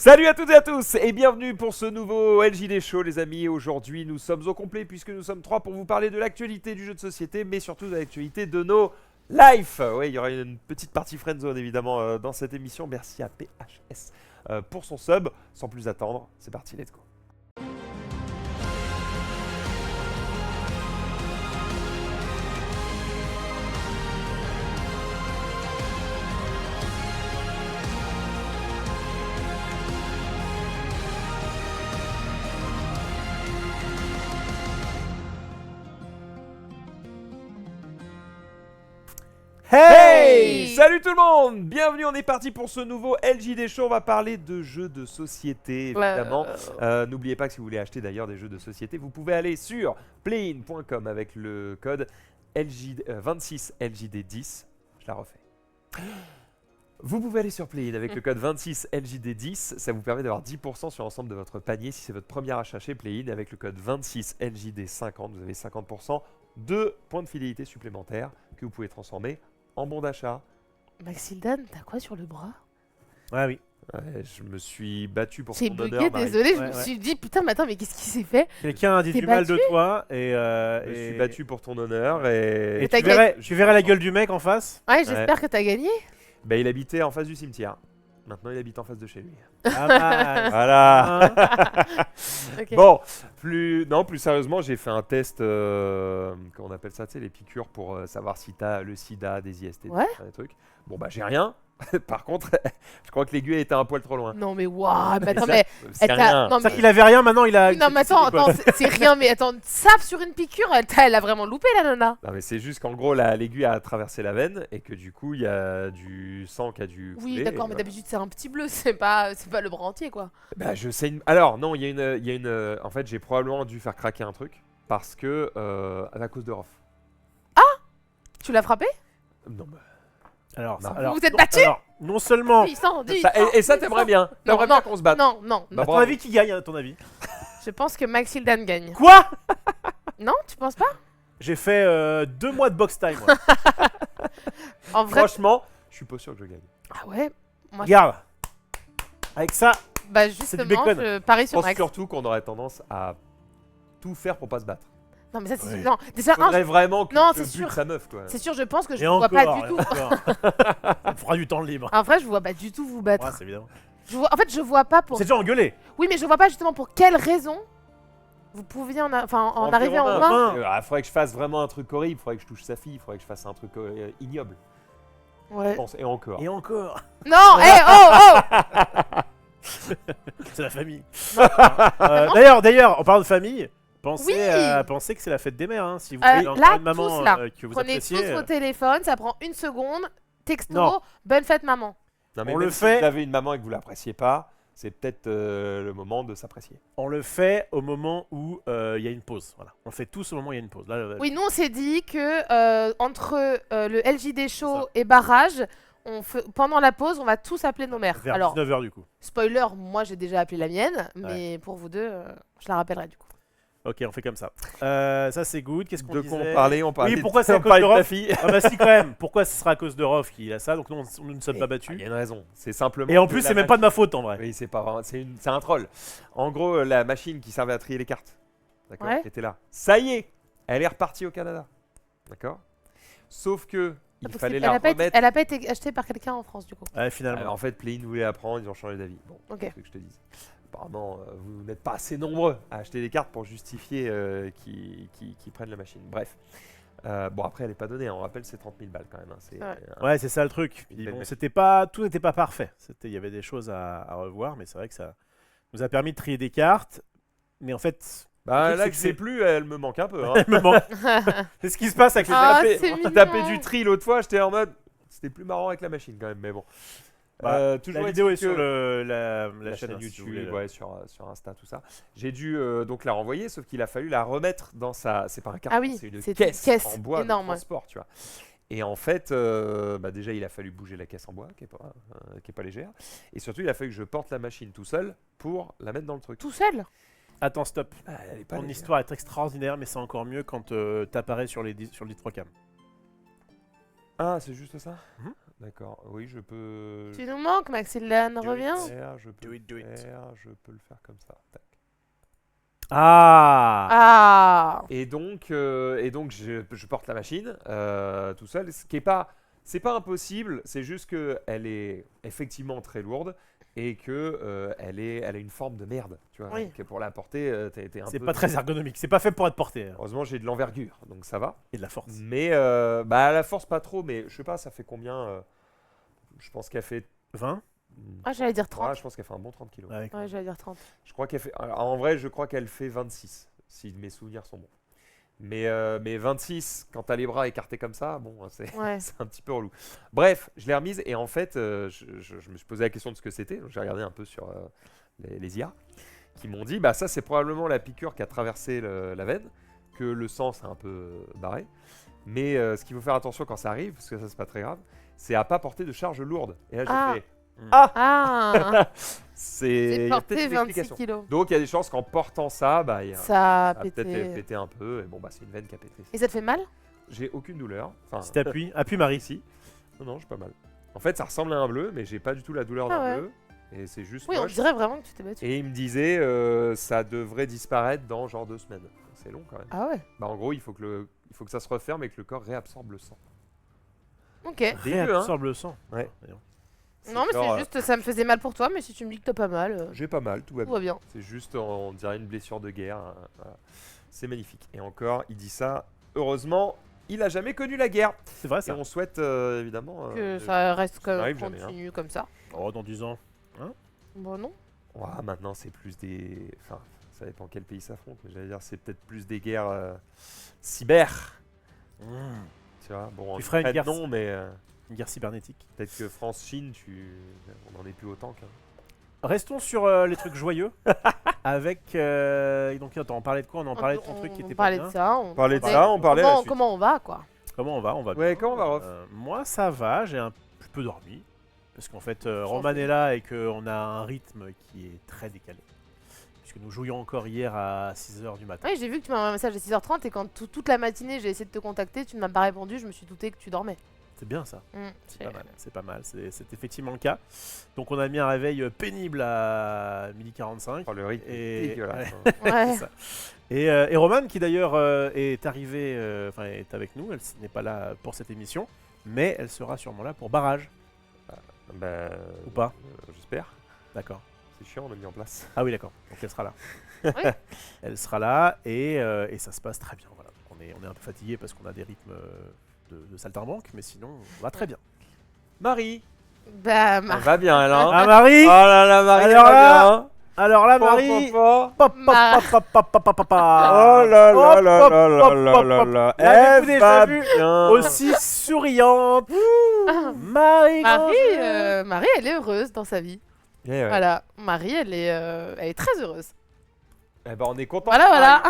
Salut à toutes et à tous et bienvenue pour ce nouveau LJD Show les amis. Aujourd'hui nous sommes au complet puisque nous sommes 3 pour vous parler de l'actualité du jeu de société mais surtout de l'actualité de nos lives. Oui, il y aura une petite partie friendzone évidemment dans cette émission. Merci à PHS pour son sub. Sans plus attendre, c'est parti, let's go. Hey! Salut tout le monde! Bienvenue, on est parti pour ce nouveau LJD Show. On va parler de jeux de société, évidemment. N'oubliez pas que si vous voulez acheter d'ailleurs des jeux de société, vous pouvez aller sur playin.com avec le code 26LJD10. Je la refais. Vous pouvez aller sur Playin avec le code 26LJD10. Ça vous permet d'avoir 10% sur l'ensemble de votre panier si c'est votre premier achat chez Playin. Avec le code 26LJD50, vous avez 50% de points de fidélité supplémentaires que vous pouvez transformer en bon d'achat. Maxildan, t'as quoi sur le bras? Ouais, oui. Ouais, je me suis battu pour J'ai ton bugué, honneur, Marie. désolé, je Ouais, me ouais. suis dit putain, mais attends, mais qu'est-ce qui s'est fait? Quelqu'un a dit T'es du mal de battu toi Je me suis battu pour ton honneur et et t'as tu verrais la gueule du mec en face. Ouais, j'espère que t'as gagné. bah, il habitait en face du cimetière. Maintenant, il habite en face de chez lui. Ah bah, Voilà. hein. Ok. Bon, plus sérieusement, j'ai fait un test, comment on appelle ça, tu sais, les piqûres pour savoir si t'as le sida, des IST, Ouais. des trucs. Bon, bah, j'ai rien. Par contre, je crois que l'aiguille était un poil trop loin. Non mais waouh, mais attends, ça, mais C'est elle t'a- rien. non, C'est-à-dire mais... qu'il avait rien, maintenant il a. Oui, non mais attends, c'est rien, mais attends, saf sur une piqûre, elle a vraiment loupé la nana. Non, mais c'est juste qu'en gros, l'aiguille a traversé la veine et que du coup, il y a du sang qui a dû couler. Oui, d'accord, et mais voilà. d'habitude c'est un petit bleu, c'est pas le bras entier quoi. Bah, je sais. Alors, non, il y a une. En fait, j'ai probablement dû faire craquer un truc parce que à cause de Rof. Tu l'as frappé? Non, bah, Alors, Non. Vous vous êtes non, battus alors, non seulement. 800, ça- et ça, t'aimerais bien. T'aimerais bien qu'on se batte. Non, non, Bah, À ton bravo. avis, qui gagne, à ton avis? je pense que Maxildan gagne. Quoi? Non, tu penses pas? J'ai fait 2 mois de box time. Moi. En vrai, Franchement, je suis pas sûr que je gagne. ah ouais, moi, Regarde. Avec ça, bah du justement, bacon. je parie Je sur pense Max. surtout qu'on aurait tendance à tout faire pour pas se battre. Non mais ça c'est Ouais. non, déjà un, Faudrait vraiment que Non, je c'est bute sûr. sa meuf, quoi. c'est sûr, je pense que je et vous vois encore. pas du tout. On fera du temps libre. En vrai, je vois pas du tout vous battre. Ouais, c'est évident. En fait, je vois pas pour. C'est déjà engueulé. Oui, mais je vois pas justement pour quelle raison vous pouviez en arriver en main. Il faudrait que je fasse vraiment un truc horrible. Il faudrait que je touche sa fille. Il faudrait que je fasse un truc ignoble. Je Ouais. pense. Et encore. Et encore. Non, hé, oh, C'est la famille. D'ailleurs, en parlant de famille, pensez que c'est la fête des mères. Hein, si vous avez encore là, une maman tous, là. que vous Prenez appréciez. tous vos téléphones, ça prend 1 seconde. Texto, Non. bonne fête maman. Non, mais On même le si fait. vous avez une maman et que vous l'appréciez pas, c'est peut-être le moment de s'apprécier. On le fait au moment où il y a une pause. Voilà. On le fait tous au moment où il y a une pause. Là, Oui, nous on s'est dit que entre le LJD C'est Show ça. et Barrage, pendant la pause, on va tous appeler nos mères. vers Alors, 19h du coup. spoiler, moi j'ai déjà appelé la mienne, mais pour vous deux, je la rappellerai du coup. Ok, on fait comme ça. Ça c'est good. Qu'est-ce qu'on De disait quoi on parlait? On parlait Oui, pourquoi c'est à on cause parlait de ta Rof fille. Ah bah si quand même. Pourquoi ce sera à cause de Rof qui a ça? Donc nous ne sommes pas Il battus. y a une raison. C'est simplement. Et en que plus la c'est même pas de ma faute en vrai. Oui, c'est pas vraiment. C'est un troll. En gros, la machine qui servait à trier les cartes, d'accord, Ouais. était là. Ça y est, elle est repartie au Canada, d'accord. Sauf que il Donc, fallait elle la a pas été- remettre. elle a pas été achetée par quelqu'un en France du coup. Ouais, finalement. En fait, Playin voulait la prendre, ils ont changé d'avis. Bon, Ok. c'est ce que je te dise. Apparemment, vous n'êtes pas assez nombreux à acheter des cartes pour justifier qu'ils prennent la machine. Bref. Bon, après, elle n'est pas donnée. Hein. On rappelle, c'est 30 000 balles quand même. Hein. C'est Ouais. Ouais, c'est ça le truc. Une Puis belle bon, machine. tout n'était pas parfait. Il y avait des choses à revoir, mais c'est vrai que ça nous a permis de trier des cartes. Mais en fait, Bah, Le truc, là c'est que que c'est c'est- plus, elle me manque un peu. Hein. elle me manque. C'est ce qui se passe avec les Ah, J'ai c'est tapé, mignon. tapé du tri l'autre fois, j'étais en mode. C'était plus marrant avec la machine quand même, mais bon. Bah, Toujours La vidéo est est-il sur que- la chaîne chaîne hein, si vous YouTube, voulez, ouais, sur Insta, tout ça. J'ai dû donc la renvoyer, sauf qu'il a fallu la remettre dans sa. C'est pas un carton, Ah oui, c'est une c'est une caisse, caisse en bois énorme, de ouais. transport, tu vois. Et en fait, bah déjà, il a fallu bouger la caisse en bois, qui est pas légère. Et surtout, il a fallu que je porte la machine tout seul pour la mettre dans le truc. Tout seul. Attends, stop. Ah, elle est pas Ton légère. histoire est extraordinaire, mais c'est encore mieux quand t'apparais sur le 3 cam. Ah, c'est juste ça. Mhm. D'accord. Oui, je peux. Tu nous manques, Maxilane, reviens. Je peux Do le it, do it. faire, je peux le faire comme ça. Tac. Ah, Ah. Et donc je porte la machine tout seul, ce qui est pas, c'est pas impossible, c'est juste que elle est effectivement très lourde et que elle a une forme de merde, tu vois. Oui. Que pour la porter, t'es un c'est peu. pas très ergonomique. C'est pas fait pour être porté. Hein. Heureusement, j'ai de l'envergure, donc ça va. Et de la force. Mais bah à la force pas trop, mais je sais pas, ça fait combien je pense qu'elle fait. 20 Ah, j'allais dire 30. Ouais, je pense qu'elle fait un bon 30 kilos. Ouais, Ouais, j'allais dire 30. Je crois qu'elle fait. Alors, en vrai, je crois qu'elle fait 26, si mes souvenirs sont bons. Mais 26, quand t'as les bras écartés comme ça, bon, c'est Ouais. c'est un petit peu relou. Bref, je l'ai remise et en fait, je me suis posé la question de ce que c'était. Donc j'ai regardé un peu sur les IA qui m'ont dit, bah ça c'est probablement la piqûre qui a traversé la veine, que le sang s'est un peu barré. Mais ce qu'il faut faire attention quand ça arrive, parce que ça c'est pas très grave, c'est à pas porter de charge lourde. Et là j'ai Ah. fait, Ah. c'est C'est il y a porté peut-être une 26 explication. kilos. Donc il y a des chances qu'en portant ça, bah, Ça a ça a peut-être pété. pété un peu. Et bon, bah, c'est une veine qui a pété. Et ça te fait mal? J'ai aucune douleur. Enfin, Si t'appuies, appuie Marie. ici. Non, j'ai pas mal. En fait, ça ressemble à un bleu, mais j'ai pas du tout la douleur Ah d'un ouais. bleu. Et c'est juste Oui, on moche. dirait vraiment que tu t'es battu. Et il me disait, ça devrait disparaître dans genre 2 semaines. C'est long quand même. Ah ouais. Bah, en gros, il faut que ça se referme et que le corps réabsorbe le sang. Ok. Dégueu, hein. Réabsorbe le sang. Ouais. Voyons. Non, mais genre, c'est juste, ça me faisait mal pour toi, mais si tu me dis que t'as pas mal, J'ai pas mal, tout va tout bien. va bien. C'est juste, on dirait une blessure de guerre. Voilà. C'est magnifique. Et encore, il dit ça. Heureusement, il a jamais connu la guerre. C'est vrai Et ça. on souhaite évidemment Que ça reste comme n'arrive jamais, hein. continu comme ça. Oh, dans 10 ans. Bon, non. ouah, maintenant c'est plus des. Enfin, ça dépend quel pays s'affronte, mais j'allais dire c'est peut-être plus des guerres cyber. Tu vois, bon, en Tu ferais une Ukraine, guerre non, mais Une guerre cybernétique. peut-être que France-Chine, on en est plus autant qu'un. Restons sur les trucs joyeux. Avec. Donc, attends, on parlait de quoi? On en parlait de ton truc qui était On pas parlait bien. de ça. On parlait de ça, on parlait à la suite. Comment on va, quoi. Comment on va? On va Ouais, bien. comment on va, Rof Moi, ça va. J'ai un peu dormi. Parce qu'en fait, Roman fait. est là et qu'on a un rythme qui est très décalé. Puisque nous jouions encore hier à 6h du matin. Oui, j'ai vu que tu m'as envoyé un message à 6h30 et quand toute la matinée j'ai essayé de te contacter, tu ne m'as pas répondu, je me suis douté que tu dormais. C'est bien ça. C'est C'est pas mal. C'est pas mal. C'est effectivement le cas. Donc, on a mis un réveil pénible à 12h45. Oh, le rythme Et- est dégueulasse. ouais. hein. Ouais. C'est ça. Et Roman, qui d'ailleurs est arrivée, enfin est avec nous, elle n'est pas là pour cette émission, mais elle sera sûrement là pour Barrage. Bah, Ou pas j'espère. D'accord. C'est chiant, on l'a mis en place. Ah oui, d'accord. Donc elle sera là. Oui. Elle sera là et ça se passe très bien. Voilà. On est un peu fatigué parce qu'on a des rythmes de saltimbanque, mais sinon, on va très bien. Marie, Bah, elle va bien, elle, hein. Ah Marie Oh là là, Marie, elle Alors va là, bien, hein. Alors là, Po, po, Marie po. Pop, pop, Ma- pop, pop, pop, pop, pop, pop. Oh là là Hop, là hop, là hop, là hop, là hop, là hop. là. L'avez-vous Elle déjà va vu bien. Aussi souriante. Marie Marie, Granger. Marie, elle est heureuse dans sa vie. Eh ouais. Voilà, Marie, elle est très heureuse. Eh ben, on est content. Voilà, voilà.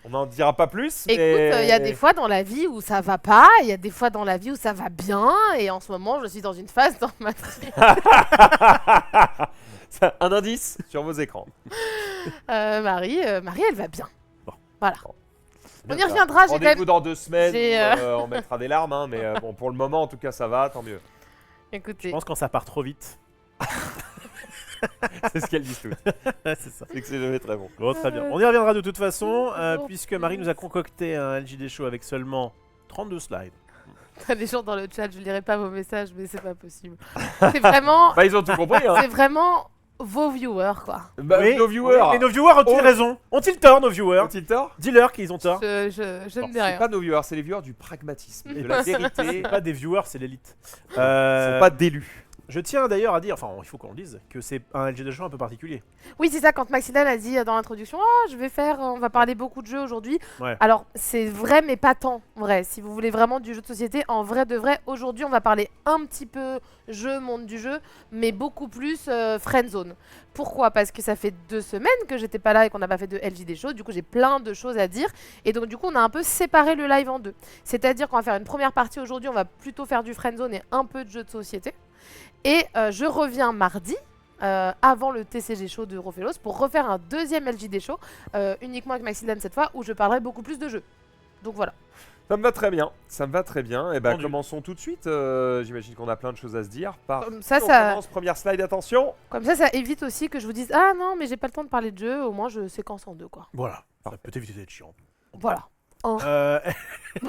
On n'en dira pas plus. Écoute, mais- il y a des fois dans la vie où ça va pas, il y a des fois dans la vie où ça va bien, et en ce moment, je suis dans une phase dans ma vie. C'est un indice sur vos écrans. Marie, elle va bien. Bon. Voilà. Bien On y ça. reviendra, j'ai quand Rendez-vous même... dans 2 semaines. j'ai, Où, on mettra des larmes, hein, mais bon, pour le moment, en tout cas, ça va, tant mieux. Écoutez, Je pense quand ça part trop vite. C'est ce qu'elles disent toutes. C'est ça. C'est que c'est jamais très bon. Bon, très bien. On y reviendra de toute façon, Bonjour. puisque Marie nous a concocté un LJD Show avec seulement 32 slides. t'as des gens dans le chat, je lirai pas vos messages, mais c'est pas possible. C'est vraiment, Bah, ils ont tout compris, hein. c'est vraiment vos viewers, quoi. Bah, Oui, nos viewers. oui, mais nos viewers ont-ils Oh. raison? Ont-ils tort, nos viewers? Ont-ils tort? Dis-leur qu'ils ont tort. Je Non, ne dis c'est rien. pas nos viewers, c'est les viewers du pragmatisme, de la vérité. C'est pas des viewers, c'est l'élite. Ils sont pas d'élus. Je tiens d'ailleurs à dire, enfin, il faut qu'on le dise, que c'est un LGD Show un peu particulier. Oui, c'est ça, quand Maxilane a dit dans l'introduction, on va parler beaucoup de jeux aujourd'hui. Ouais. Alors, c'est vrai, mais pas tant vrai. Si vous voulez vraiment du jeu de société, en vrai de vrai, aujourd'hui, on va parler un petit peu jeu, monde du jeu, mais beaucoup plus friendzone. Pourquoi? Parce que ça fait 2 semaines que j'étais pas là et qu'on n'a pas fait de LJD Show. Du coup, j'ai plein de choses à dire. Et donc, du coup, on a un peu séparé le live en deux. C'est-à-dire qu'on va faire une première partie aujourd'hui, on va plutôt faire du friendzone et un peu de jeu de société. Et je reviens mardi, avant le TCG Show de Rofelos, pour refaire un deuxième LJD Show, uniquement avec Maxilane cette fois, où je parlerai beaucoup plus de jeux. Donc voilà. Ça me va très bien, ça me va très bien. Et ben Vendu. commençons tout de suite. J'imagine qu'on a plein de choses à se dire. Comme ça, On ça, commence, première slide, attention. ça évite aussi que je vous dise ah non mais j'ai pas le temps de parler de jeu. Au moins je séquence en deux quoi. Voilà, ça peut éviter d'être chiant. Voilà. Moi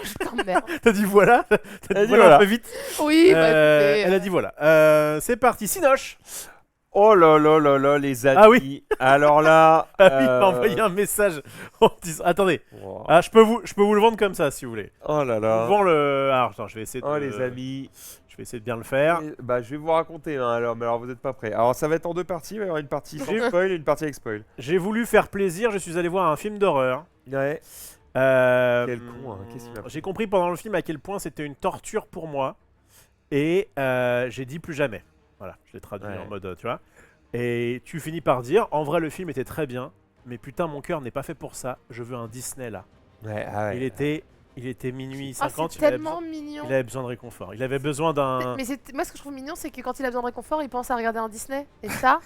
je t'emmerde. T'as dit voilà. T'as Elle dit dit voilà. un peu vite. Oui. Bah, écoutez, Elle a dit voilà. C'est parti, Sinoche. Oh là là là là, les amis. Ah oui. Alors là. Ah oui, il m'a envoyé un message en disant. Attendez, Wow. je peux vous le vendre comme ça si vous voulez. Oh là Je là. vous vends le. Alors attends, je vais essayer de. Oh les amis. Je vais essayer de bien le faire. Bah je vais vous raconter hein, alors, mais alors vous n'êtes pas prêts. Alors ça va être en deux parties, il va y avoir une partie sans spoil et une partie avec spoil. J'ai voulu faire plaisir. Je suis allé voir un film d'horreur. Ouais. Quel con, hein, qu'est-ce qu'il m'a fait J'ai compris pendant le film à quel point c'était une torture pour moi. Et j'ai dit plus jamais. Voilà, je l'ai traduit Ouais. en mode, tu vois. Et tu finis par dire, en vrai le film était très bien, mais putain mon cœur n'est pas fait pour ça, je veux un Disney là. Ouais, ah ouais. Il était minuit Ah, 50, c'est il avait, tellement mignon. il avait besoin de réconfort. Il avait besoin d'un... Mais moi ce que je trouve mignon c'est que quand il a besoin de réconfort il pense à regarder un Disney. Et ça,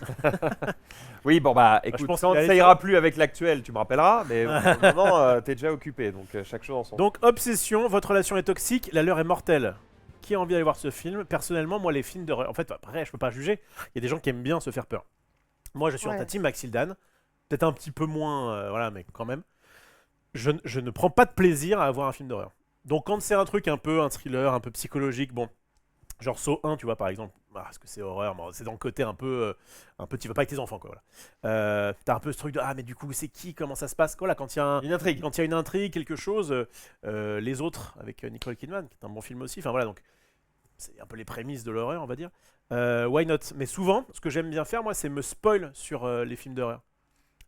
Oui, bon bah je écoute, pense quand qu'il allait ça faire- ira plus avec l'actuel, tu me rappelleras, mais pour le moment, t'es déjà occupé, donc chaque chose en son. Donc obsession, votre relation est toxique, la leur est mortelle. Qui a envie d'aller voir ce film? Personnellement, moi les films d'horreur... En fait, après, je peux pas juger. Il y a des gens qui aiment bien se faire peur. Moi, je suis en Ouais. ta team Maxildan. Peut-être un petit peu moins, voilà, mais quand même. Je ne prends pas de plaisir à voir un film d'horreur. Donc quand c'est un truc un thriller, un peu psychologique, bon, genre Saw 1, tu vois, par exemple, parce que c'est horreur, mais c'est dans le côté un peu, tu vas pas avec tes enfants, quoi, voilà. T'as un peu ce truc de, ah, mais du coup, c'est qui, comment ça se passe, voilà, quand il y a Une intrigue. quand il y a une intrigue, quelque chose, Les Autres, avec Nicole Kidman, qui est un bon film aussi, enfin voilà, donc c'est un peu les prémices de l'horreur, on va dire. Why not? Mais souvent, ce que j'aime bien faire, moi, c'est me spoil sur les films d'horreur.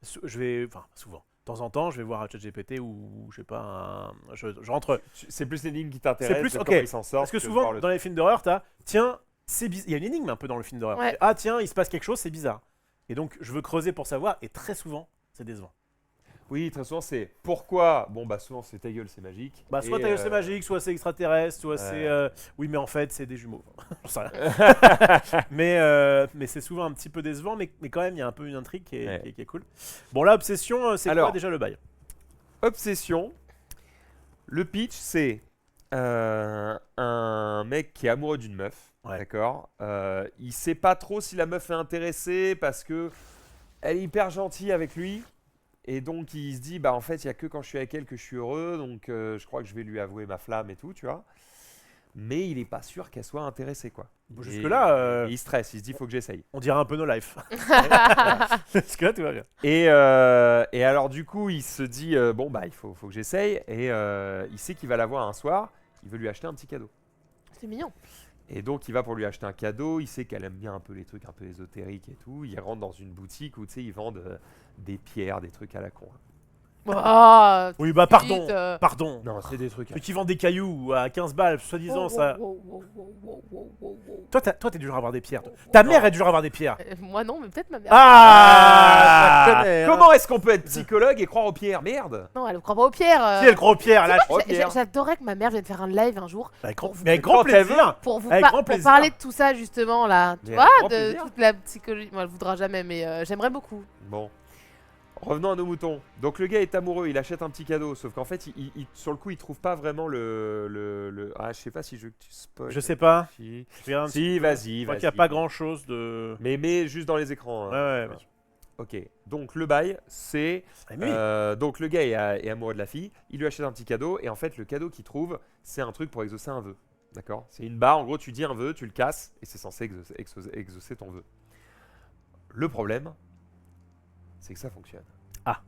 Souvent. De temps en temps, je vais voir un ChatGPT ou je sais pas, je rentre. C'est plus l'énigme qui t'intéresse, C'est plus- de ok. comment il s'en sort. Parce que de voir souvent, le- dans les films d'horreur, tiens, c'est bizarre. Il y a une énigme un peu dans le film d'horreur. Ouais. Ah, tiens, il se passe quelque chose, c'est bizarre. Et donc, je veux creuser pour savoir, et très souvent, c'est décevant. Oui, très souvent c'est pourquoi. Bon bah souvent c'est ta gueule, c'est magique. Bah, soit Et, ta gueule, c'est magique, soit c'est extraterrestre, soit Ouais. c'est. Oui, mais en fait, c'est des jumeaux. J'en sais rien. mais c'est souvent un petit peu décevant, mais quand même, il y a un peu une intrigue qui est, Ouais. qui est cool. Bon, là, Obsession, c'est Alors. quoi déjà le bail? Obsession. Le pitch c'est un mec qui est amoureux d'une meuf. Ouais. D'accord. Il sait pas trop si la meuf est intéressée parce que elle est hyper gentille avec lui. Et donc il se dit bah en fait il y a que quand je suis avec elle que je suis heureux, donc je crois que je vais lui avouer ma flamme et tout, tu vois. Mais il est pas sûr qu'elle soit intéressée quoi. Bon, Et- jusque-là, et il stresse, il se dit faut que j'essaye. on dirait un peu No Life. Jusque-là, tout va bien. Et alors du coup il se dit bon bah il faut que j'essaye et il sait qu'il va la voir un soir, il veut lui acheter un petit cadeau. c'est mignon. Et donc il va pour lui acheter un cadeau, il sait qu'elle aime bien un peu les trucs un peu ésotériques et tout. Il rentre dans une boutique où tu sais ils vendent des pierres, des trucs à la con. Ah, Oui, bah, pardon. vite, Pardon. Non, c'est des trucs. Ceux qui vendent des cailloux à 15 balles, soi-disant, ça. Toi, t'es du genre à avoir des pierres. Ta mère est du genre à avoir des pierres. Moi non, mais peut-être ma mère. Ah, je connais, hein. Comment est-ce qu'on peut être psychologue et croire aux pierres? Merde. Non, elle ne croit pas aux pierres. Si, elle croit aux pierres, là. Oh, Pierre. J'adorais que ma mère vienne faire un live un jour Avec grand, Pour mais avec Quand grand elle plaisir. pour vous Avec grand pour plaisir. parler de tout ça justement là. Tu Mais vois, avec grand de plaisir. toute la psychologie. Moi, elle voudra jamais, mais j'aimerais beaucoup. Bon. Revenons à nos moutons. Donc le gars est amoureux, il achète un petit cadeau, sauf qu'en fait, sur le coup, il trouve pas vraiment Ah, je sais pas si je veux que tu spoil. Je sais pas. Si, Je regarde un petit si peu. vas-y, Je crois vas-y. qu'il n'y a pas grand chose de. Mais juste dans les écrans. Ouais, hein. ouais, bien sûr. Ok. Donc le bail, c'est Rémi. donc le gars est amoureux de la fille, il lui achète un petit cadeau et en fait le cadeau qu'il trouve, c'est un truc pour exaucer un vœu. D'accord? C'est une barre, en gros, tu dis un vœu, tu le casses et c'est censé exaucer ton vœu. Le problème, c'est que ça fonctionne. Ah.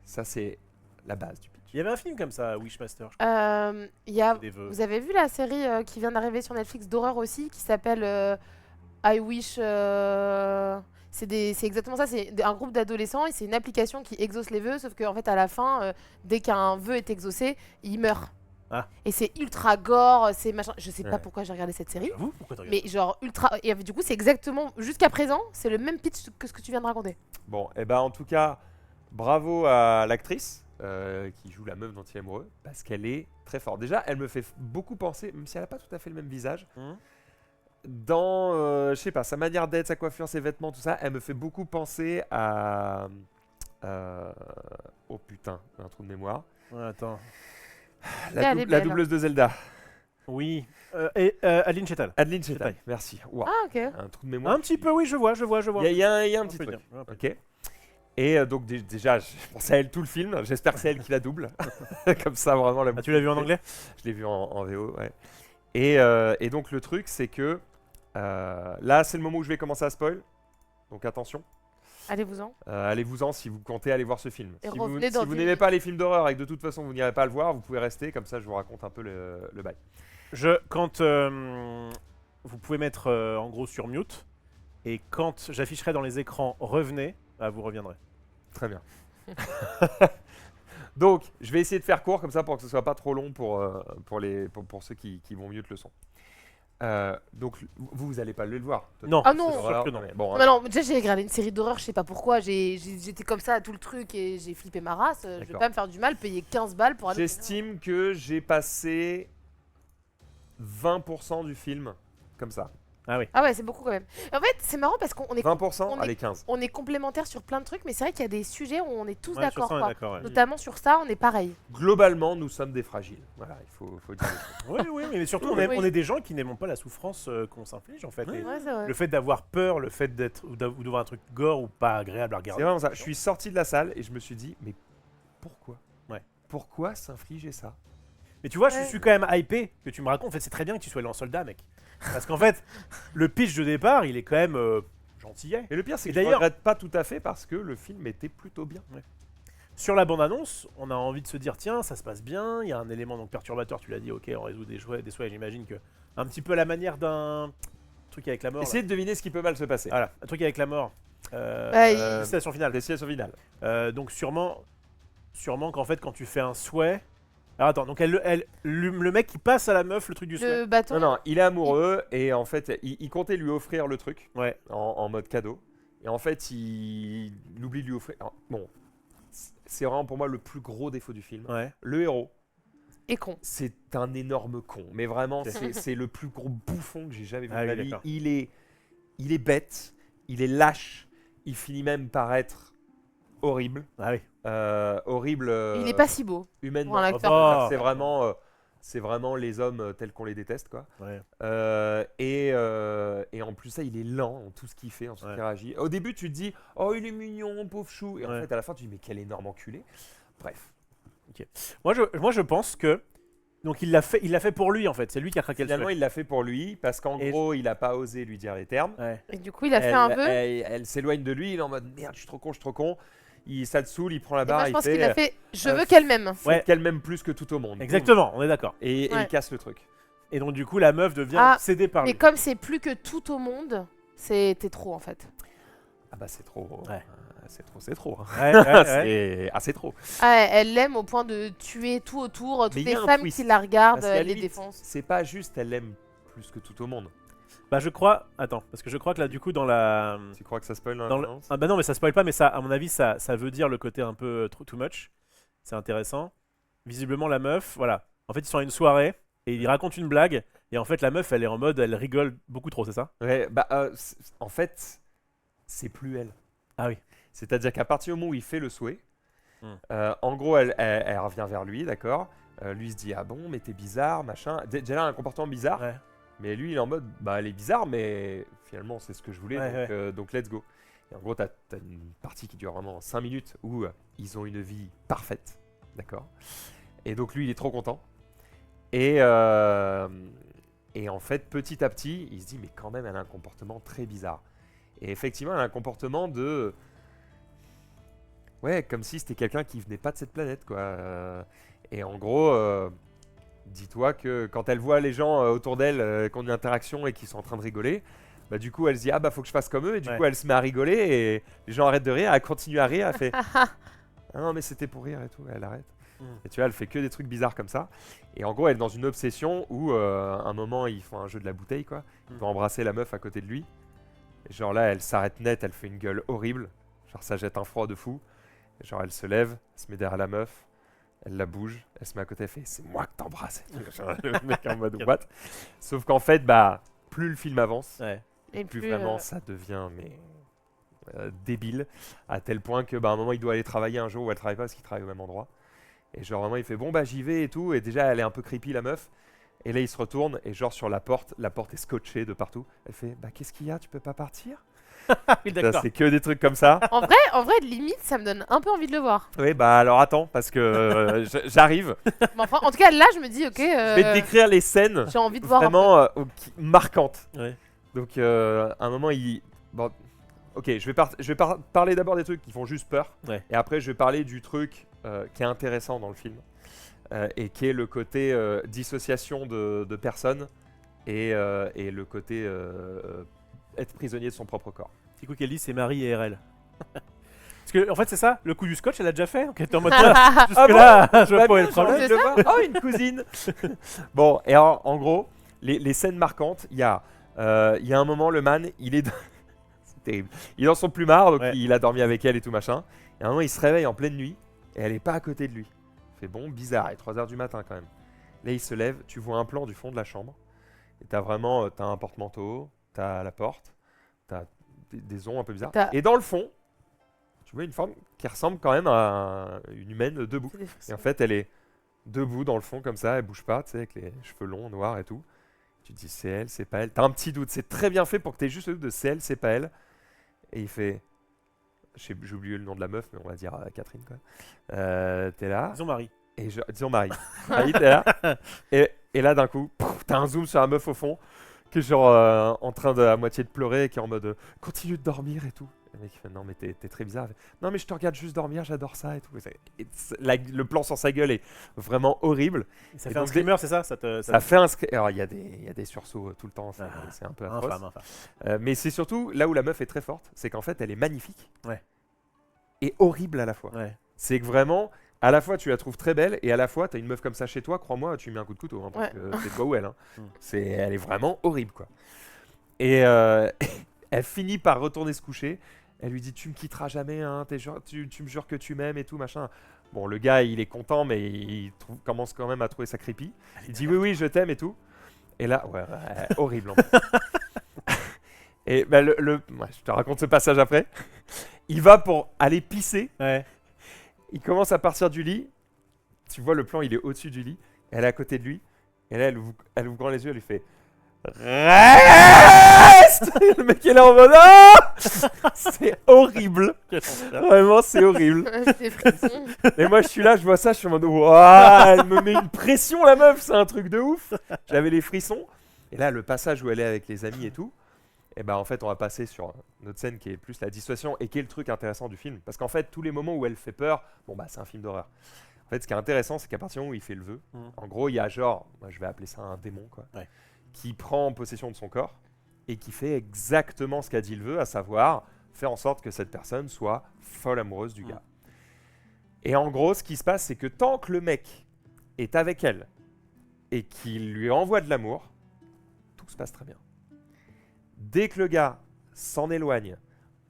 Ça, c'est la base du pitch. Il y avait un film comme ça, Wishmaster. Je crois. Il y a Des vœux. Vous avez vu la série qui vient d'arriver sur Netflix d'horreur aussi, qui s'appelle I Wish. C'est exactement ça. C'est un groupe d'adolescents et c'est une application qui exauce les vœux, sauf qu'en fait à la fin, dès qu'un vœu est exaucé, il meurt. Ah. Et c'est ultra gore, c'est machin. Je sais pas Ouais. pourquoi j'ai regardé cette série, J'avoue, pourquoi t'as regardé mais genre ultra. Et du coup, c'est exactement jusqu'à présent, c'est le même pitch que ce que tu viens de raconter. Bon, et ben en tout cas, bravo à l'actrice qui joue la meuf dont il est amoureux, parce qu'elle est très forte. Déjà, elle me fait beaucoup penser, même si elle n'a pas tout à fait le même visage, dans, je sais pas, sa manière d'être, sa coiffure, ses vêtements, tout ça, elle me fait beaucoup penser à... oh putain, j'ai un trou de mémoire. Ouais, attends. Et elle est La belle. doubleuse de Zelda. Oui. Adeline Chetal. Adeline Chetaille, merci. Wow. Ah, ok. Un trou de mémoire. Un petit peu, oui, je vois. Il y a un On petit peut truc. dire, on peut Ok. Et donc déjà, je pense à elle tout le film. J'espère que c'est elle qui la double. Comme ça, vraiment. Ah, tu l'as vu en anglais? Je l'ai vu en VO, ouais. Et donc le truc, c'est que là, c'est le moment où je vais commencer à spoil. Donc attention. Allez-vous-en. Allez-vous-en si vous comptez aller voir ce film. Et Si revenez vous, dans si vous 10 n'aimez minutes. pas les films d'horreur et que de toute façon vous n'irez pas le voir, vous pouvez rester. Comme ça, je vous raconte un peu le bail. Quand vous pouvez mettre en gros sur mute, et quand j'afficherai dans les écrans revenez, bah, vous reviendrez. Très bien. Donc, je vais essayer de faire court comme ça pour que ce soit pas trop long pour ceux qui vont mieux le son. Donc, vous allez pas le voir. Non, Ah non. c'est sûr Voilà. que non. Mais bon, Non, non, déjà j'ai regardé une série d'horreur, je sais pas pourquoi, j'étais comme ça à tout le truc et j'ai flippé ma race. Je vais D'accord. pas me faire du mal, payer 15 balles pour aller. j'estime que j'ai passé 20% du film comme ça. Ah oui. Ah ouais, c'est beaucoup quand même. En fait, c'est marrant parce qu'on est, 20%, on est- allez 15. on est complémentaires sur plein de trucs, mais c'est vrai qu'il y a des sujets où on est tous Ouais, sur d'accord. ça, on est quoi. d'accord, ouais. Notamment sur ça, on est pareil. Globalement, nous sommes des fragiles. Voilà, il faut dire. Oui, oui, mais surtout, Oui. on est des gens qui n'aiment pas la souffrance qu'on s'inflige en fait. Ouais. Et Ouais, c'est vrai. le fait d'avoir peur, le fait d'être ou de voir un truc gore ou pas agréable à C'est regarder. vraiment ça. Je suis sorti de la salle et je me suis dit, mais pourquoi Ouais. Pourquoi s'infliger ça? Mais tu vois, Ouais. je suis quand même hypé que tu me racontes. En fait, c'est très bien que tu sois allé en soldat, mec. Parce qu'en fait, le pitch de départ, il est quand même gentillet. Et le pire, c'est Et que je ne d'ailleurs- regrette pas tout à fait parce que le film était plutôt bien. Sur la bande-annonce, on a envie de se dire tiens, ça se passe bien. Il y a un élément donc perturbateur. Tu l'as dit, ok, on résout des souhaits. J'imagine que un petit peu à la manière d'un truc avec la mort. là. Essayez de deviner ce qui peut mal se passer. Voilà, un truc avec la mort. Ouais, Destination finale. Destination finale. Donc sûrement qu'en fait quand tu fais un souhait. Alors attends, donc le mec qui passe à la meuf le truc du souhait. le bâton. Non, non, il est amoureux et en fait, il comptait lui offrir le truc Ouais. en mode cadeau. Et en fait, il oublie de lui offrir. Alors, bon, c'est vraiment pour moi le plus gros défaut du film. Ouais. Le héros, Et con. c'est un énorme con. Mais vraiment, Ok. c'est le plus gros bouffon que j'ai jamais vu Ah de ma oui, vie. d'accord. Il est bête, il est lâche, il finit même par être horrible. Ah oui. Horrible Il est pas si beau. humainement. Pour un acteur. Oh. C'est vraiment les hommes tels qu'on les déteste, quoi. Ouais. Et en plus ça, il est lent dans tout ce qu'il fait, en tout ce Ouais. qu'il réagit. Au début, tu te dis, oh, il est mignon, pauvre chou. Et en Ouais. fait, à la fin, tu te dis, mais quel énorme enculé. Bref. Moi je pense que donc il l'a fait pour lui en fait. C'est lui qui a craqué le Finalement, souhait. il l'a fait pour lui, parce qu'en Et- gros, il n'a pas osé lui dire les termes. Ouais. Et du coup, il a fait un vœu. Elle s'éloigne de lui, il est en mode, merde, je suis trop con, je suis trop con. Ça te saoule, il prend la Et moi, barre, je il pense qu'il fait, a fait je euh, veux qu'elle m'aime. Ouais. qu'elle m'aime plus que tout au monde. Exactement, on est d'accord. Et Ouais. il casse le truc. Et donc du coup la meuf devient Ah, obsédée par Mais lui. comme c'est plus que tout au monde, c'était trop en fait. Ah bah c'est trop. Ouais. C'est trop. Hein. Ouais, ouais, ouais. C'est trop. Ah, elle l'aime au point de tuer tout autour, toutes Mais il y les a un femmes twist. qui la regardent, Parce qu'à elle la les limite, défonce. c'est pas juste elle l'aime plus que tout au monde. Bah je crois. Attends, parce que je crois que là du coup dans la. Tu crois que ça spoil Dans le- Ah bah non mais ça spoil pas, mais ça à mon avis ça veut dire le côté un peu too much. C'est intéressant. Visiblement la meuf, voilà. En fait ils sont à une soirée et il raconte une blague et en fait la meuf elle est en mode elle rigole beaucoup trop, c'est ça? Ouais, bah en fait, c'est plus elle. Ah oui. C'est-à-dire qu'à partir du moment où il fait le souhait, Hmm. en gros, elle revient vers lui, d'accord. Lui se dit ah bon, mais t'es bizarre, machin. Déjà là, un comportement bizarre. Ouais. Mais lui, il est en mode bah elle est bizarre, mais finalement c'est ce que je voulais, Ouais, donc let's go. Et en gros, t'as une partie qui dure vraiment 5 minutes où ils ont une vie parfaite, d'accord. Et donc lui, il est trop content. Et en fait, petit à petit, il se dit mais quand même, elle a un comportement très bizarre. Et effectivement, elle a un comportement de ouais, comme si c'était quelqu'un qui venait pas de cette planète, quoi. Et en gros, dis-toi que quand elle voit les gens autour d'elle qui ont une interaction et qui sont en train de rigoler, bah du coup elle se dit ah bah faut que je fasse comme eux et du Ouais. coup elle se met à rigoler et les gens arrêtent de rire, elle continue à rire, elle fait ah non mais c'était pour rire et tout, elle arrête. Et tu vois, elle fait que des trucs bizarres comme ça. Et en gros elle est dans une obsession où à un moment ils font un jeu de la bouteille quoi, il va embrasser la meuf à côté de lui. Et genre là elle s'arrête net, elle fait une gueule horrible, genre ça jette un froid de fou. Et genre elle se lève, elle se met derrière la meuf. Elle la bouge, elle se met à côté, elle fait c'est moi que t'embrasses. Genre, le mec en mode what. Sauf qu'en fait, bah, plus le film avance, Ouais. Et plus vraiment ça devient débile, à tel point que bah, à un moment il doit aller travailler un jour où elle travaille pas parce qu'il travaille au même endroit. Et genre vraiment il fait bon bah j'y vais et tout, et déjà elle est un peu creepy la meuf. Et là il se retourne et genre sur la porte est scotchée de partout. Elle fait bah qu'est-ce qu'il y a, tu peux pas partir? Ah oui, Ça, d'accord. c'est que des trucs comme ça. En vrai, limite, ça me donne un peu envie de le voir. Oui bah alors attends parce que j'arrive. Mais enfin, en tout cas, là, je me dis, ok, Je vais te décrire les scènes j'ai envie de voir. vraiment marquantes. Ouais. Donc à un moment il... Bon, ok, je vais parler d'abord des trucs qui font juste peur. Ouais. Et après je vais parler du truc qui est intéressant dans le film. Et qui est le côté dissociation de personnes et le côté être prisonnier de son propre corps. Du coup, qu'elle dit, c'est Marie et RL. Parce que, en fait, c'est ça, le coup du scotch, elle a déjà fait. Donc, elle était en mode, jusque-là, je vois Bah, pas où est le j'ai problème. envie de le voir. Oh, une cousine. Bon, et en gros, les scènes marquantes, il y a un moment, le man, il est... c'est terrible. Il est dans son plumard, donc Ouais. il a dormi avec elle et tout machin. Et à un moment, il se réveille en pleine nuit, et elle est pas à côté de lui. Il fait bon, bizarre, il est 3h du matin quand même. Là, il se lève, tu vois un plan du fond de la chambre, et t'as vraiment, t'as un porte-manteau, t'as la porte, t'as des ondes un peu bizarres. T'as- Et dans le fond, tu vois une forme qui ressemble quand même à une humaine debout. C'est des Et frissons. en fait, elle est debout dans le fond comme ça, elle bouge pas, tu sais, avec les cheveux longs, noirs et tout. Tu te dis c'est elle, c'est pas elle. T'as un petit doute, c'est très bien fait pour que t'aies juste le doute de c'est elle, c'est pas elle. Et il fait, j'ai oublié le nom de la meuf, mais on va dire Catherine quoi. T'es là, Disons Marie. et disons Marie. Marie, t'es là. Et là d'un coup, t'as un zoom sur la meuf au fond, qui est genre en train de à moitié de pleurer, et qui est en mode continue de dormir et tout. Le mec il fait non mais t'es très bizarre. Il fait, non mais je te regarde juste dormir, j'adore ça et tout. Le plan sur sa gueule est vraiment horrible. Ça Et fait un donc, screamer, c'est ça Ça fait un alors il y a des sursauts tout le temps, c'est un peu atroce. Infâme. Mais c'est surtout là où la meuf est très forte, c'est qu'en fait elle est magnifique. Ouais. Et horrible à la fois. Ouais. C'est que vraiment, à la fois tu la trouves très belle et à la fois t'as une meuf comme ça chez toi, crois-moi, tu mets un coup de couteau, hein, parce Ouais. que c'est toi ou elle. Hein. Mm. Elle est vraiment horrible quoi. Et elle finit par retourner se coucher. Elle lui dit tu me quitteras jamais, hein, tu me jures que tu m'aimes et tout machin. Bon le gars il est content mais commence quand même à trouver ça creepy. Il dit oui je t'aime et tout. Et là ouais, horrible. En fait. Et bah, ouais, je te raconte ce passage après. Il va pour aller pisser. Ouais. Il commence à partir du lit. Tu vois le plan, il est au-dessus du lit. Elle est à côté de lui. Et là, elle ouvre grand les yeux. Elle lui fait reste. Le mec est là en mode ah. C'est horrible. Vraiment, c'est horrible. C'est des frissons. Et moi, je suis là, je vois ça, je suis en mode waouh, elle me met une pression la meuf, c'est un truc de ouf. J'avais les frissons. Et là, le passage où elle est avec les amis et tout. Et bah en fait on va passer sur notre scène qui est plus la dissuasion et qui est le truc intéressant du film. Parce qu'en fait tous les moments où elle fait peur, bon bah c'est un film d'horreur. En fait ce qui est intéressant c'est qu'à partir du moment où il fait le vœu, en gros il y a genre, moi je vais appeler ça un démon quoi, Ouais. qui prend possession de son corps et qui fait exactement ce qu'a dit le vœu, à savoir faire en sorte que cette personne soit folle amoureuse du gars. Et en gros ce qui se passe c'est que tant que le mec est avec elle et qu'il lui envoie de l'amour, tout se passe très bien. Dès que le gars s'en éloigne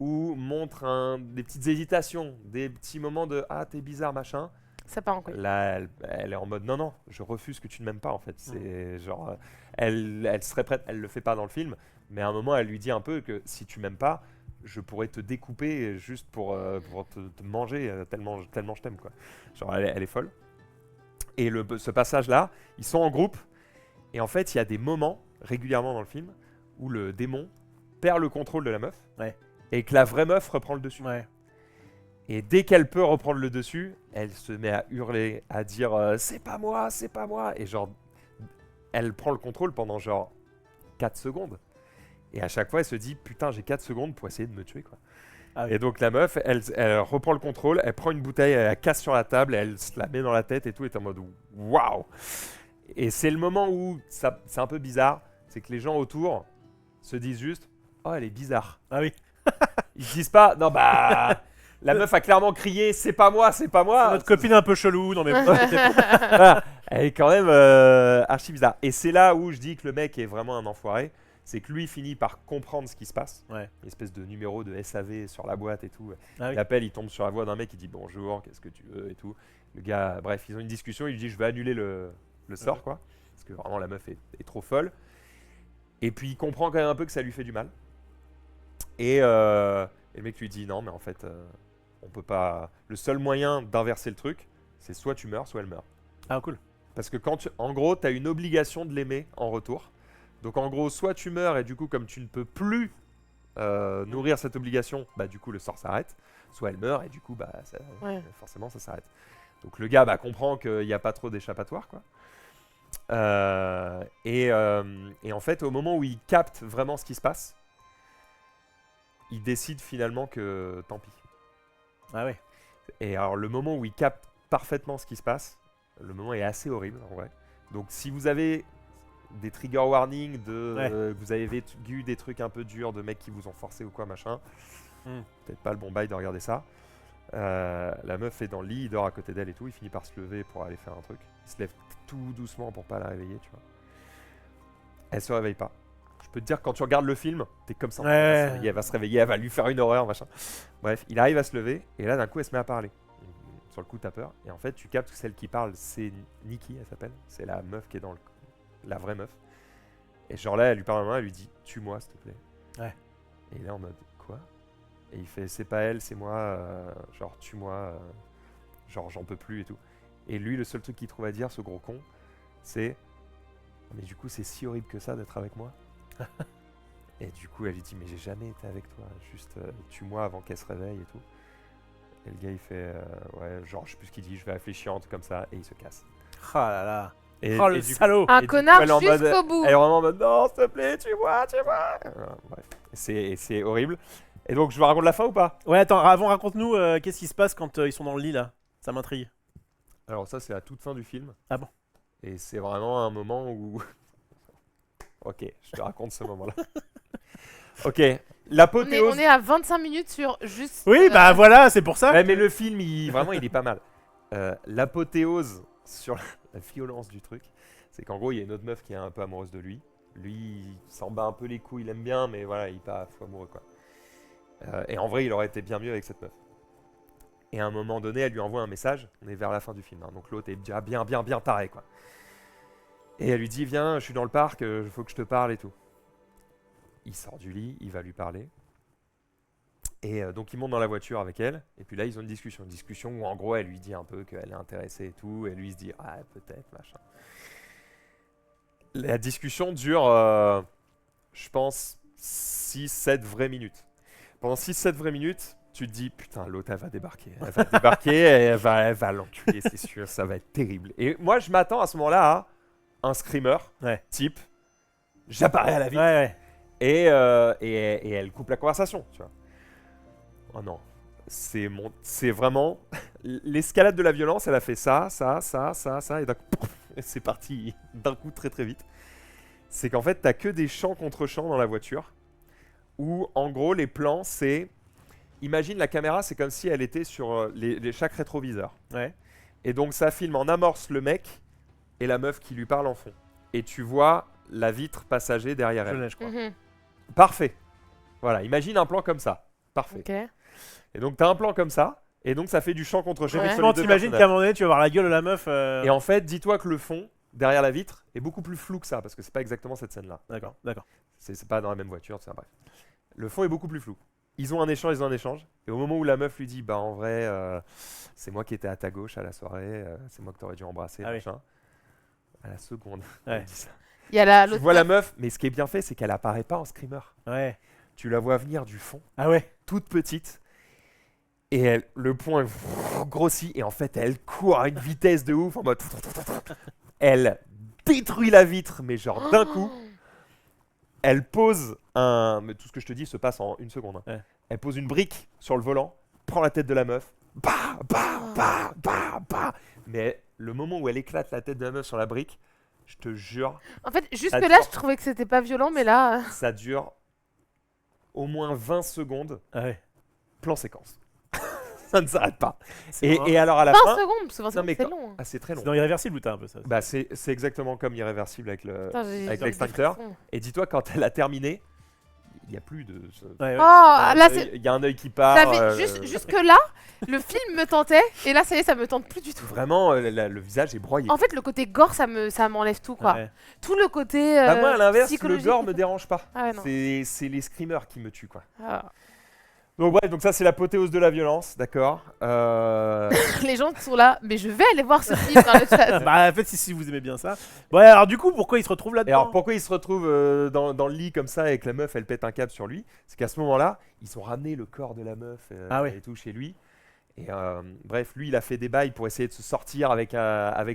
ou montre des petites hésitations, des petits moments de ah t'es bizarre machin, Ça part en couille. là elle est en mode non je refuse que tu ne m'aimes pas en fait. C'est genre elle serait prête, elle le fait pas dans le film, mais à un moment elle lui dit un peu que si tu m'aimes pas, je pourrais te découper juste pour te manger tellement je t'aime quoi. Genre elle est folle. Et ce passage là, ils sont en groupe et en fait il y a des moments régulièrement dans le film où le démon perd le contrôle de la meuf et que la vraie meuf reprend le dessus. Ouais. Et dès qu'elle peut reprendre le dessus, elle se met à hurler, à dire c'est pas moi, c'est pas moi. Et genre, elle prend le contrôle pendant genre 4 secondes. Et à chaque fois, elle se dit putain, j'ai 4 secondes pour essayer de me tuer quoi. Ah oui. Et donc la meuf, elle reprend le contrôle, elle prend une bouteille, elle la casse sur la table, elle se la met dans la tête et tout, et est en mode waouh. Et c'est le moment où c'est un peu bizarre, c'est que les gens autour se disent juste oh elle est bizarre. Ah oui. Ils se disent pas non bah la meuf a clairement crié c'est pas moi. Notre copine un peu chelou, non mais. Voilà, elle est quand même archi bizarre. Et c'est là où je dis que le mec est vraiment un enfoiré, c'est que lui finit par comprendre ce qui se passe. Ouais. Une espèce de numéro de SAV sur la boîte et tout. Ah oui. Il appelle, il tombe sur la voix d'un mec qui dit bonjour, qu'est-ce que tu veux et tout. Le gars, bref, ils ont une discussion, il lui dit je vais annuler le sort quoi, parce que vraiment la meuf est trop folle. Et puis il comprend quand même un peu que ça lui fait du mal. Et le mec lui dit non mais en fait on peut pas. Le seul moyen d'inverser le truc, C'est soit tu meurs, soit elle meurt. Ah, cool. Parce que en gros, tu as une obligation de l'aimer en retour. Donc en gros, soit tu meurs et du coup, comme tu ne peux plus nourrir cette obligation, bah du coup le sort s'arrête. Soit elle meurt et du coup, bah Ouais. forcément ça s'arrête. Donc le gars comprend qu'il n'y a pas trop d'échappatoire, quoi. Et en fait, au moment où il capte vraiment ce qui se passe, il décide finalement que tant pis. Ah ouais. Et alors le moment où il capte parfaitement ce qui se passe, le moment est assez horrible en vrai. Donc si vous avez des trigger warnings vous avez vu des trucs un peu durs de mecs qui vous ont forcé ou quoi machin, peut-être pas le bon bail de regarder ça. La meuf est dans le lit, il dort à côté d'elle et tout, il finit par se lever pour aller faire un truc. Il se lève tout doucement pour pas la réveiller, tu vois. Elle se réveille pas. Je peux te dire, quand tu regardes le film, t'es comme ça. Elle va se réveiller, elle va lui faire une horreur, machin. Bref, il arrive à se lever et là d'un coup elle se met à parler. Sur le coup t'as peur et en fait tu captes que celle qui parle c'est Nikki, elle s'appelle. C'est la meuf qui est dans la vraie meuf. Et genre là elle lui parle à la main, elle lui dit tue-moi s'il te plaît. Ouais. Et il est en mode quoi? Et il fait c'est pas elle, c'est moi, genre tue-moi, genre j'en peux plus et tout. Et lui le seul truc qu'il trouve à dire, ce gros con, c'est mais du coup c'est si horrible que ça d'être avec moi. Et du coup elle lui dit mais j'ai jamais été avec toi, juste tue-moi avant qu'elle se réveille et tout. Et le gars il fait ouais genre je sais plus ce qu'il dit, je vais réfléchir un truc comme ça et il se casse. Ah là là. Et, Oh le et du coup, salaud. Un du coup, connard elle est en mode- jusqu'au bout. elle est vraiment en mode non s'il te plaît tue-moi. Bref, c'est horrible. Et donc je vous raconte la fin ou pas? Ouais, attends, avant raconte-nous qu'est-ce qui se passe quand ils sont dans le lit là. Ça m'intrigue. Alors ça c'est la toute fin du film. Ah bon? Et c'est vraiment un moment où... Ok, je te raconte ce moment-là. Ok, l'apothéose... On est à 25 minutes sur juste. Oui, bah voilà, c'est pour ça. Ouais, mais le film, vraiment, il est pas mal. L'apothéose sur la violence du truc, c'est qu'en gros, il y a une autre meuf qui est un peu amoureuse de lui. Lui, il s'en bat un peu les couilles, il aime bien, mais voilà, il est pas fou amoureux, quoi. Et en vrai, il aurait été bien mieux avec cette meuf. Et à un moment donné, elle lui envoie un message. On est vers la fin du film, hein, donc l'autre est déjà bien taré, quoi. Et elle lui dit, viens, je suis dans le parc, il faut que je te parle et tout. Il sort du lit, il va lui parler. Et donc il monte dans la voiture avec elle, et puis là ils ont une discussion où en gros elle lui dit un peu qu'elle est intéressée et tout, et lui il se dit ah peut-être machin. La discussion dure, je pense, 6-7 vraies minutes. Pendant 6-7 vraies minutes, tu te dis putain l'autre elle va débarquer, et elle va l'enculer c'est sûr, ça va être terrible. Et moi je m'attends à ce moment-là à un screamer type j'apparais à la vie. Et elle coupe la conversation, tu vois. Oh non, c'est vraiment l'escalade de la violence. Elle a fait ça, et d'un coup, c'est parti d'un coup très très vite. C'est qu'en fait, t'as que des champs contre champs dans la voiture, où en gros les plans, c'est, imagine la caméra, c'est comme si elle était sur chaque rétroviseur. Et donc ça filme en amorce le mec et la meuf qui lui parle en fond. Et tu vois la vitre passager derrière elle. Je crois. Parfait. Voilà, imagine un plan comme ça. Parfait. Ok. Et donc t'as un plan comme ça, et donc ça fait du champ contre champ. Effectivement, t'imagines qu'à un moment donné, tu vas voir la gueule de la meuf. Et en fait, dis-toi que le fond, derrière la vitre, est beaucoup plus flou que ça, parce que c'est pas exactement cette scène-là. D'accord. C'est pas dans la même voiture, ça, bref. Le fond est beaucoup plus flou. Ils ont un échange, et au moment où la meuf lui dit, bah en vrai, c'est moi qui étais à ta gauche à la soirée, c'est moi que t'aurais dû embrasser, machin. À la seconde, elle dit ça. Il y a Tu vois la meuf, mais ce qui est bien fait, c'est qu'elle apparaît pas en screamer. Tu la vois venir du fond, toute petite. Et le point grossit et en fait elle court à une vitesse de ouf en mode elle détruit la vitre mais genre d'un coup. Elle pose mais tout ce que je te dis se passe en une seconde. Elle pose une brique sur le volant, prend la tête de la meuf, mais le moment où elle éclate la tête de la meuf sur la brique, je te jure. En fait jusque là je trouvais que c'était pas violent mais là. Ça dure au moins 20 secondes. Plan séquence. Ça ne s'arrête pas. Et alors à la 20 fin... secondes, parce que 20 secondes, c'est long. Ah, c'est très long. C'est dans Irréversible ou t'as un peu ça? Bah, c'est exactement comme Irréversible avec l'extincteur. Putain, Et dis-toi, quand elle a terminé, il n'y a plus de... là c'est... Il y a un œil qui part. Jusque là, le film me tentait, et là ça y est, ça me tente plus du tout. Vraiment, le visage est broyé. En fait, le côté gore, ça m'enlève tout, quoi. Tout le côté moi, à l'inverse, le psychologique. gore me dérange pas. Ah ouais, non. C'est les screamers qui me tuent, quoi. Donc bref, donc ça c'est l'apothéose de la violence, d'accord. Les gens sont là, mais je vais aller voir ce film dans le chat. Bah, en fait, si vous aimez bien ça. Bon, alors du coup, pourquoi il se retrouve Et là-dedans? alors pourquoi il se retrouve dans le lit comme ça et que la meuf elle pète un câble sur lui? C'est qu'à ce moment-là, ils ont ramené le corps de la meuf Ah oui. et tout chez lui. Et bref, lui il a fait des bails pour essayer de se sortir avec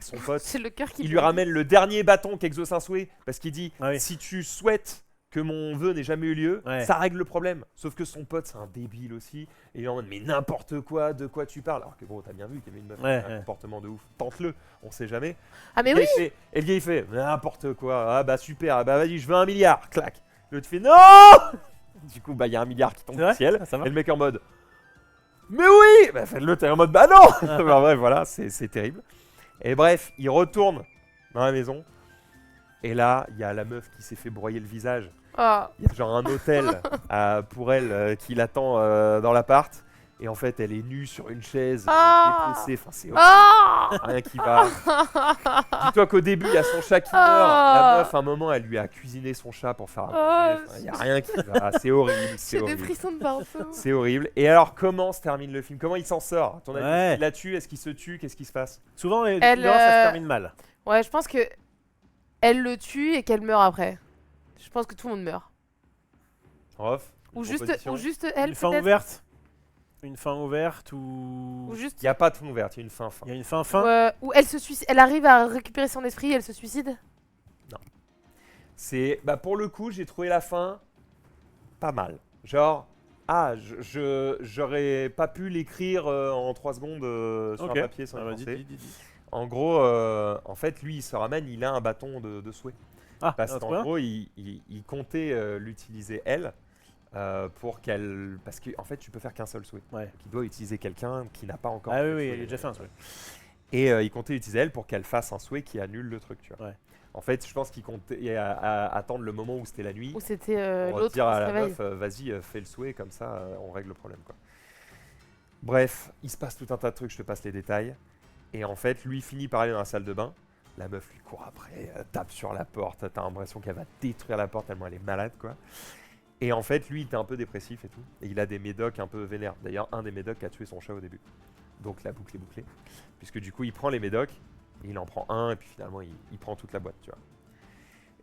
son pote. C'est le cœur qui Il lui brûle. ramène le dernier bâton qu'exauce un souhait parce qu'il dit Ah oui. si tu souhaites que mon vœu n'ait jamais eu lieu, Ouais. ça règle le problème. Sauf que son pote c'est un débile aussi et il est en mode mais n'importe quoi, de quoi tu parles? Alors que bon, t'as bien vu qu'il y avait une meuf Ouais, avec un ouais. comportement de ouf. Tente-le, on sait jamais. Ah mais Et oui. et le gars il fait n'importe quoi. Ah bah super, ah bah vas-y, je veux 1 milliard. Clac. L'autre fait non. Du coup bah il y a 1 milliard qui tombe C'est du vrai ciel. Ah, ça va. Et le mec est en mode mais oui. Bah, l'autre est en mode bah non. Bah, bref voilà, c'est terrible. Et bref, il retourne dans la maison. Et là, il y a la meuf qui s'est fait broyer le visage. Ah. Il y a genre un hôtel pour elle qui l'attend dans l'appart. Et en fait, elle est nue sur une chaise, Ah. dépecée. Enfin, c'est Ah. rien qui va. Dis-toi qu'au début, il y a son chat qui meurt. Ah. La meuf, à un moment, elle lui a cuisiné son chat pour faire un Ah, manger. Enfin, il y a rien qui va. C'est horrible, c'est J'ai des horrible. frissons de partout. C'est horrible. Et alors, comment se termine le film? Comment il s'en sort? À ton avis, Ouais. il la tue? Est-ce qu'il se tue? Qu'est-ce qui se passe? Souvent, les Elle, films d'horreur, ça se termine mal. Ouais, je pense que elle le tue et qu'elle meurt après. Je pense que tout le monde meurt. Off, Ou une juste proposition? elle Une fin peut-être. ouverte. Une fin ouverte ou. Ou juste. Il n'y a pas de fin ouverte, il y a une fin. Il y a une fin. Ou elle se suicide. Elle arrive à récupérer son esprit et elle se suicide. C'est pour le coup, j'ai trouvé la fin pas mal. Genre j'aurais pas pu l'écrire en 3 secondes sur Ok. un papier sans Ah, y vas-y, penser. dis. En gros, en fait, lui, il se ramène, il a un bâton de souhait. Ah, Parce trop qu'en bien. gros, il comptait l'utiliser elle pour qu'elle. Parce qu'en fait, tu peux faire qu'un seul souhait. Ouais. Donc, il doit utiliser quelqu'un qui n'a pas encore. Ah fait oui, le oui, souhait. il a déjà fait un truc. Et il comptait utiliser elle pour qu'elle fasse un souhait qui annule le truc, tu vois. Ouais. En fait, je pense qu'il comptait attendre le moment où c'était la nuit Ou c'était pour l'autre qui dire à se la réveille. meuf, vas-y, fais le souhait, comme ça, on règle le problème, quoi. Bref, il se passe tout un tas de trucs, je te passe les détails. Et en fait, lui finit par aller dans la salle de bain. La meuf lui court après, tape sur la porte. T'as l'impression qu'elle va détruire la porte tellement elle est malade, quoi. Et en fait, lui, il était un peu dépressif et tout. Et il a des médocs un peu vénères. D'ailleurs, un des médocs a tué son chat au début. Donc la boucle est bouclée. Puisque du coup, il prend les médocs, et il en prend un, et puis finalement, il prend toute la boîte, tu vois.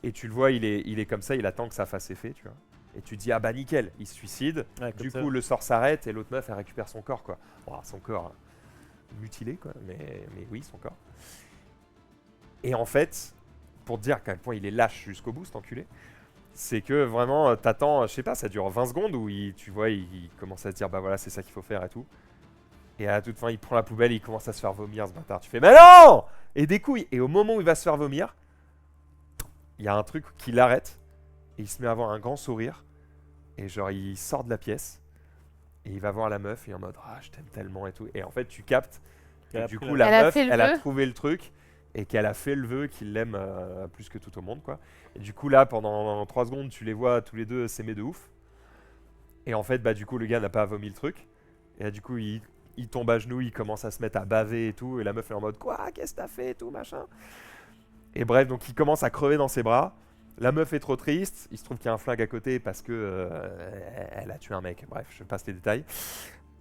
Et tu le vois, il est comme ça, il attend que ça fasse effet, tu vois. Et tu dis, ah bah nickel, il se suicide. Ouais, comme Du ça. coup, le sort s'arrête, et l'autre meuf, elle récupère son corps, quoi. Bon, son corps mutilé, quoi, mais oui, son corps. Et en fait, pour te dire à quel point il est lâche jusqu'au bout, cet enculé, c'est que vraiment, t'attends, je sais pas, ça dure 20 secondes où tu vois, il commence à se dire, bah voilà, c'est ça qu'il faut faire et tout. Et à la toute fin, il prend la poubelle et il commence à se faire vomir, ce bâtard. Tu fais, mais non! Et des couilles. Et au moment où il va se faire vomir, il y a un truc qui l'arrête et il se met à avoir un grand sourire. Et genre, il sort de la pièce et il va voir la meuf et en mode, ah, je t'aime tellement et tout. Et en fait, tu captes. Elle Et a du pris coup, la- la Elle a meuf, fait le elle a vœu. trouvé le truc et qu'elle a fait le vœu qu'il l'aime plus que tout au monde, quoi. Et du coup, là, pendant 3 secondes, tu les vois tous les deux s'aimer de ouf. Et en fait, bah, du coup, le gars n'a pas vomi le truc. Et là, du coup, il tombe à genoux, il commence à se mettre à baver et tout. Et la meuf est en mode, quoi, qu'est-ce que t'as fait et tout, machin. Et bref, donc il commence à crever dans ses bras. La meuf est trop triste. Il se trouve qu'il y a un flingue à côté parce que elle a tué un mec. Bref, je passe les détails.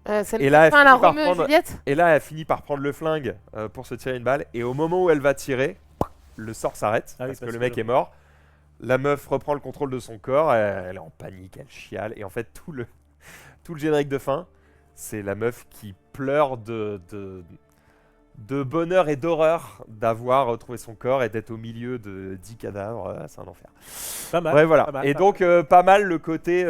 Ça Et là, elle fin la finit par Roméo et prendre- Juliette. Et là, elle finit par prendre le flingue pour se tirer une balle. Et au moment où elle va tirer, le sort s'arrête Ah oui, parce que parce le que mec le- est mort. La meuf reprend le contrôle de son corps. Elle est en panique, elle chiale. Et en fait, tout le générique de fin, c'est la meuf qui pleure de bonheur et d'horreur d'avoir retrouvé son corps et d'être au milieu de 10 cadavres. C'est un enfer. Pas mal. Ouais, voilà. pas mal, Et pas donc, pas mal le côté.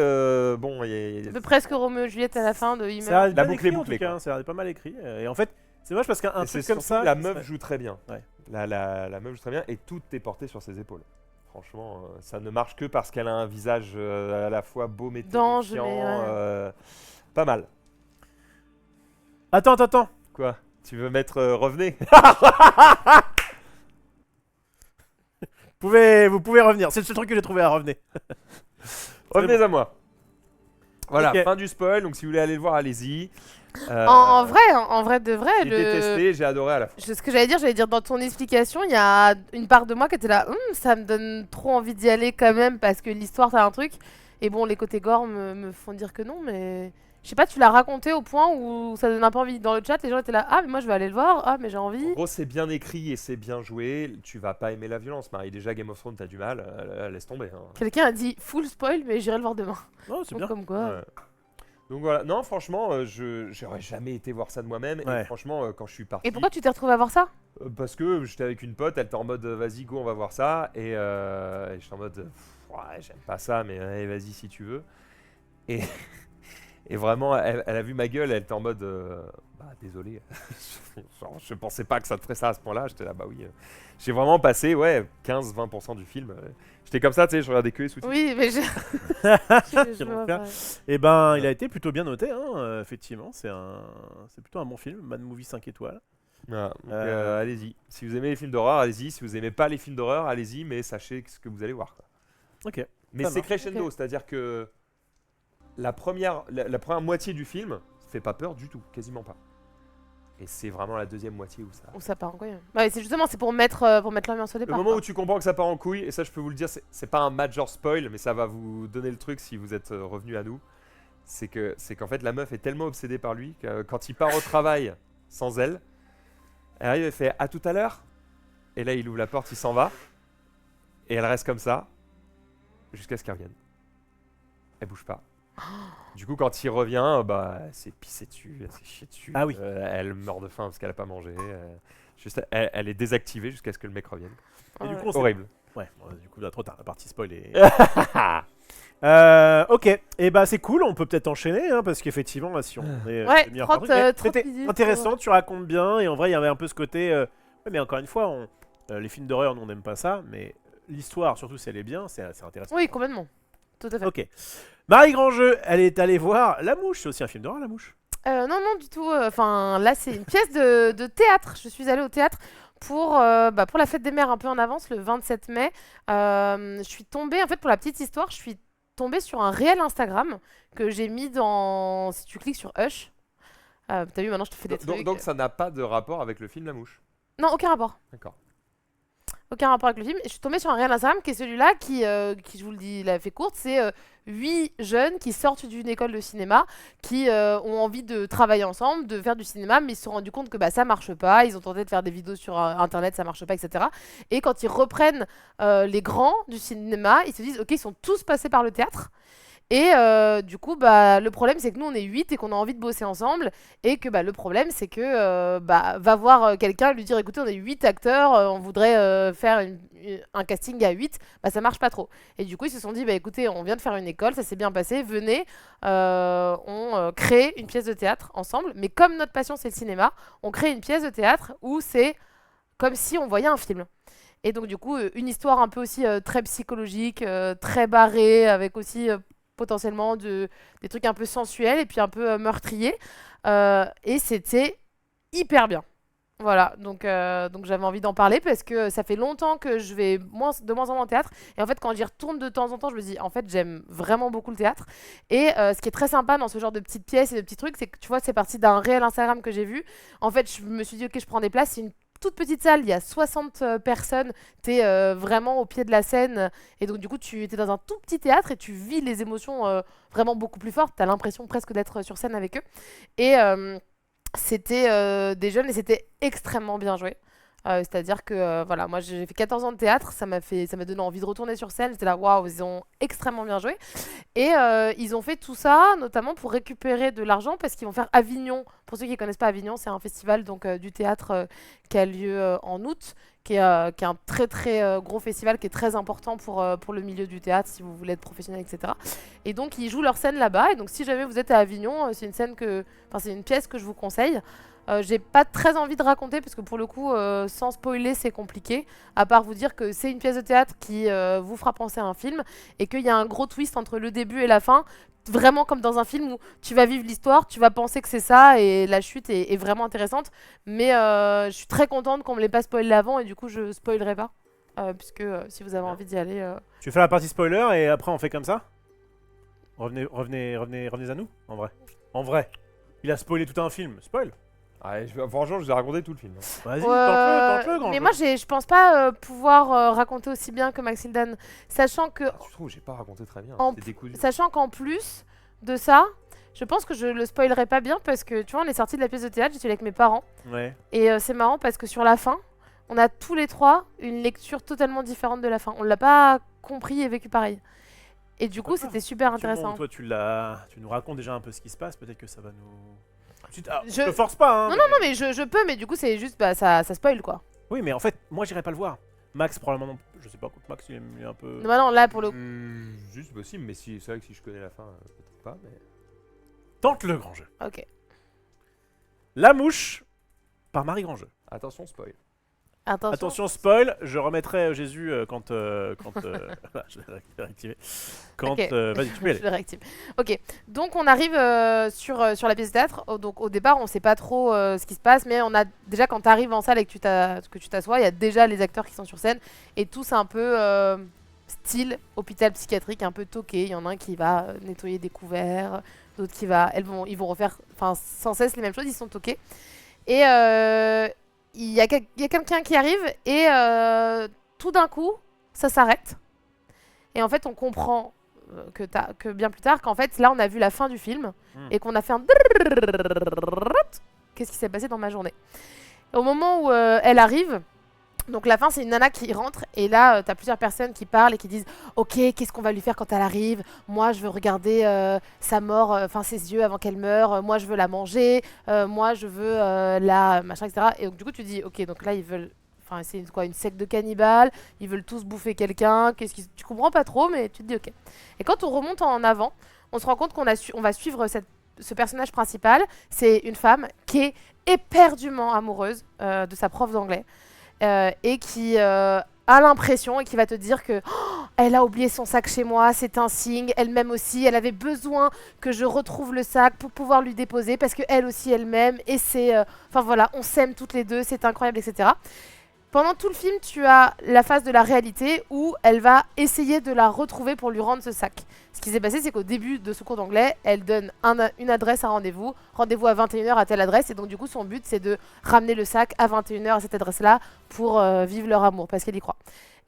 Bon, Un peu presque Roméo et Juliette à la fin de il Ça a meurt. l'air La bien boucle est écrit, en bouclée, tout cas, quoi. hein, ça a l'air pas mal écrit. Et en fait, c'est moche parce qu'un Et c'est truc comme surtout ça. la meuf joue très bien. Ouais. La meuf joue très bien et tout est porté sur ses épaules. Franchement, ça ne marche que parce qu'elle a un visage à la fois beau mais D'ange, terrifiant. mais ouais. Pas mal. Attends. Quoi? Tu veux mettre revenez? Vous pouvez revenir. C'est le seul truc que j'ai trouvé à revenir. Revenez à moi. Voilà, Ok. fin du spoil. Donc si vous voulez aller le voir, allez-y. En vrai de vrai, J'ai détesté, j'ai adoré à la fois. Ce que j'allais dire dans ton explication, il y a une part de moi qui était là, ça me donne trop envie d'y aller quand même parce que l'histoire, t'as un truc. Et bon, les côtés gore me font dire que non, mais je sais pas, tu l'as raconté au point où ça donne un peu envie. Dans le chat, les gens étaient là, ah mais moi je vais aller le voir, ah mais j'ai En envie. gros, c'est bien écrit et c'est bien joué. Tu vas pas aimer la violence, Marie. Déjà, Game of Thrones, t'as du mal. Laisse tomber. Hein. Quelqu'un a dit full spoil, mais j'irai le voir demain. Non, c'est Donc bien. comme quoi. Ouais. Donc voilà. Non, franchement, j'aurais jamais été voir ça de moi-même. Ouais. Et franchement, quand je suis parti. Et pourquoi tu t'es retrouvé à voir ça? Parce que j'étais avec une pote, elle était en mode vas-y, go, on va voir ça. Et j'étais en mode ouais, j'aime pas ça, mais allez, vas-y si tu veux. Et, et vraiment, elle a vu ma gueule, elle était en mode bah désolé. Genre, je pensais pas que ça te ferait ça à ce point-là. J'étais là, bah oui. J'ai vraiment passé, ouais, 15-20% du film. J'étais comme ça, tu sais, je regardais que les sous-titres. Oui, mais je. je Quel vois enfer. pas. Et ben, il a été plutôt bien noté, hein, effectivement. C'est plutôt un bon film. Mad Movie 5 étoiles. Voilà, donc, Euh. allez-y. Si vous aimez les films d'horreur, allez-y. Si vous aimez pas les films d'horreur, allez-y, mais sachez ce que vous allez voir. Quoi. Ok. Mais Ça c'est marche. crescendo, Ok. c'est-à-dire que la première moitié du film fait pas peur du tout, quasiment pas. Et c'est vraiment la deuxième moitié où ça. Où ça part en couille. Ouais, c'est justement, c'est pour mettre l'ambiance au Le départ. moment quoi. où tu comprends que ça part en couille, et ça je peux vous le dire, c'est pas un major spoil, mais ça va vous donner le truc si vous êtes revenu à nous. C'est qu'en fait la meuf est tellement obsédée par lui que quand il part au travail sans elle, elle arrive et fait à tout à l'heure. Et là il ouvre la porte, il s'en va. Et elle reste comme ça jusqu'à ce qu'il revienne. Elle bouge pas. Du coup, quand il revient, bah, elle s'est pissée dessus, elle s'est chiée dessus. Ah oui. Elle meurt de faim parce qu'elle a pas mangé. Juste, elle est désactivée jusqu'à ce que le mec revienne. Et du Ouais. coup, on sait- Horrible. Ouais, bon, du coup, là, trop tard. La partie spoil est. Ok, et bah c'est cool, on peut peut-être enchaîner, hein, parce qu'effectivement, là, si on est. Ouais, c'est bien 30, reparti, mais 30 c'était minutes, intéressant, ouais. tu racontes bien, et en vrai, il y avait un peu ce côté. Ouais, mais encore une fois, les films d'horreur, nous, on n'aime pas ça, mais l'histoire, surtout si elle est bien, c'est intéressant. Oui, complètement. Tout à fait. Ok. Marie Grandjeu, elle est allée voir La Mouche, c'est aussi un film d'horreur, La Mouche. Non, non, du tout. Enfin, là, c'est une pièce de théâtre. Je suis allée au théâtre pour la fête des mères un peu en avance, le 27 mai. Je suis tombée, en fait, pour la petite histoire, je suis tombée sur un réel Instagram que j'ai mis dans. Si tu cliques sur Hush, t'as vu, maintenant je te fais des trucs. Donc ça n'a pas de rapport avec le film La Mouche. Non, aucun rapport. D'accord. Aucun rapport avec le film. Et je suis tombée sur un réel Instagram qui est celui-là qui, je vous le dis, il a fait courte. C'est 8 jeunes qui sortent d'une école de cinéma, qui ont envie de travailler ensemble, de faire du cinéma, mais ils se sont rendus compte que bah, ça marche pas. Ils ont tenté de faire des vidéos sur Internet, ça marche pas, etc. Et quand ils reprennent les grands du cinéma, ils se disent, ok, ils sont tous passés par le théâtre. Et du coup, bah, le problème, c'est que nous, on est 8 et qu'on a envie de bosser ensemble. Et que bah, le problème, c'est que va voir quelqu'un, lui dire, écoutez, on est 8 acteurs, on voudrait faire un casting à 8. Bah, ça marche pas trop. Et du coup, ils se sont dit, bah, écoutez, on vient de faire une école, ça s'est bien passé, venez, on crée une pièce de théâtre ensemble. Mais comme notre passion, c'est le cinéma, on crée une pièce de théâtre où c'est comme si on voyait un film. Et donc, du coup, une histoire un peu aussi très psychologique, très barrée, avec aussi potentiellement des trucs un peu sensuels et puis un peu meurtriers. Et c'était hyper bien. Voilà, donc j'avais envie d'en parler parce que ça fait longtemps que je vais de moins en moins au théâtre. Et en fait, quand j'y retourne de temps en temps, je me dis, en fait, j'aime vraiment beaucoup le théâtre. Et ce qui est très sympa dans ce genre de petites pièces et de petits trucs, c'est que tu vois, c'est parti d'un réel Instagram que j'ai vu. En fait, je me suis dit, ok, je prends des places. C'est une toute petite salle, il y a 60 personnes. T'es vraiment au pied de la scène. Et donc, du coup, tu étais dans un tout petit théâtre et tu vis les émotions vraiment beaucoup plus fortes. T'as l'impression presque d'être sur scène avec eux. Et c'était des jeunes et c'était extrêmement bien joué. C'est-à-dire que voilà, moi j'ai fait 14 ans de théâtre, ça m'a donné envie de retourner sur scène. J'étais là, waouh, ils ont extrêmement bien joué. Et ils ont fait tout ça notamment pour récupérer de l'argent parce qu'ils vont faire Avignon. Pour ceux qui ne connaissent pas Avignon, c'est un festival donc, du théâtre qui a lieu en août, qui est un très très gros festival qui est très important pour le milieu du théâtre si vous voulez être professionnel, etc. Et donc ils jouent leur scène là-bas. Et donc si jamais vous êtes à Avignon, c'est une pièce que je vous conseille. J'ai pas très envie de raconter parce que pour le coup, sans spoiler, c'est compliqué. À part vous dire que c'est une pièce de théâtre qui vous fera penser à un film et qu'il y a un gros twist entre le début et la fin. Vraiment comme dans un film où tu vas vivre l'histoire, tu vas penser que c'est ça et la chute est vraiment intéressante. Mais je suis très contente qu'on me l'ait pas spoilé avant et du coup je spoilerai pas. Puisque si vous avez envie d'y aller. Tu fais la partie spoiler et après on fait comme ça. Revenez à nous, en vrai. En vrai. Il a spoilé tout un film. Spoil. Ouais, franchement, je vous ai raconté tout le film. Vas-y, Ouais, tente-le, grand mais jeu. moi je pense pas pouvoir raconter aussi bien que Maxildan, sachant que Ah, tu trouves, j'ai pas raconté très bien. En C'est décousu. sachant qu'en plus de ça, Je pense que je le spoilerai pas bien parce que tu vois, on est sorti de la pièce de théâtre, j'étais avec mes parents. Ouais. Et c'est marrant parce que sur la fin, on a tous les trois une lecture totalement différente de la fin. On l'a pas compris et vécu pareil. Et du coup, D'accord. c'était super Du moment où intéressant. toi, tu nous racontes déjà un peu ce qui se passe, peut-être que ça va nous. Je Je- te force pas, hein. Non, non, non, mais je peux, mais du coup, c'est juste, bah, ça spoil quoi. Oui, mais en fait, moi, j'irai pas le voir. Max, probablement non plus. Je sais pas, Max, il est un peu. Non, non, là pour le coup. Juste possible, mais si, c'est vrai que si je connais la fin, peut-être pas. Mais... Tente le grand jeu. Ok. La mouche, par Marie Grandjeu. Attention, spoil. Attention, spoil, je remettrai Jésus quand. Voilà, je vais réactiver. Quand. Ok. Vas-y, tu peux y Je aller. le réactive. Ok, donc on arrive sur la pièce de théâtre. Donc au départ, on sait pas trop ce qui se passe, mais on a déjà quand tu arrives en salle et que tu t'assois, il y a déjà les acteurs qui sont sur scène et tous un peu style hôpital psychiatrique, un peu toqué. Il y en a un qui va nettoyer des couverts, d'autres qui va, ils vont refaire, enfin sans cesse les mêmes choses. Ils sont toqués et il y a quelqu'un qui arrive et tout d'un coup, ça s'arrête. Et en fait, on comprend que bien plus tard qu'en fait, là, on a vu la fin du film et qu'on a fait un... Qu'est-ce qui s'est passé dans ma journée? Au moment où elle arrive, donc la fin, c'est une nana qui rentre et là, t'as plusieurs personnes qui parlent et qui disent « Ok, qu'est-ce qu'on va lui faire quand elle arrive? Moi, je veux regarder sa mort, enfin ses yeux avant qu'elle meure. Moi, je veux la manger. Moi, je veux la... machin, etc. » Et donc, du coup, tu dis « Ok, donc là, ils veulent... » Enfin, c'est quoi, une secte de cannibales, ils veulent tous bouffer quelqu'un, tu comprends pas trop, mais tu te dis ok. Et quand on remonte en avant, on se rend compte on va suivre ce personnage principal. C'est une femme qui est éperdument amoureuse de sa prof d'anglais et qui a l'impression et qui va te dire que elle a oublié son sac chez moi, c'est un signe, elle m'aime aussi, elle avait besoin que je retrouve le sac pour pouvoir lui déposer parce qu'elle aussi elle m'aime et c'est... Enfin voilà, on s'aime toutes les deux, c'est incroyable, etc. Pendant tout le film, tu as la phase de la réalité où elle va essayer de la retrouver pour lui rendre ce sac. Ce qui s'est passé, c'est qu'au début de ce cours d'anglais, elle donne une adresse à rendez-vous à 21h à telle adresse, et donc du coup son but c'est de ramener le sac à 21h à cette adresse-là pour vivre leur amour, parce qu'elle y croit.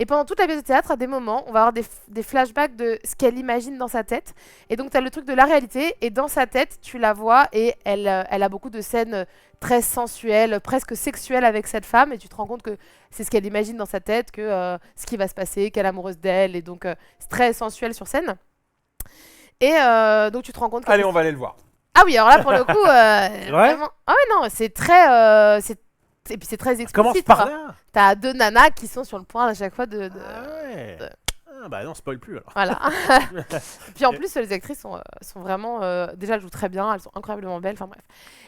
Et pendant toute la pièce de théâtre, à des moments, on va avoir des flashbacks de ce qu'elle imagine dans sa tête. Et donc tu as le truc de la réalité, et dans sa tête, tu la vois, et elle a beaucoup de scènes très sensuelles, presque sexuelles avec cette femme, et tu te rends compte que c'est ce qu'elle imagine dans sa tête, que ce qui va se passer, qu'elle est amoureuse d'elle, et donc c'est très sensuel sur scène. Et donc tu te rends compte que... Allez, on va aller le voir. Ah oui, alors là pour le coup... C'est vrai vraiment... Ah ouais, non, c'est très... Et puis c'est très Commence explicite. par quoi. là. T'as deux nanas qui sont sur le point à chaque fois de... Ah ouais. de- Ah bah non, spoil plus alors. Voilà. Puis en plus, les actrices sont vraiment... déjà, elles jouent très bien, elles sont incroyablement belles, enfin bref.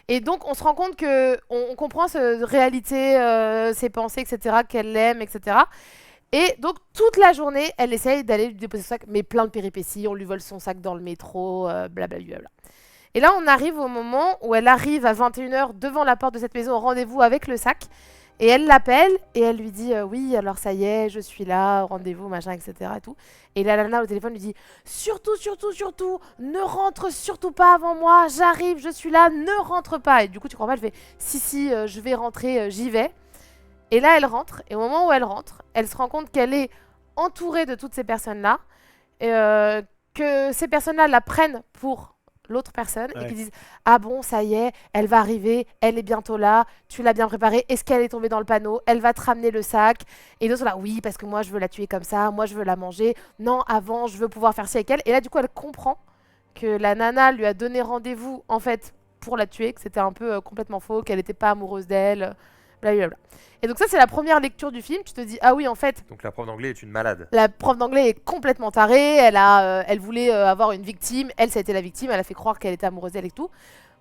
Et donc, on se rend compte que on comprend cette réalité, ses pensées, etc., qu'elle l'aime, etc. Et donc, toute la journée, elle essaye d'aller lui déposer son sac, mais plein de péripéties. On lui vole son sac dans le métro, blablabla. Et là, on arrive au moment où elle arrive à 21h devant la porte de cette maison au rendez-vous avec le sac. Et elle l'appelle et elle lui dit oui, alors ça y est, je suis là, rendez-vous, machin, etc. Et, tout. Et la nana au téléphone lui dit surtout, surtout, surtout, ne rentre surtout pas avant moi, j'arrive, je suis là, ne rentre pas. Et du coup, tu crois pas, elle fait si, je vais rentrer, j'y vais. Et là, elle rentre. Et au moment où elle rentre, elle se rend compte qu'elle est entourée de toutes ces personnes-là. Et que ces personnes-là la prennent pour l'autre personne et qui disent ah bon ça y est elle va arriver, elle est bientôt là, tu l'as bien préparée, est-ce qu'elle est tombée dans le panneau, elle va te ramener le sac, et d'autres sont là oui parce que moi je veux la tuer comme ça, moi je veux la manger, non avant je veux pouvoir faire ci avec elle, et là du coup elle comprend que la nana lui a donné rendez-vous en fait pour la tuer, que c'était un peu complètement faux, qu'elle n'était pas amoureuse d'elle, blablabla. Et donc ça c'est la première lecture du film, tu te dis ah oui en fait Donc la prof d'anglais est une malade. la prof d'anglais est complètement tarée, elle voulait avoir une victime, elle ça a été la victime, elle a fait croire qu'elle était amoureuse d'elle et tout.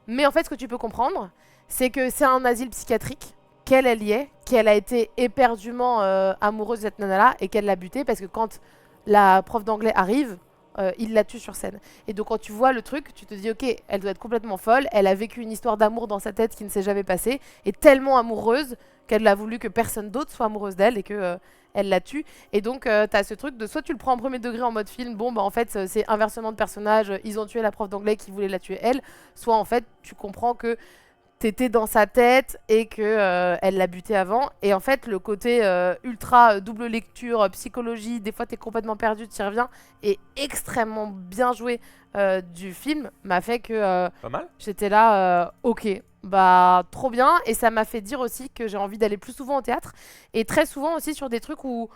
Mais en fait ce que tu peux comprendre, c'est que c'est un asile psychiatrique, qu'elle y est, qu'elle a été éperdument amoureuse de cette nana-là et qu'elle l'a butée parce que quand la prof d'anglais arrive, il la tue sur scène. Et donc quand tu vois le truc, tu te dis ok, elle doit être complètement folle, elle a vécu une histoire d'amour dans sa tête qui ne s'est jamais passée, et tellement amoureuse qu'elle a voulu que personne d'autre soit amoureuse d'elle et que elle la tue. Et donc t'as ce truc de soit tu le prends en premier degré en mode film, bon bah en fait c'est inversement de personnage, ils ont tué la prof d'anglais qui voulait la tuer elle, soit en fait tu comprends que t'étais dans sa tête et que elle l'a buté avant. Et en fait, le côté ultra double lecture, psychologie, des fois t'es complètement perdu, t'y reviens, et extrêmement bien joué du film m'a fait que Pas mal. j'étais là, ok, bah trop bien. Et ça m'a fait dire aussi que j'ai envie d'aller plus souvent au théâtre. Et très souvent aussi sur des trucs où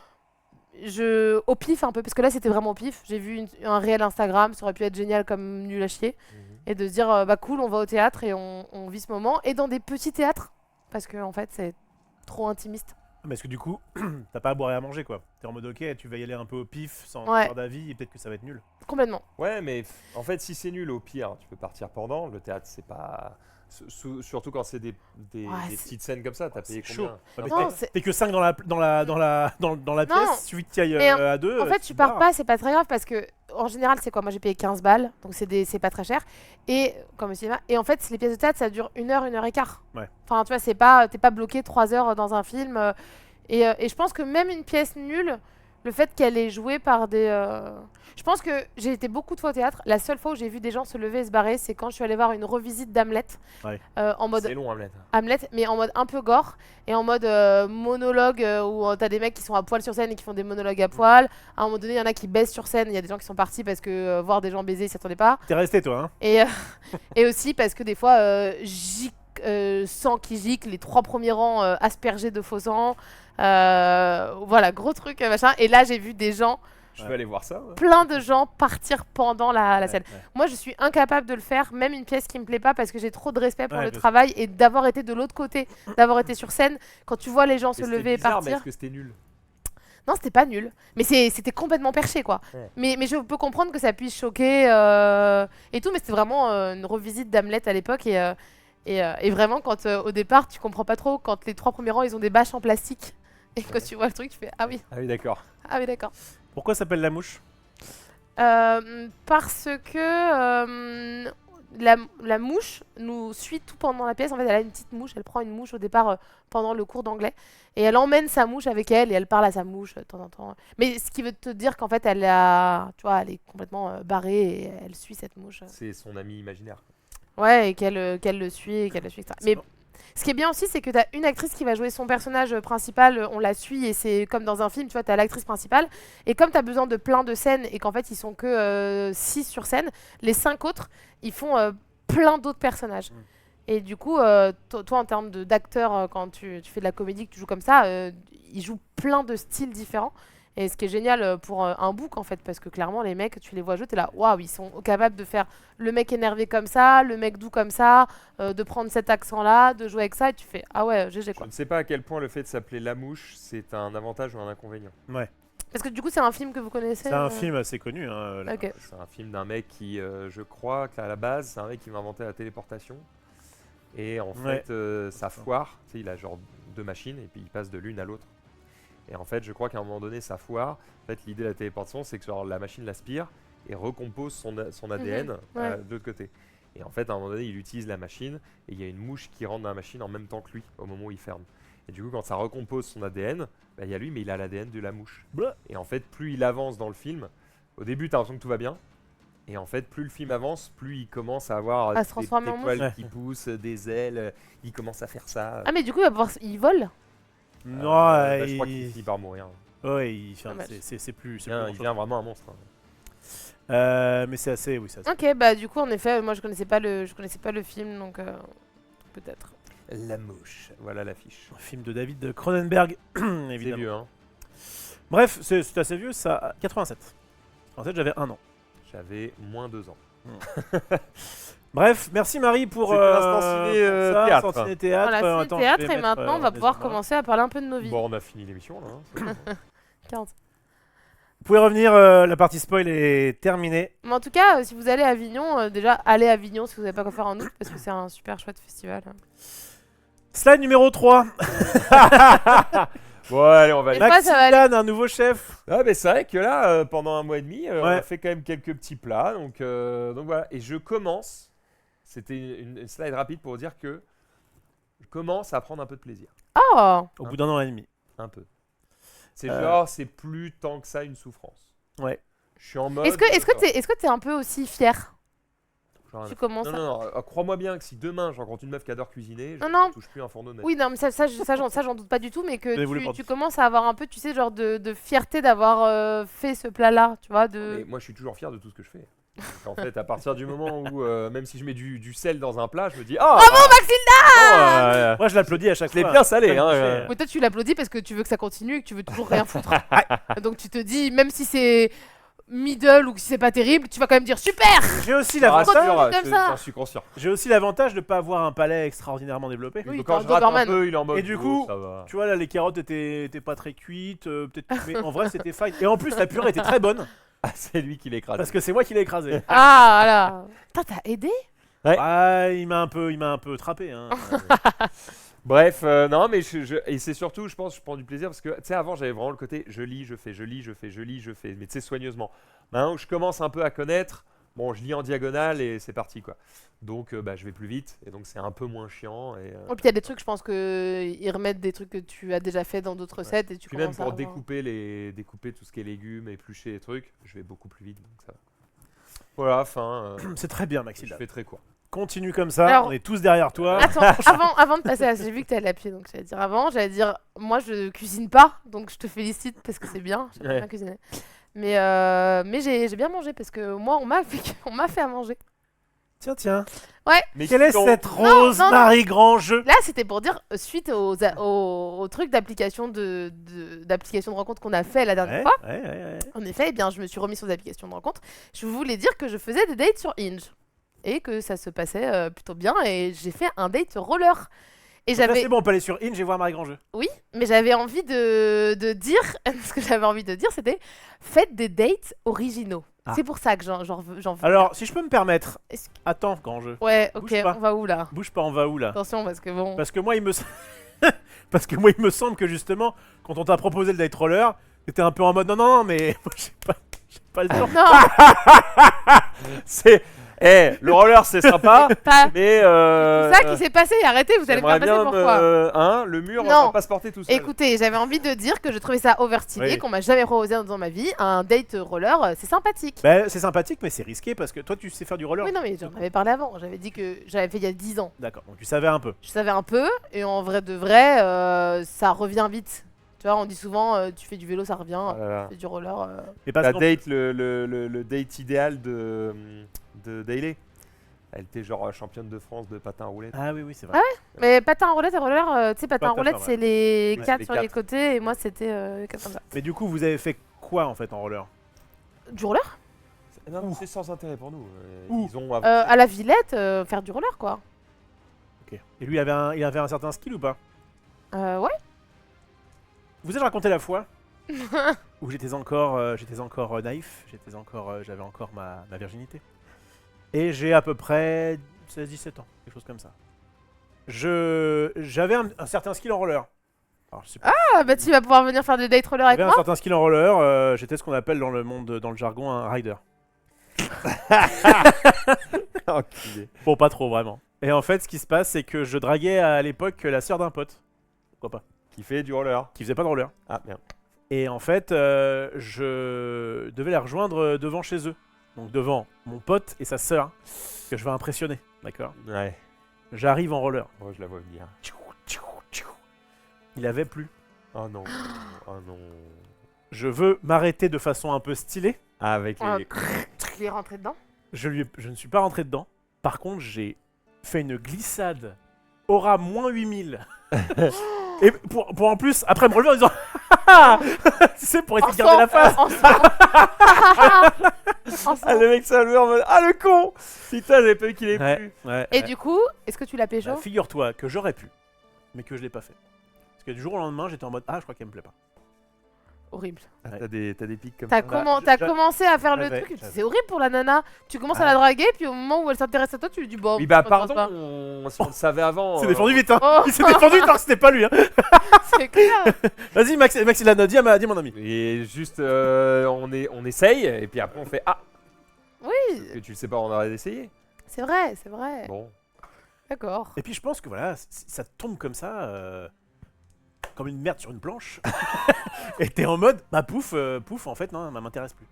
au pif un peu, parce que là c'était vraiment au pif. J'ai vu un réel Instagram, ça aurait pu être génial comme nul à chier. Et de se dire, bah cool, on va au théâtre et on vit ce moment. Et dans des petits théâtres, parce que en fait c'est trop intimiste. Mais est-ce que du coup, t'as pas à boire et à manger quoi? T'es en mode ok, tu vas y aller un peu au pif, sans Ouais. avoir d'avis, et peut-être que ça va être nul. Complètement. Ouais, mais en fait, si c'est nul, au pire, tu peux partir pendant. Le théâtre, c'est pas. Surtout quand c'est des Ouais, des c'est- petites scènes comme ça, t'as payé C'est combien? chaud. Ouais, mais Non, t'es- c'est- t'es que 5 dans la Non. pièce, celui qui aille Mais à 2. En fait, tu pars pas, c'est pas très grave parce que en général, c'est quoi? Moi, j'ai payé 15 balles, donc c'est pas très cher. Et comme au cinéma. Et en fait, les pièces de théâtre, ça dure 1 heure, 1 heure et quart. Ouais. Enfin, tu vois, t'es pas bloqué 3 heures dans un film. Et je pense que même une pièce nulle, le fait qu'elle est jouée par des. Je pense que j'ai été beaucoup de fois au théâtre. La seule fois où j'ai vu des gens se lever et se barrer, c'est quand je suis allée voir une revisite d'Hamlet. Ouais. En mode C'est long, Hamlet. Hamlet, mais en mode un peu gore et en mode monologue où t'as des mecs qui sont à poil sur scène et qui font des monologues à poil. À un moment donné, il y en a qui baissent sur scène. Il y a des gens qui sont partis parce que voir des gens baiser, ils s'y attendaient pas. T'es resté toi, hein? Et, et aussi parce que des fois, sang qui gicle, les 3 premiers rangs aspergés de faux sang. Voilà, gros truc, machin. Et là, j'ai vu des gens, Je Ouais. vais aller voir ça. Ouais. plein de gens partir pendant la Ouais, scène. ouais. Moi, je suis incapable de le faire, même une pièce qui me plaît pas, parce que j'ai trop de respect pour Ouais, le je sais. travail et d'avoir été de l'autre côté, d'avoir été sur scène. Quand tu vois les gens se Mais c'était lever et bizarre, mais partir. est-ce que c'était nul? Non, c'était pas nul. Mais c'était complètement perché, quoi. Ouais. Mais je peux comprendre que ça puisse choquer et tout, mais c'était vraiment une revisite d'Hamlet à l'époque. Et vraiment, quand au départ, tu comprends pas trop, quand les 3 premiers rangs, ils ont des bâches en plastique. Et quand tu vois le truc, tu fais ah Ah oui, d'accord. oui, d'accord. Pourquoi ça s'appelle la mouche? Parce que la mouche nous suit tout pendant la pièce. En fait, elle a une petite mouche. Elle prend une mouche au départ pendant le cours d'anglais. Et elle emmène sa mouche avec elle et elle parle à sa mouche de temps en temps. Mais ce qui veut te dire qu'en fait, elle est complètement barrée et elle suit cette mouche. C'est son ami imaginaire. Ouais, et qu'elle le suit, et qu'elle le suit, etc. C'est Mais bon. ce qui est bien aussi, c'est que tu as une actrice qui va jouer son personnage principal, on la suit, et c'est comme dans un film, tu vois, tu as l'actrice principale, et comme tu as besoin de plein de scènes, et qu'en fait, ils sont que 6 sur scène, les 5 autres, ils font plein d'autres personnages. Mm. Et du coup, toi, en termes d'acteur, quand tu fais de la comédie, que tu joues comme ça, ils jouent plein de styles différents. Et ce qui est génial pour un book en fait, parce que clairement les mecs, tu les vois jouer, t'es là, waouh, ils sont capables de faire le mec énervé comme ça, le mec doux comme ça, de prendre cet accent-là, de jouer avec ça, et tu fais, ah ouais, GG Je quoi. ne sais pas à quel point le fait de s'appeler La Mouche, c'est un avantage ou un inconvénient. Ouais. Parce que du coup, c'est un film que vous connaissez. C'est un film assez connu. Hein, Ok. C'est un film d'un mec qui, je crois qu'à la base, c'est un mec qui va inventer la téléportation. Et en Ouais. fait, ça foire. Tu sais, il a genre 2 machines et puis il passe de l'une à l'autre. Et en fait, je crois qu'à un moment donné, ça foire. En fait, l'idée de la téléportation, c'est que genre, la machine l'aspire et recompose son ADN ouais. de l'autre côté. Et en fait, à un moment donné, il utilise la machine et il y a une mouche qui rentre dans la machine en même temps que lui au moment où il ferme. Et du coup, quand ça recompose son ADN, bah, il y a lui, mais il a l'ADN de la mouche. Blah. Et en fait, plus il avance dans le film, au début, tu as l'impression que tout va bien. Et en fait, plus le film avance, plus il commence à avoir À se transformer en poils mouche. qui poussent, des ailes. Il commence à faire ça. Ah, mais du coup, il vole. Non, Bah, je crois qu'il finit par mourir. Ouais, enfin, Dommage. c'est plus. Il devient vraiment un monstre. Mais c'est assez, oui, c'est assez. Ok, bah du coup, en effet, moi je connaissais pas le film, donc peut-être. La mouche, voilà l'affiche. Un film de David Cronenberg, C'est évidemment. vieux, hein. Bref, c'est assez vieux, ça. 87. En fait, j'avais 1 an. J'avais moins 2 ans. Bref, merci Marie pour C'était l'instant ciné, pour ça, théâtre. instant ciné théâtre. Voilà, c'est Attends, le je théâtre, vais et mettre, maintenant on va les pouvoir images. commencer à parler un peu de nos vies. Bon, on a fini l'émission là. Hein. C'est bon. 40. Vous pouvez revenir, la partie spoil est terminée. Mais en tout cas, si vous allez à Avignon, déjà allez à Avignon si vous n'avez pas quoi faire en août, parce que c'est un super chouette festival. Slide numéro 3. Bon, allez, on va Et aller. toi, ça va aller. Maxime, un nouveau chef. Ah, mais c'est vrai que là, pendant un mois et demi, on Ouais. a fait quand même quelques petits plats. Donc voilà. Et je commence. C'était une slide rapide pour dire que je commence à prendre un peu de plaisir. Oh, Au bout d'un an et demi. Un peu. C'est Euh. genre, c'est plus tant que ça une souffrance. Ouais. Je suis en mode. est-ce que t'es un peu aussi fier? plus rien à Tu foutre. commences Non, à... non, non, crois-moi bien que si demain je rencontre une meuf qui adore cuisiner, je Non. ne touche plus un fourneau de ma vie. Oui, non, mais j'en doute pas du tout, mais Mais vous que voulez pas- tu commences à avoir un peu, tu sais, genre de fierté d'avoir fait ce plat-là, tu vois, de... Mais moi, je suis toujours fier de tout ce que je fais. Donc, en fait, à partir du moment où, même si je mets du sel dans un plat, je me dis ah, Bravo, Maxilda. Moi, je l'applaudis à chaque Je l'ai fois. bien salé, Comme hein. cliché. Mais toi, tu l'applaudis parce que tu veux que ça continue et que tu veux toujours rien foutre. Donc tu te dis, même si c'est middle ou que si c'est pas terrible, tu vas quand même dire super. J'ai aussi Ah, l'avantage. rassure. rassure, comme ça. j'en suis conscient. J'ai aussi l'avantage de pas avoir un palais extraordinairement développé. Oui, Donc, quand t'es je un rate un Doberman. peu, il est en mode. Et du oh, coup, ça va. Tu vois là, les carottes étaient pas très cuites, peut-être. Mais en vrai, c'était fine. Et en plus, la purée était très bonne Ah, c'est lui qui l'écrase. parce que c'est moi qui l'ai écrasé. Ah, voilà. Putain, t'as aidé? Ouais. Ah, il m'a un peu trappé. Hein. Bref, non, mais et c'est surtout, je pense, je prends du plaisir parce que, tu sais, avant, j'avais vraiment le côté je lis, je fais, je lis, je fais, je lis, je fais, mais tu sais, soigneusement. Maintenant, je commence un peu à connaître, bon, je lis en diagonale et c'est parti, quoi. Donc, bah, je vais plus vite et donc c'est un peu moins chiant. Et, Et puis il y a des trucs, je pense que ils remettent des trucs que tu as déjà fait dans d'autres recettes et tu puis même commences à pour avoir- découper tout ce qui est légumes, éplucher les trucs, je vais beaucoup plus vite, donc ça va. Voilà, enfin, C'est très bien, je Maxilda. fais très court. Continue comme ça, Alors- on est tous derrière toi. Attends, avant de passer à... J'ai vu que t'allais l'appuyer, donc j'allais dire, moi je cuisine pas, donc je te félicite parce que c'est bien, j'aime Ouais. bien cuisiner. Mais j'ai bien mangé parce que moi on m'a fait à manger. Tiens. Mais Quelle est sinon- cette Rose non. Marie Grand Jeu? Là c'était pour dire, suite au truc d'application d'application de rencontre qu'on a fait la dernière fois, Ouais. en effet, eh bien, je me suis remis sur des applications de rencontre. Je voulais dire que je faisais des dates sur Hinge. Et que ça se passait plutôt bien. Et j'ai fait un date roller. Et Donc là, j'avais... c'est bon, on peut aller sur Inge et voir Marie Grand Jeu. Oui, mais j'avais envie de dire... Ce que j'avais envie de dire, c'était... Faites des dates originaux. Ah. C'est pour ça que j'en veux. Alors, si je peux me permettre. Est-ce que- Attends, Grand Jeu. Ouais, ok, bouge pas. on va où là? Bouge pas, on va où là? Attention, parce que bon... Parce que moi, il me Parce que il me semble que justement, quand on t'a proposé le date roller, t'étais un peu en mode non, mais moi, j'ai pas le temps. Non, C'est. Le roller c'est sympa, pas... mais. C'est ça qui s'est passé, arrêtez, vous allez me j'aimerais faire passer bien pourquoi. le mur Non. va pas se porter tout seul. Écoutez, j'avais envie de dire que je trouvais ça overstylé, Oui. qu'on m'a jamais proposé dans ma vie. Un date roller, c'est sympathique. Bah, c'est sympathique, mais c'est risqué parce que toi, tu sais faire du roller. Oui, non, mais j'en avais parlé avant. J'avais dit que j'avais fait il y a 10 ans. D'accord, donc tu savais un peu. Je savais un peu, et en vrai de vrai, ça revient vite. Tu vois, on dit souvent, tu fais du vélo, ça revient. Oh là là. Tu fais du roller. Mais parce La qu'en- date, le date idéal de Daily. Elle était genre championne de France de patin à roulettes. Ah oui, c'est vrai. Mais patin à roulette et roller, tu sais, patin à Patin, roulette, ouais. c'est les Ouais, 4 les sur les quatre. côtés, et moi, c'était 4 comme ça. Mais du coup, vous avez fait quoi en fait en roller? Du roller Non, mais c'est sans intérêt pour nous. Ouh. Ils ont À la Villette, faire du roller, quoi. Ok. Et lui, il avait un certain skill ou pas? Ouais. Vous avez raconté la fois où j'étais encore naïf, j'avais encore ma virginité. Et j'ai à peu près 16-17 ans, quelque chose comme ça. J'avais un certain skill en roller. Alors, je sais pas. Ah, bah tu vas pouvoir venir faire des date roller avec J'avais un moi. certain skill en roller, j'étais ce qu'on appelle dans le jargon un rider. Enculé. Bon, pas trop vraiment. Et en fait, ce qui se passe, c'est que je draguais à l'époque la sœur d'un pote. Pourquoi pas? Qui fait du roller. Qui faisait pas de roller. Ah, merde. Et en fait, je devais la rejoindre devant chez eux. Donc devant mon pote et sa sœur, que je vais impressionner, d'accord? Ouais, J'arrive en roller. moi je la vois venir. Il avait plu. Oh non. Oh non. Je veux m'arrêter de façon un peu stylée. Ah, avec Ah, les. Tu es rentré dedans. Je ne suis pas rentré dedans. Par contre, j'ai fait une glissade aura moins 8000. Et pour en plus, après me relever en disant tu sais, pour essayer de garder la face. Ah, le mec, ça lui en mode. Ah, le con. Putain, j'avais pas vu qu'il est plus. Ouais, Et ouais. du coup, est-ce que tu l'as pécho? Bah, figure-toi que j'aurais pu, mais que je l'ai pas fait. Parce que du jour au lendemain, j'étais en mode ah, je crois qu'elle me plaît pas. Horrible. Ah, t'as des pics comme T'as ça. t'as commencé à faire le j'avais- truc. j'avais. C'est horrible pour la nana. Tu commences à la draguer, puis au moment où elle s'intéresse à toi, tu lui dis bon. Oui, bah, ça t'intéresse pardon. Si on le savait avant. C'est défendu vite, hein. Oh. Il s'est défendu alors que c'était pas lui. Hein. C'est clair. Vas-y, Maxilana, dis mon ami. Et juste, on essaye, et puis après on fait ah. Oui, Que tu le sais pas, on aurait essayé. c'est vrai, c'est vrai. Bon. D'accord. Et puis je pense que voilà, ça tombe comme ça, comme une merde sur une planche. Et t'es en mode, bah pouf, en fait, non, ça m'intéresse plus.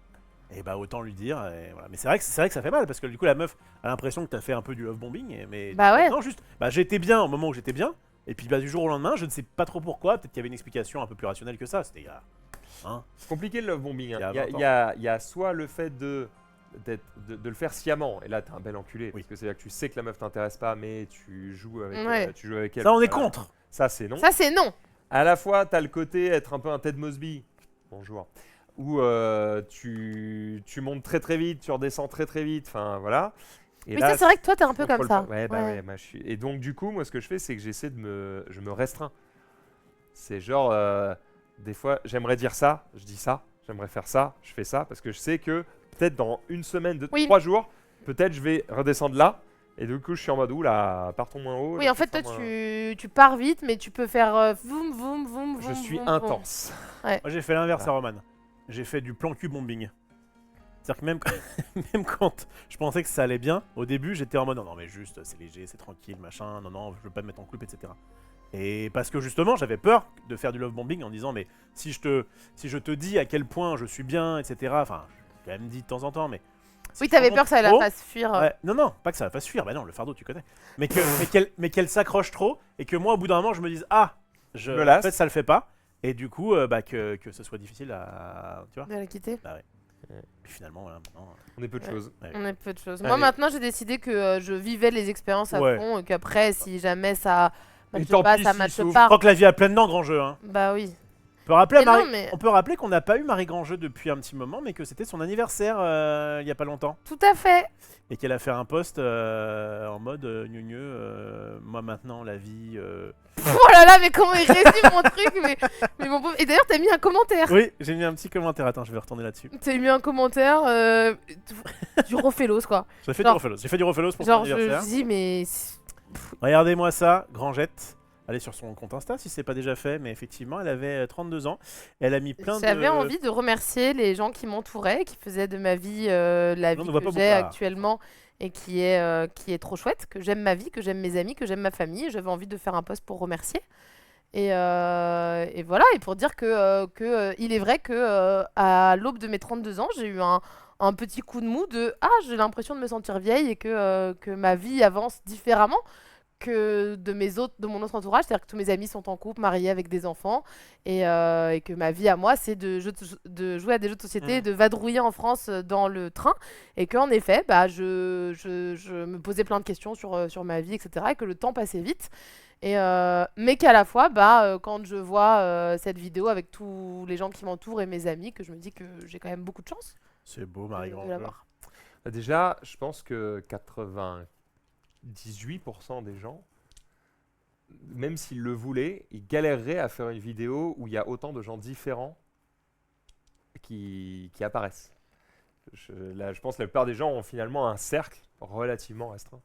Et bah autant lui dire. Et voilà. Mais c'est vrai que ça fait mal parce que du coup la meuf a l'impression que t'as fait un peu du love bombing. Mais Bah ouais. non, juste, bah j'étais bien au moment où j'étais bien. Et puis bah du jour au lendemain, je ne sais pas trop pourquoi. Peut-être qu'il y avait une explication un peu plus rationnelle que ça. C'était il y a. Hein. C'est compliqué le love bombing. Hein. Il y a 20 Il y a soit le fait de le faire sciemment, et là t'es un bel enculé, Oui. parce que c'est-à-dire que tu sais que la meuf t'intéresse pas, mais tu joues avec, Ouais. elle. Ça on est Voilà. contre. Ça c'est non. Ça, c'est non. À la fois, t'as le côté être un peu un Ted Mosby, bonjour, où tu montes très très vite, tu redescends très très vite, enfin voilà. Et Oui, là, ça, c'est vrai que toi, t'es un peu contrôle comme ça. pas. Ouais, bah Ouais. ouais, moi, Et donc du coup, moi ce que je fais, c'est que je me restreins. C'est genre, des fois, j'aimerais dire ça, je dis ça, j'aimerais faire ça, je fais ça, parce que je sais que peut-être dans une semaine, Oui. 3 jours, peut-être je vais redescendre là. Et du coup, je suis en mode, là, partons moins haut. Oui, là, en fait, toi, partons tu pars vite, mais tu peux faire voum, voum, voum, Je voum, suis voum, intense. Moi j'ai fait l'inverse Voilà. à Roman. J'ai fait du plan cul bombing. C'est-à-dire que même, même quand je pensais que ça allait bien, au début j'étais en mode non mais juste c'est léger, c'est tranquille, machin, non, je veux pas me mettre en couple, etc. Et parce que justement j'avais peur de faire du love bombing en disant mais si je te dis à quel point je suis bien, etc. Enfin, j'ai quand même dit de temps en temps, mais... si Oui, je t'avais t'en peur que ça la montre fasse fuir. trop, ouais, non, pas que ça la fasse fuir, bah non, le fardeau tu connais. Mais qu'elle s'accroche trop et que moi au bout d'un moment je me dise ah, me lasse. en fait ça le fait pas. Et du coup, bah, que ce soit difficile à... Tu vois. De la quitter. Puis finalement, voilà, maintenant... On est peu de Ouais. choses. ouais. On est peu de choses. Allez. Moi, maintenant, j'ai décidé que je vivais les expériences à Ouais. fond et qu'après, si jamais ça Et matche tant pas, pis ça s'il matche s'ouvre. Je pas. crois que la vie a plein dedans, grand jeu. Hein. Bah oui. On peut rappeler, Mais non, mais- on peut rappeler qu'on n'a pas eu Marie Grandjeu depuis un petit moment, mais que c'était son anniversaire il y a pas longtemps. Tout à fait. Et qu'elle a fait un post en mode gneu, moi maintenant la vie... Oh là là, mais comment il résume mon truc, mais mon pauvre. Et d'ailleurs, t'as mis un commentaire. Oui, j'ai mis un petit commentaire, attends, je vais retourner là-dessus. T'as mis un commentaire du Rofelos, quoi. J'ai fait Genre- du Rofelos, pour son Genre, je anniversaire. dis, mais. Regardez-moi ça, Grangette. Allez sur son compte Insta si c'est pas déjà fait, mais effectivement, elle avait 32 ans. Elle a mis plein de... J'avais envie de remercier les gens qui m'entouraient, qui faisaient de ma vie la Non, vie on voit que pas j'ai beaucoup. actuellement et qui est trop chouette, que j'aime ma vie, que j'aime mes amis, que j'aime ma famille. J'avais envie de faire un post pour remercier. Et voilà, et pour dire que il est vrai que à l'aube de mes 32 ans, j'ai eu un petit coup de mou de « Ah, j'ai l'impression de me sentir vieille et que ma vie avance différemment » que de mon autre entourage, c'est-à-dire que tous mes amis sont en couple, mariés avec des enfants, et que ma vie à moi, c'est de jouer à des jeux de société, de vadrouiller en France dans le train, et qu'en effet, bah, je me posais plein de questions sur ma vie, etc., et que le temps passait vite, mais qu'à la fois, bah, quand je vois cette vidéo avec tous les gens qui m'entourent et mes amis, que je me dis que j'ai quand même beaucoup de chance C'est beau, Marie de Grandjeu. l'avoir. Déjà, je pense que 98% des gens, même s'ils le voulaient, ils galéreraient à faire une vidéo où il y a autant de gens différents qui apparaissent. Je pense que la plupart des gens ont finalement un cercle relativement restreint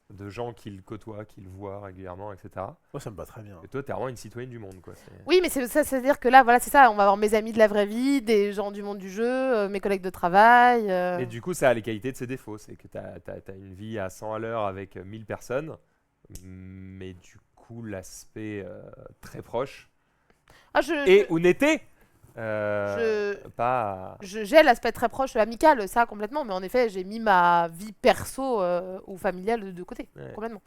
de gens qu'ils côtoient, qu'ils voient régulièrement, etc. Moi, ça me va très bien. Et toi, t'es vraiment une citoyenne du monde, quoi. Oui, mais ça, c'est-à-dire que là, voilà, c'est ça, on va avoir mes amis de la vraie vie, des gens du monde du jeu, mes collègues de travail. Et du coup, ça a les qualités de ses défauts. C'est que tu as une vie à 100 à l'heure avec 1000 personnes, mais du coup, l'aspect très proche. Ah, Et honnêteté pas... j'ai l'aspect très proche amical, ça complètement, mais en effet, j'ai mis ma vie perso ou familiale de côté, Ouais. complètement.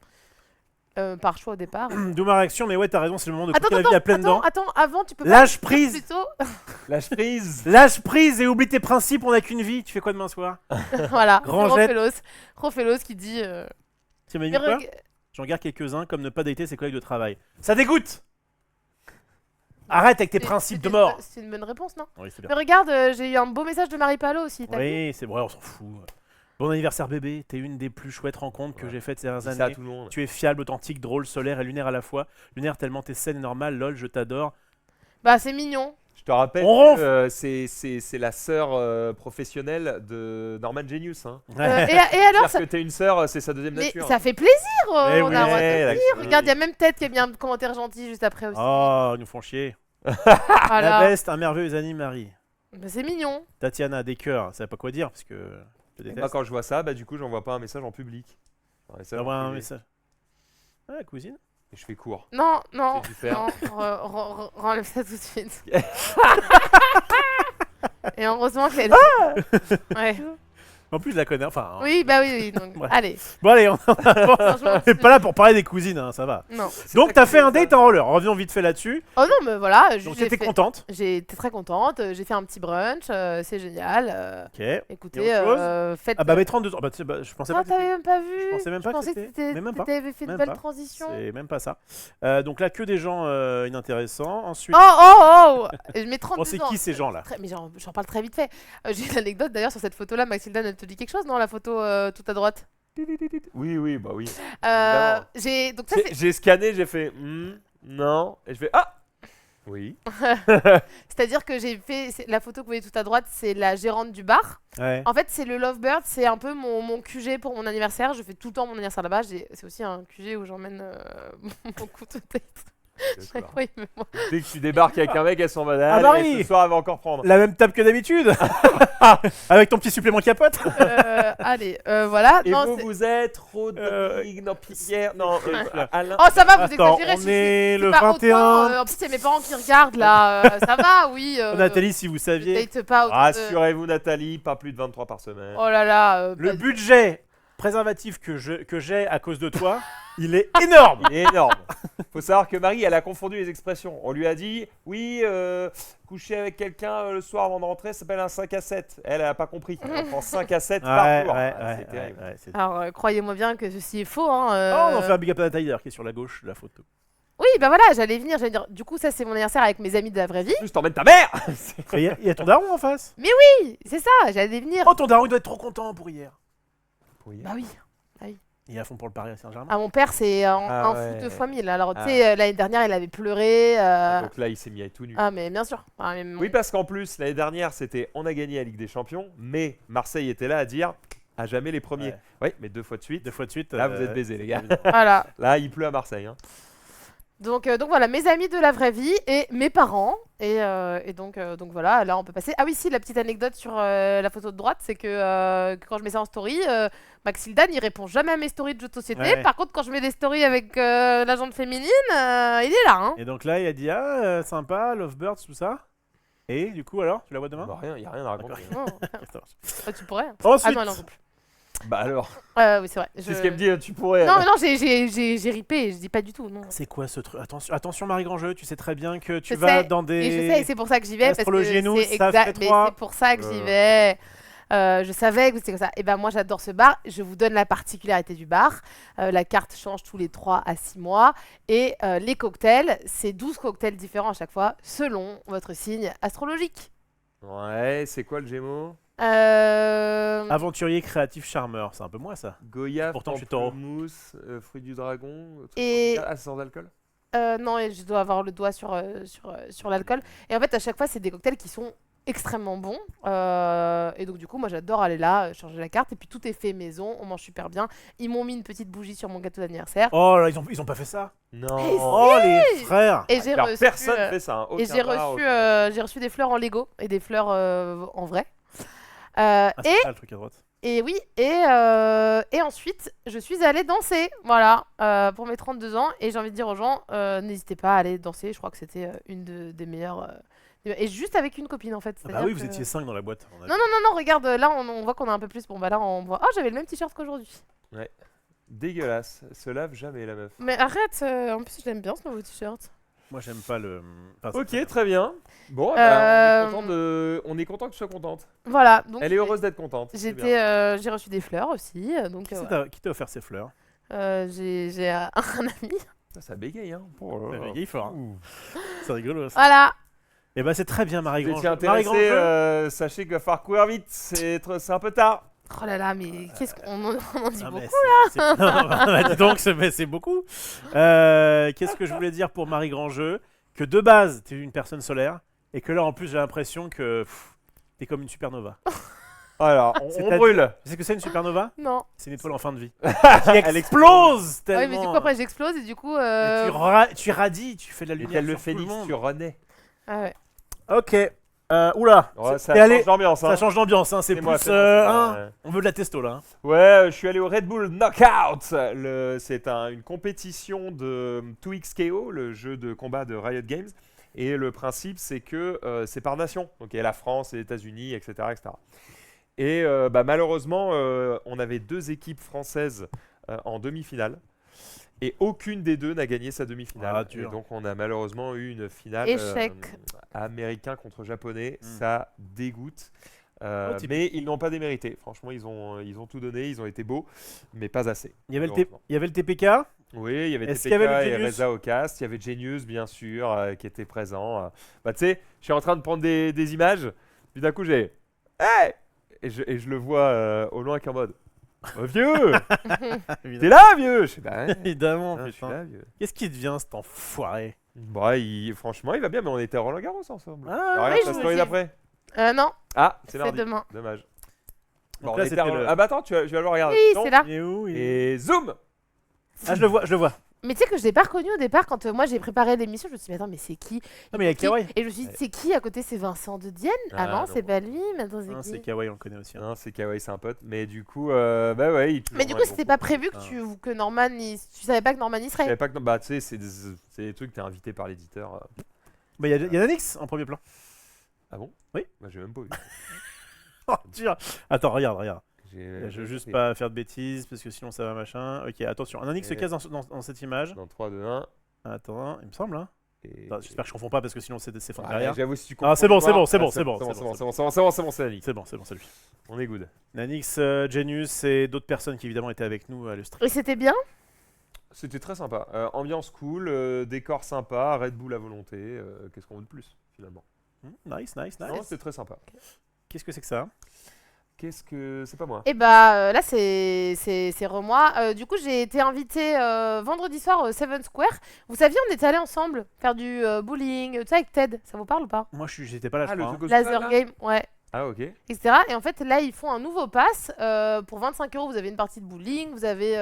Par choix au départ. D'où ma réaction, mais ouais, t'as raison, c'est le moment de Attends, couper la vie à plein dedans. attends, avant, tu peux pas Lâche dire prise plutôt Lâche prise. Lâche prise et oublie tes principes, on n'a qu'une vie. Tu fais quoi demain soir? Voilà, Rangette. Rofelos qui dit... Tu m'as dit mais quoi? reg- J'en garde quelques-uns, comme ne pas dater ses collègues de travail. Ça dégoûte! Arrête avec tes principes de mort! C'est une bonne réponse, non? Oui, c'est bien. Mais regarde, j'ai eu un beau message de Marie Palot aussi, t'as vu? Oui, c'est vrai, on s'en fout. Bon anniversaire bébé, t'es une des plus chouettes rencontres que Ouais. j'ai faites ces dernières Dis ça à années. tout le monde. Tu es fiable, authentique, drôle, solaire et lunaire à la fois. Lunaire tellement t'es saine et normale, lol, je t'adore. Bah, c'est mignon. Je te rappelle On ronfle. que c'est la sœur professionnelle de Norman Genius. Hein. Et alors, Dire que t'es une sœur, c'est sa deuxième mais nature. ça fait plaisir, Eh on oui, a le droit de ouais, le la- dire. Regarde, il y a même Tête qui a mis un commentaire gentil juste après aussi. Oh, ils nous font chier. Voilà. La best, un merveilleux Annie-Marie. Bah, c'est mignon. Tatiana, des cœurs, ça savait pas quoi dire parce que je te Et moi, déteste. quand je vois ça, bah, du coup, j'envoie pas un message en public. Un message en J'envoie un privé. message. Ah, cousine. Et je fais court. Non, non, C'est du fer. non, renlève ça tout de suite. Et heureusement qu'elle. Ouais. En plus, je la connais. Enfin. Hein. Oui, bah oui. Donc, Ouais. allez. Bon, allez, on Franchement, n'est pas là pour parler des cousines, hein, ça va. Non. Donc, t'as fait un date en roller. Revenons vite fait là-dessus. Oh non, mais voilà. Donc, j'ai t'étais fait- contente. J'ai été très contente. J'ai fait un petit brunch. C'est génial. Ok. Et Écoutez, autre chose faites. Ah bah, mes 32 ans. Bah, tu sais, bah, je pensais Ah, pas que t'avais c'était. même pas vu. Je pensais même pas que pensais c'était. Mais même pas. t'avais fait de Même belles pas. transitions. C'est même pas ça. Donc là, que des gens inintéressants. Ensuite, Oh Je mets 32 bon, c'est ans. qui ces gens-là? Mais j'en parle très vite fait. J'ai une anecdote d'ailleurs sur cette photo-là. Maxildan, elle te dit quelque chose, non? La photo tout à droite. Oui, bah oui. Euh, Évidemment. donc ça, J'ai scanné, j'ai fait non. Et je fais ah oui. c'est-à-dire que j'ai fait la photo que vous voyez tout à droite, c'est la gérante du bar. Ouais. En fait, c'est le Lovebird, c'est un peu mon QG pour mon anniversaire. Je fais tout le temps mon anniversaire là-bas. C'est aussi un QG où j'emmène beaucoup de dates. D'accord. Oui, mais moi- Dès que tu débarques avec un mec, elles sont en mode Ah, allez, Marie ce soir elle va encore prendre. La même table que d'habitude. Avec ton petit supplément capote. allez, voilà. Et Non, vous êtes Rodrigue, non Pierre, non Alain. Oh, ça va, vous Attends, exagérez. on est le pas 21. autant, en plus, c'est mes parents qui regardent là. Ça va, oui. Nathalie, si vous je saviez, date pas autant de- Rassurez-vous Nathalie, pas plus de 23 par semaine. Oh là là. le pas- budget préservatif que j'ai à cause de toi, il est énorme. Il est énorme. Faut savoir que Marie, elle a confondu les expressions. On lui a dit, oui, coucher avec quelqu'un le soir avant de rentrer, ça s'appelle un 5 à 7. Elle a pas compris. Elle prend 5 à 7 par jour. Ah, c'est terrible. Alors, croyez-moi bien que ceci est faux. Hein, Oh, on fait un big up à Nathalie d'ailleurs, qui est sur la gauche de la photo. Oui, bah voilà, j'allais venir. J'allais dire. Du coup, ça, c'est mon anniversaire avec mes amis de la vraie vie. En plus, t'emmènes ta mère. Il y a ton daron en face. Oui, c'est ça, j'allais venir. Oh, ton daron, il doit être trop content pour hier. Bah oui. Il est à fond pour le Paris Saint-Germain. Ah, mon père, c'est un Ah foot ouais. fois 1000. Alors, tu Ah. sais, l'année dernière, il avait pleuré. Donc là, il s'est mis à être tout nu. Ah, mais bien sûr. Ah, mais Oui, parce qu'en plus, l'année dernière, c'était on a gagné la Ligue des Champions, mais Marseille était là à dire à jamais les premiers. Ouais. Oui, mais 2 fois de suite. 2 fois de suite. Là, vous êtes baisés, les gars. Voilà. Là, il pleut à Marseille. Hein. Donc voilà, mes amis de la vraie vie et mes parents. Et donc voilà, là on peut passer. Ah oui, si, la petite anecdote sur la photo de droite, c'est que quand je mets ça en story, Maxildan il répond jamais à mes stories de jeux de société. Ouais. Par contre, quand je mets des stories avec la jante féminine, il est là. Hein. Et donc là, il a dit ah, sympa, Lovebirds, tout ça. Et du coup, alors, tu la vois demain? Bah, rien, il n'y a rien à raconter. Oh. Ça marche. Ah, tu pourrais. Ensuite, Ah non, elle en veut plus. Bah alors, Oui, c'est vrai. c'est ce qu'elle me dit, tu pourrais. Non, mais non, j'ai ripé, je dis pas du tout. Non. c'est quoi ce truc? Attention, Marie Grandjeu, tu sais très bien que tu Je vas sais, dans Et je sais, et c'est pour ça que j'y vais. Parce que Astrologie et nous, c'est ça exact, fait mais 3. c'est pour ça que j'y vais. Je savais que c'était comme ça. Et ben moi j'adore ce bar. Je vous donne la particularité du bar. La carte change tous les 3 à 6 mois. Et les cocktails, c'est 12 cocktails différents à chaque fois, selon votre signe astrologique. Ouais, c'est quoi le Gémeaux Aventurier, créatif, charmeur, c'est un peu moi ça. Goya, Pourtant, je suis taureau. mousse, fruit du dragon. truc Et- comme ça. Ah, c'est sans alcool. Non, et je dois avoir le doigt sur l'alcool. Et en fait, à chaque fois, c'est des cocktails qui sont extrêmement bons. Et donc, du coup, moi, j'adore aller là, changer la carte. Et puis, tout est fait maison. On mange super bien. Ils m'ont mis une petite bougie sur mon gâteau d'anniversaire. Oh là, ils ont pas fait ça. Non. Oh les frères. Et j'ai Car reçu, personne fait ça. Hein. et Aucun j'ai bar, reçu, aucun- j'ai reçu des fleurs en Lego et des fleurs en vrai. Ah, c'est ça le truc à droite. Et oui, et ensuite, je suis allée danser, voilà, pour mes 32 ans. Et j'ai envie de dire aux gens, n'hésitez pas à aller danser. Je crois que c'était des meilleures. Et juste avec une copine, en fait. Ah bah c'est-à-dire oui, vous que- étiez 5 dans la boîte. On a- Non, regarde, là, on voit qu'on a un peu plus. Bon, bah là, on voit. Oh, j'avais le même t-shirt qu'aujourd'hui. Dégueulasse. Se lave jamais la meuf. Mais arrête, en plus, je l'aime bien ce nouveau t-shirt. Moi, j'aime pas le. Enfin, Ok, c'est- très bien. Bon, on est content que tu sois contente. Voilà. Donc, Elle est heureuse d'être contente. c'est bien. j'ai reçu des fleurs aussi. Donc, Qui t'a offert ces fleurs? j'ai un ami. Ça bégaye, hein. Oh là là. Il faut. C'est rigolo. Ça. Voilà. Et bah, c'est très bien, Marie Si vous Grandjeu. étiez Marie intéressé, Grandjeu. sachez qu'il va falloir courir vite. C'est un peu tard. Oh là là, mais qu'est-ce qu'on on en dit Ah, beaucoup. mais non, bah, dis donc, c'est beaucoup. Qu'est-ce que je voulais dire pour Marie Grandjeu? Que de base, t'es une personne solaire, et que là, en plus, j'ai l'impression que t'es comme une supernova. Alors, on C'est-à-dire- brûle. Tu sais ce que c'est une supernova? Non. C'est une étoile en fin de vie. Qui explose tellement. Oui, mais du coup, après, j'explose et du coup. Et tu radies, tu fais de la Et lumière. tel le sur tout le phénix, monde. tu renais. Ah ouais. Ok. Oula. Ouais, ça t'es allé- change l'ambiance. Hein. Ça change d'ambiance, hein. C'est C'est moi, plus. c'est moi, c'est moi, hein, ouais. on veut de la testo là. Hein. Ouais, je suis allé au Red Bull Knockout. C'est une compétition de 2XKO, le jeu de combat de Riot Games. Et le principe, c'est que c'est par nation. Donc il y a la France, les États-Unis, etc., etc. Et malheureusement, on avait 2 équipes françaises en demi-finale. Et aucune des 2 n'a gagné sa demi-finale. Ah, Et dur. donc on a malheureusement eu une finale Échec. américain contre japonais. Mm. Ça dégoûte. typique. Mais ils n'ont pas démérité. Franchement, ils ont tout donné. Ils ont été beaux, mais pas assez. Il y avait malheureusement. il y avait le TPK. Oui, il y avait Est-ce TPK qu'il y avait le et Genius Reza au cast. Il y avait Genius, bien sûr, qui était présent. Tu sais, je suis en train de prendre des images. Puis d'un coup, j'ai hey et je le vois au loin qu'en mode oh, vieux, t'es là, vieux. Je sais pas. Évidemment, Je suis putain. là, vieux. Qu'est-ce qui devient cet enfoiré? Bon, franchement, il va bien, mais on était à Roland Garros ensemble. Ah, Regarde oui, ta je story j'ai- d'après. Non, Ah, c'est c'est mardi. demain. Dommage. Donc Bon, là, on était c'était à Roland- le- Ah bah attends, tu vas le regarder. Oui, Non. c'est là. Il est où Et zoom. Ah, je le vois, je le vois. Mais tu sais que je l'ai pas reconnu au départ quand moi j'ai préparé l'émission. Je me suis dit, mais attends, mais c'est qui? Ah, mais il y a Qui Kawaii. Et je me suis dit, c'est qui à côté? C'est Vincent de Dienne? Ah, non, non. c'est pas lui. Mais attends, Ah, c'est c'est qui? Kawaii, on le connaît aussi. Hein. Non, c'est Kawaii, c'est un pote. Mais du coup, bah ouais. Mais du coup, c'était pas prévu que, Ah. que Norman. Tu savais pas que Norman y Je serait. savais pas que bah tu sais, c'est des trucs t'es invité par l'éditeur. Bah, il y a Nanix en premier plan. Ah bon? Oui. Bah j'ai même pas vu. Oh, dur. Attends, regarde. Je veux juste compris. pas faire de bêtises parce que sinon ça va machin. Ok, attention. Un Nanix se Et- casse dans cette image. Dans 3, 2, 1. Attends, il me semble. Hein. Et... Attends, j'espère que je confonds pas parce que sinon c'est fin de Ah, carrière. j'avoue, si tu Ah, c'est bon, comprends c'est bon, l'histoire, c'est bon, ah, c'est bon, c'est Annie. C'est lui. On est good. Nanix, Genius et d'autres personnes qui évidemment étaient avec nous à le stream. Et c'était bien. C'était très sympa. Ambiance cool, décor sympa, Red Bull à volonté. Qu'est-ce qu'on veut de plus finalement? Nice. Non, c'était très sympa. Qu'est-ce que c'est que ça? Qu'est-ce que. C'est pas moi. Et bah là, c'est re-moi. Du coup, j'ai été invitée vendredi soir au Seven Square. Vous saviez, on était allés ensemble faire du bowling, tu sais, avec Ted. Ça vous parle ou pas? Moi j'étais pas là, je le crois. truc au Laser cheval, là game, ouais. Ah, ok. Etc. Et en fait, là, ils font un nouveau pass. Pour 25 €, vous avez une partie de bowling, vous avez,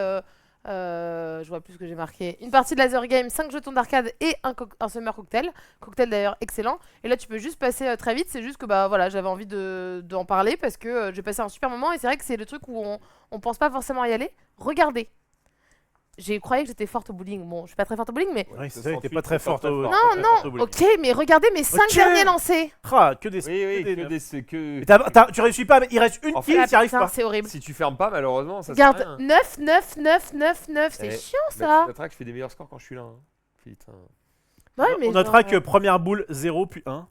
je vois plus ce que j'ai marqué, une partie de laser game, 5 jetons d'arcade et un summer cocktail. Cocktail d'ailleurs excellent. Et là, tu peux juste passer très vite. C'est juste que bah voilà, j'avais envie d'en parler parce que j'ai passé un super moment. Et c'est vrai que c'est le truc où on pense pas forcément y aller. Regardez. J'ai croyais que j'étais forte au bowling. Bon, je suis pas très forte au bowling, mais. Ouais, c'est vrai que t'es pas très forte au. Non, pas très forte au bowling. Ok, mais regardez mes 5 Ok. derniers lancers. Ah, que des. Oui, que des que neufs. des. c'est que- Mais tu réussis pas, mais il reste une En fait, kill, Ah, t'y arrives putain, pas. c'est horrible. Si tu fermes pas, malheureusement, ça sert à Regarde, rien. 9, 9, 9, 9, 9. C'est Eh, chiant Bah, ça. tu noteras que je fais des meilleurs scores quand je suis là. Hein. Putain. Ouais, mais On notera genre, que première boule 0 puis 1.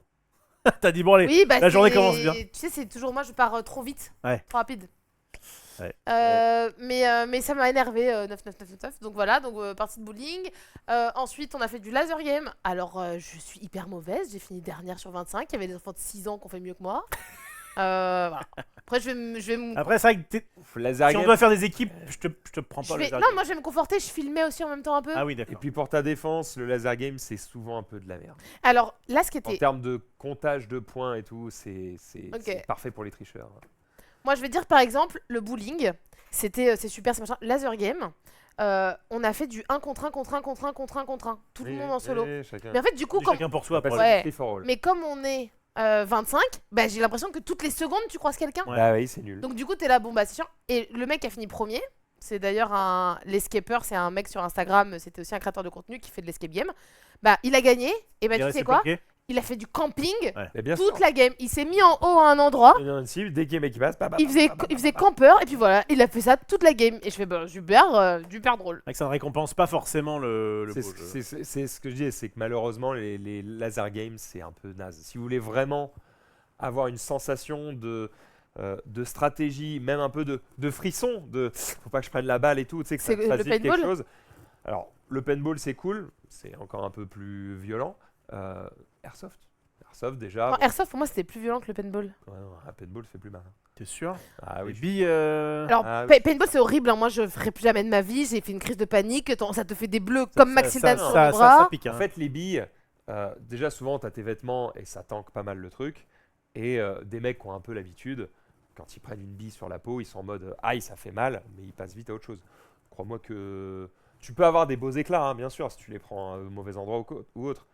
T'as dit bon allez. Oui, bah la journée c'est- commence bien. Tu sais, c'est toujours moi, je pars trop vite. Ouais. Trop rapide. Ouais. Mais ça m'a énervé 9, 9, 9, 9, 9. Donc voilà, donc partie de bowling. Ensuite, on a fait du laser game. Alors, je suis hyper mauvaise. J'ai fini dernière sur 25. Il y avait des enfants de 6 ans qui ont fait mieux que moi. Voilà. Après, je vais me. Après, c'est vrai que Laser si on game. doit faire des équipes, je te prends je pas vais- le Non, moi, je vais me conforter. Je filmais aussi en même temps un peu. Ah oui, Et d'accord. puis pour ta défense, le laser game, c'est souvent un peu de la merde. Alors, là, ce qui En était. termes de comptage de points et tout, c'est Ok. c'est parfait pour les tricheurs. Moi, je vais dire par exemple, le bowling, c'est super, c'est machin. Laser game, on a fait du 1 contre 1 contre 1 contre 1 contre 1 contre 1. Tout le monde en solo. Chacun. Mais en fait, du coup, Du comme... chacun pour soi. Après, pour c'est Ouais. du free for all. Mais comme on est 25, bah, j'ai l'impression que toutes les secondes, tu croises quelqu'un. Ouais. Ah oui, c'est nul. Donc du coup, t'es là, bon bah c'est chiant. Et le mec qui a fini premier, c'est d'ailleurs l'escaper, c'est un mec sur Instagram, c'était aussi un créateur de contenu qui fait de l'escape game. Bah, il a gagné, et bah Il tu reste sais quoi? bloqué. Il a fait du camping Mais bien toute sûr. la game. Il s'est mis en haut à un endroit. Il y a une cible, dès qu'il y a un mec qui passe, Il faisait campeur et puis voilà, il a fait ça toute la game. Et je fais bah super drôle. C'est vrai que ça ne récompense pas forcément le beau jeu. C'est ce que je dis, c'est que malheureusement, les laser games, c'est un peu naze. Si vous voulez vraiment avoir une sensation de stratégie, même un peu de frisson, de faut pas que je prenne la balle et tout, tu sais que ça C'est te fasse le vivre quelque paintball. chose. Alors, le paintball, c'est cool, c'est encore un peu plus violent. Airsoft. Airsoft, déjà. Non, Airsoft pour moi c'était plus violent que le paintball. Ouais, non, un paintball fait plus mal. T'es sûr? Ah Les oui. billes. Alors Ah oui. paintball c'est horrible, hein. Moi je ferai plus jamais de ma vie. J'ai fait une crise de panique. Ça te fait des bleus comme ça- Maxildan ça- sur ça- le ça bras. pique. En Hein. fait, les billes, déjà souvent, tu as tes vêtements et ça tanque pas mal le truc. Et des mecs qui ont un peu l'habitude, quand ils prennent une bille sur la peau, ils sont en mode aïe, ça fait mal, mais ils passent vite à autre chose. Crois-moi que tu peux avoir des beaux éclats, hein, bien sûr, si tu les prends au mauvais endroit ou autre.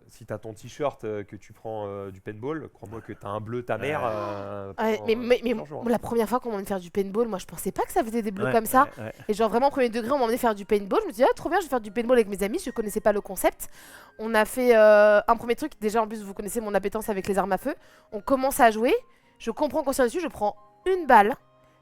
Si t'as ton t-shirt que tu prends du paintball, crois-moi que t'as un bleu ta mère. Ouais, pendant, mais plusieurs jours, hein. la première fois qu'on m'emmenait faire du paintball, moi je pensais pas que ça faisait des bleus Ouais, comme ça. ouais. Et genre vraiment premier degré, on m'emmenait faire du paintball. Je me dis ah trop bien, je vais faire du paintball avec mes amis. Je connaissais pas le concept. On a fait un premier truc. Déjà en plus vous connaissez mon appétence avec les armes à feu. On commence à jouer. Je comprends qu'on tire dessus. Je prends une balle.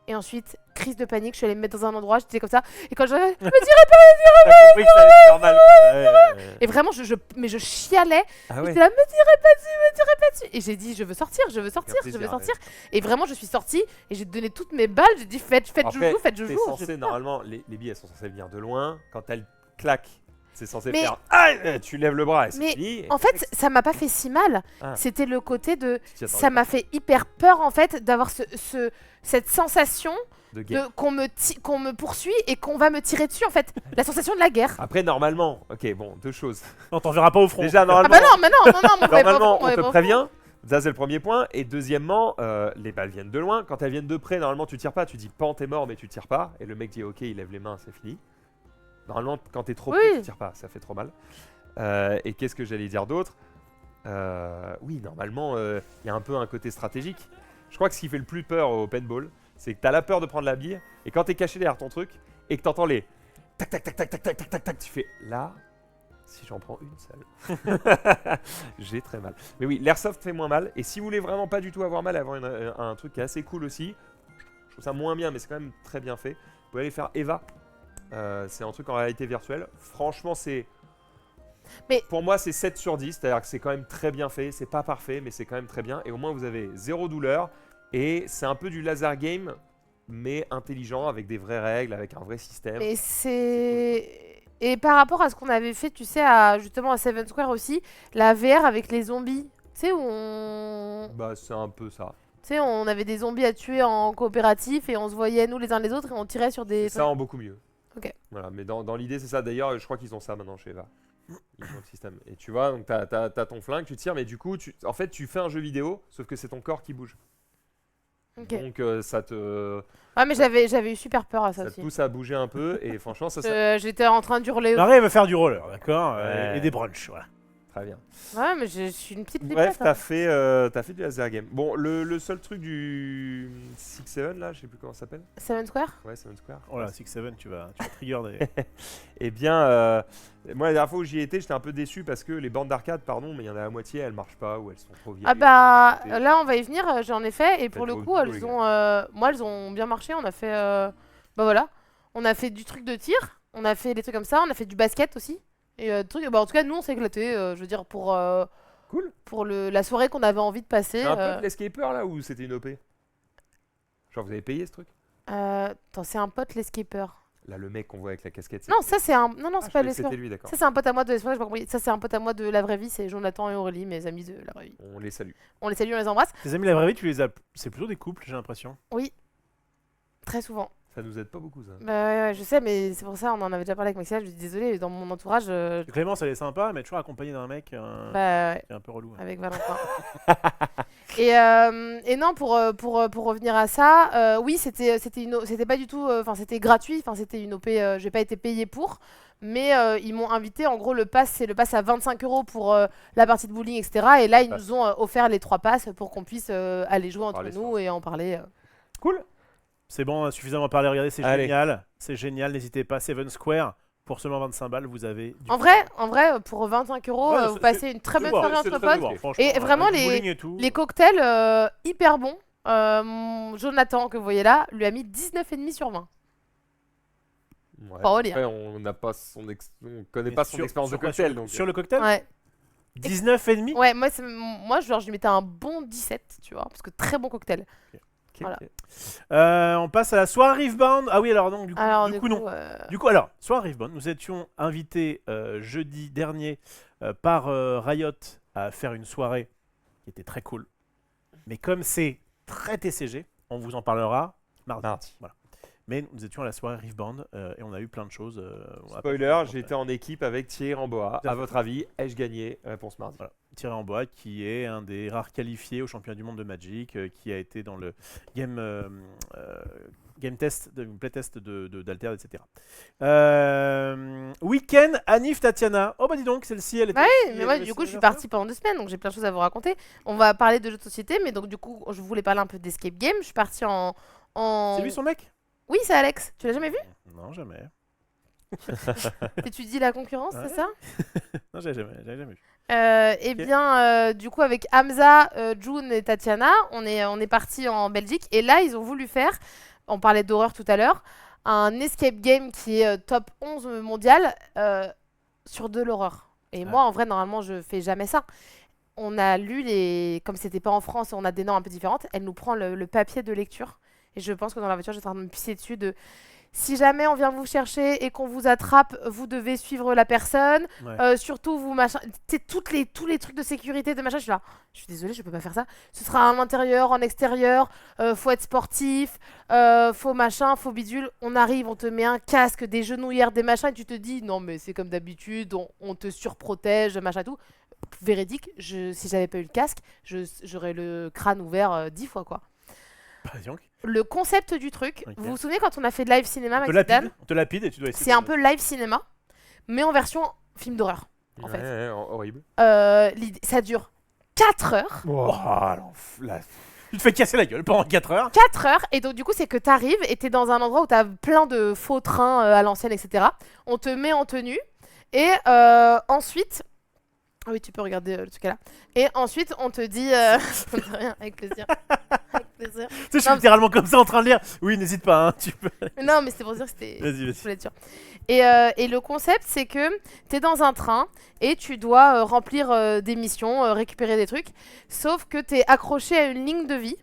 Et ensuite crise de panique. Je suis allée me mettre dans un endroit. J'étais comme ça. Et quand je me T'as compris que ça allait te faire mal, quoi. Ouais. et vraiment mais je chialais. Ah ouais. J'étais là me dirais pas dessus, me dirais pas dessus. Et j'ai dit je veux sortir, je veux sortir, je veux plaisir, sortir. Et vraiment je suis sortie et j'ai donné toutes mes balles. J'ai dit faites Après, joujou, faites T'es joujou. censé, normalement, les billes elles sont censées venir de loin. Quand elles claquent, c'est censé Mais- faire. Ah, tu lèves le bras et c'est Mais fini. Et en fait, ça m'a pas fait si mal. Ah. C'était le côté de. tu t'y attendais Ça m'a fait hyper peur en fait d'avoir cette sensation de guerre. qu'on me poursuit et qu'on va me tirer dessus en fait. La sensation de la guerre. Après, normalement, ok, bon, deux choses. Non, t'en verras pas au front. Déjà, Ah normalement, bah non, mais non, mon normalement on te prévient. Ça, c'est le premier point. Et deuxièmement, les balles viennent de loin. Quand elles viennent de près, normalement, tu tires pas. Tu dis pan, t'es mort, mais tu tires pas. Et le mec dit ok, il lève les mains, c'est fini. Normalement, quand t'es trop Oui. près, tu tires pas. Ça fait trop mal. Et qu'est-ce que j'allais dire d'autre Oui, normalement, il y a un peu un côté stratégique. Je crois que ce qui fait le plus peur au paintball, c'est que t'as la peur de prendre la bille. Et quand t'es caché derrière ton truc et que t'entends les tac tac tac tac tac tac tac tac tac, tu fais là. Si j'en prends une seule, j'ai très mal. Mais oui, l'airsoft fait moins mal. Et si vous voulez vraiment pas du tout avoir mal, avoir un truc qui est assez cool aussi, je trouve ça moins bien, mais c'est quand même très bien fait. Vous pouvez aller faire Eva. C'est un truc en réalité virtuelle. Franchement, pour moi, c'est 7 sur 10. C'est-à-dire que c'est quand même très bien fait. C'est pas parfait, mais c'est quand même très bien. Et au moins, vous avez zéro douleur. Et c'est un peu du laser game, mais intelligent, avec des vraies règles, avec un vrai système. Mais c'est. Et par rapport à ce qu'on avait fait, tu sais, justement à Seven Square aussi, la VR avec les zombies. Tu sais, où on. Bah, c'est un peu ça. Tu sais, on avait des zombies à tuer en coopératif et on se voyait nous les uns les autres et on tirait sur des. C'est ça en beaucoup mieux. Ok. Voilà, mais dans l'idée, c'est ça. D'ailleurs, je crois qu'ils ont ça maintenant chez Eva. Ils ont le système. Et tu vois, donc t'as ton flingue, tu tires, mais du coup, en fait, tu fais un jeu vidéo, sauf que c'est ton corps qui bouge. Ok. Donc ça te Ouais, mais j'avais eu super peur à ça te aussi. pousse à bouger un peu. Et franchement, ça J'étais en train d'hurler. Marie, elle veut faire du roller, d'accord, Ouais. et des brunchs, voilà. très bien. Ouais, mais je suis une petite Bref, lipette, hein. t'as fait du laser game. Bon, le seul truc du 6-7 là, je sais plus comment ça s'appelle. Seven Square. Ouais, Seven Square. Oh là, 6-7, tu vas trigger des... Eh bien, moi la dernière fois où j'y étais, j'étais un peu déçu parce que les bornes d'arcade, pardon, mais il y en a la moitié, elles marchent pas ou elles sont trop vieilles. Ah bah Et- là on va y venir, j'en ai fait et pour Faites le vos coup vidéos, elles les ont moi elles ont bien marché, on a fait bah voilà, on a fait du truc de tir, on a fait des trucs comme ça, on a fait du basket aussi et bah en tout cas nous on s'est éclaté, je veux dire Cool. pour la soirée qu'on avait envie de passer. C'est un peu de l'escaper là ou c'était une OP? Genre vous avez payé ce truc? Attends, c'est un pote l'escaper. Là le mec qu'on voit avec la casquette. c'est- Non, ça c'est un non Ah, c'est je pas croyais que c'était l'escaper. lui, d'accord. Ça c'est un pote à moi de j'ai pas compris. Ça c'est un pote à moi de la vraie vie, c'est Jonathan et Aurélie, mes amis de la vraie vie. On les salue. On les salue, on les embrasse. Tes amis, la vraie vie, tu les as... C'est plutôt des couples, j'ai l'impression. Oui. Très souvent. Ça nous aide pas beaucoup ça. Bah ouais, je sais, mais c'est pour ça, on en avait déjà parlé avec Maxime. Je lui dis désolé, dans mon entourage, Clémence, elle est sympa, mais toujours accompagnée d'un mec bah, ouais, qui est un peu relou. Ouais. avec Valentin. Et non, pour revenir à ça, oui, c'était pas du tout, enfin c'était gratuit, enfin c'était une OP, j'ai pas été payée pour, mais ils m'ont invité. En gros, le pass, c'est le pass à 25 € pour la partie de bowling, etc. Et là, ils nous ont offert les 3 passes pour qu'on puisse aller jouer entre Parler nous sport. et en parler. Cool. C'est bon, suffisamment parlé, regardez, c'est Allez. génial. C'est génial, n'hésitez pas. Seven Square, pour seulement 25 balles, vous avez... du- En vrai, pour 25 € Ouais, vous c'est- passez une très c'est bonne bon, soirée c'est entre très potes. bon, franchement, Et vraiment, avec du bowling et tout. Les cocktails, hyper bons. Jonathan, que vous voyez là, lui a mis 19,5 sur 20. Ouais. Pas relire. Après, on n'a pas on connaît Mais pas son sur- expérience de sur quoi, cocktail sur- donc. Sur le cocktail Ouais. 19 et demi. Ouais, moi genre, je lui mettais un bon 17, tu vois, parce que très bon cocktail. Ok, Voilà. ok. On passe à la soirée Riftbound. Ah oui, alors non, Alors, du coup non. euh, Du coup, alors, soirée Riftbound, nous étions invités jeudi dernier par Riot à faire une soirée qui était très cool. Mais comme c'est très TCG, on vous en parlera mardi. Mardi. Voilà. Mais nous étions à la soirée Riftbound et on a eu plein de choses. on va Spoiler, pas- j'étais en équipe avec Thierry Ramboa. Tout à À fait. votre avis, ai-je gagné? Réponse mardi. Voilà. Thierry Amboa, qui est un des rares qualifiés au championnat du monde de Magic, qui a été dans le game game test, playtest d'Alter, etc. Week-end, Anif, Tatiana. Oh bah dis donc, celle-ci, elle était. Ouais, mais moi, du coup, je suis partie pendant 2 semaines, donc j'ai plein de choses à vous raconter. On va parler de jeux de société, mais donc, du coup, je voulais parler un peu d'escape game. Je suis partie en. C'est lui son mec? Oui, c'est Alex. Tu l'as jamais vu? Non, jamais. T'étudies la concurrence, Ouais. c'est ça? Non, j'avais jamais vu. Eh bien, du coup, avec Hamza, June et Tatiana, on est parti en Belgique. Et là, ils ont voulu faire, on parlait d'horreur tout à l'heure, un escape game qui est top 11 mondial sur de l'horreur. Et moi, en vrai, normalement, je fais jamais ça. On a lu les. Comme c'était pas en France, on a des normes un peu différentes. Elle nous prend le papier de lecture. Et je pense que dans la voiture, je vais en train de me pisser dessus de. Si jamais on vient vous chercher et qu'on vous attrape, vous devez suivre la personne. Ouais. Surtout, vous machin. C'est tous les trucs de sécurité, de machin. Je suis là. Je suis désolée, je peux pas faire ça. Ce sera à l'intérieur, en extérieur. Faut être sportif. Faut machin, faut bidule. On arrive, on te met un casque, des genouillères, des machins. Et tu te dis, non, mais c'est comme d'habitude. On te surprotège, machin, tout. Véridique, si j'avais pas eu le casque, j'aurais le crâne ouvert 10 fois, quoi. Bah, dis donc. Le concept du truc, Ok. vous vous souvenez quand on a fait de live cinéma, On te lapide et tu dois essayer. c'est un peu live cinéma, mais en version film d'horreur, en fait. Ouais, horrible. Ça dure 4 heures. Oh, tu te fais casser la gueule pendant 4 heures. 4 heures, et donc du coup, c'est que t'arrives et t'es dans un endroit où t'as plein de faux trains à l'ancienne, etc. On te met en tenue, et ensuite. Ah oui, tu peux regarder le truc là. Et ensuite, on te dit. Rien, avec plaisir. Avec plaisir. Tu sais, je suis Non, littéralement comme ça en train de lire. Oui, n'hésite pas, hein, tu peux. Non, mais c'était pour dire que c'était. Vas-y. Je voulais être sûre. Et le concept, c'est que t'es dans un train et tu dois remplir des missions, récupérer des trucs. Sauf que t'es accroché à une ligne de vie.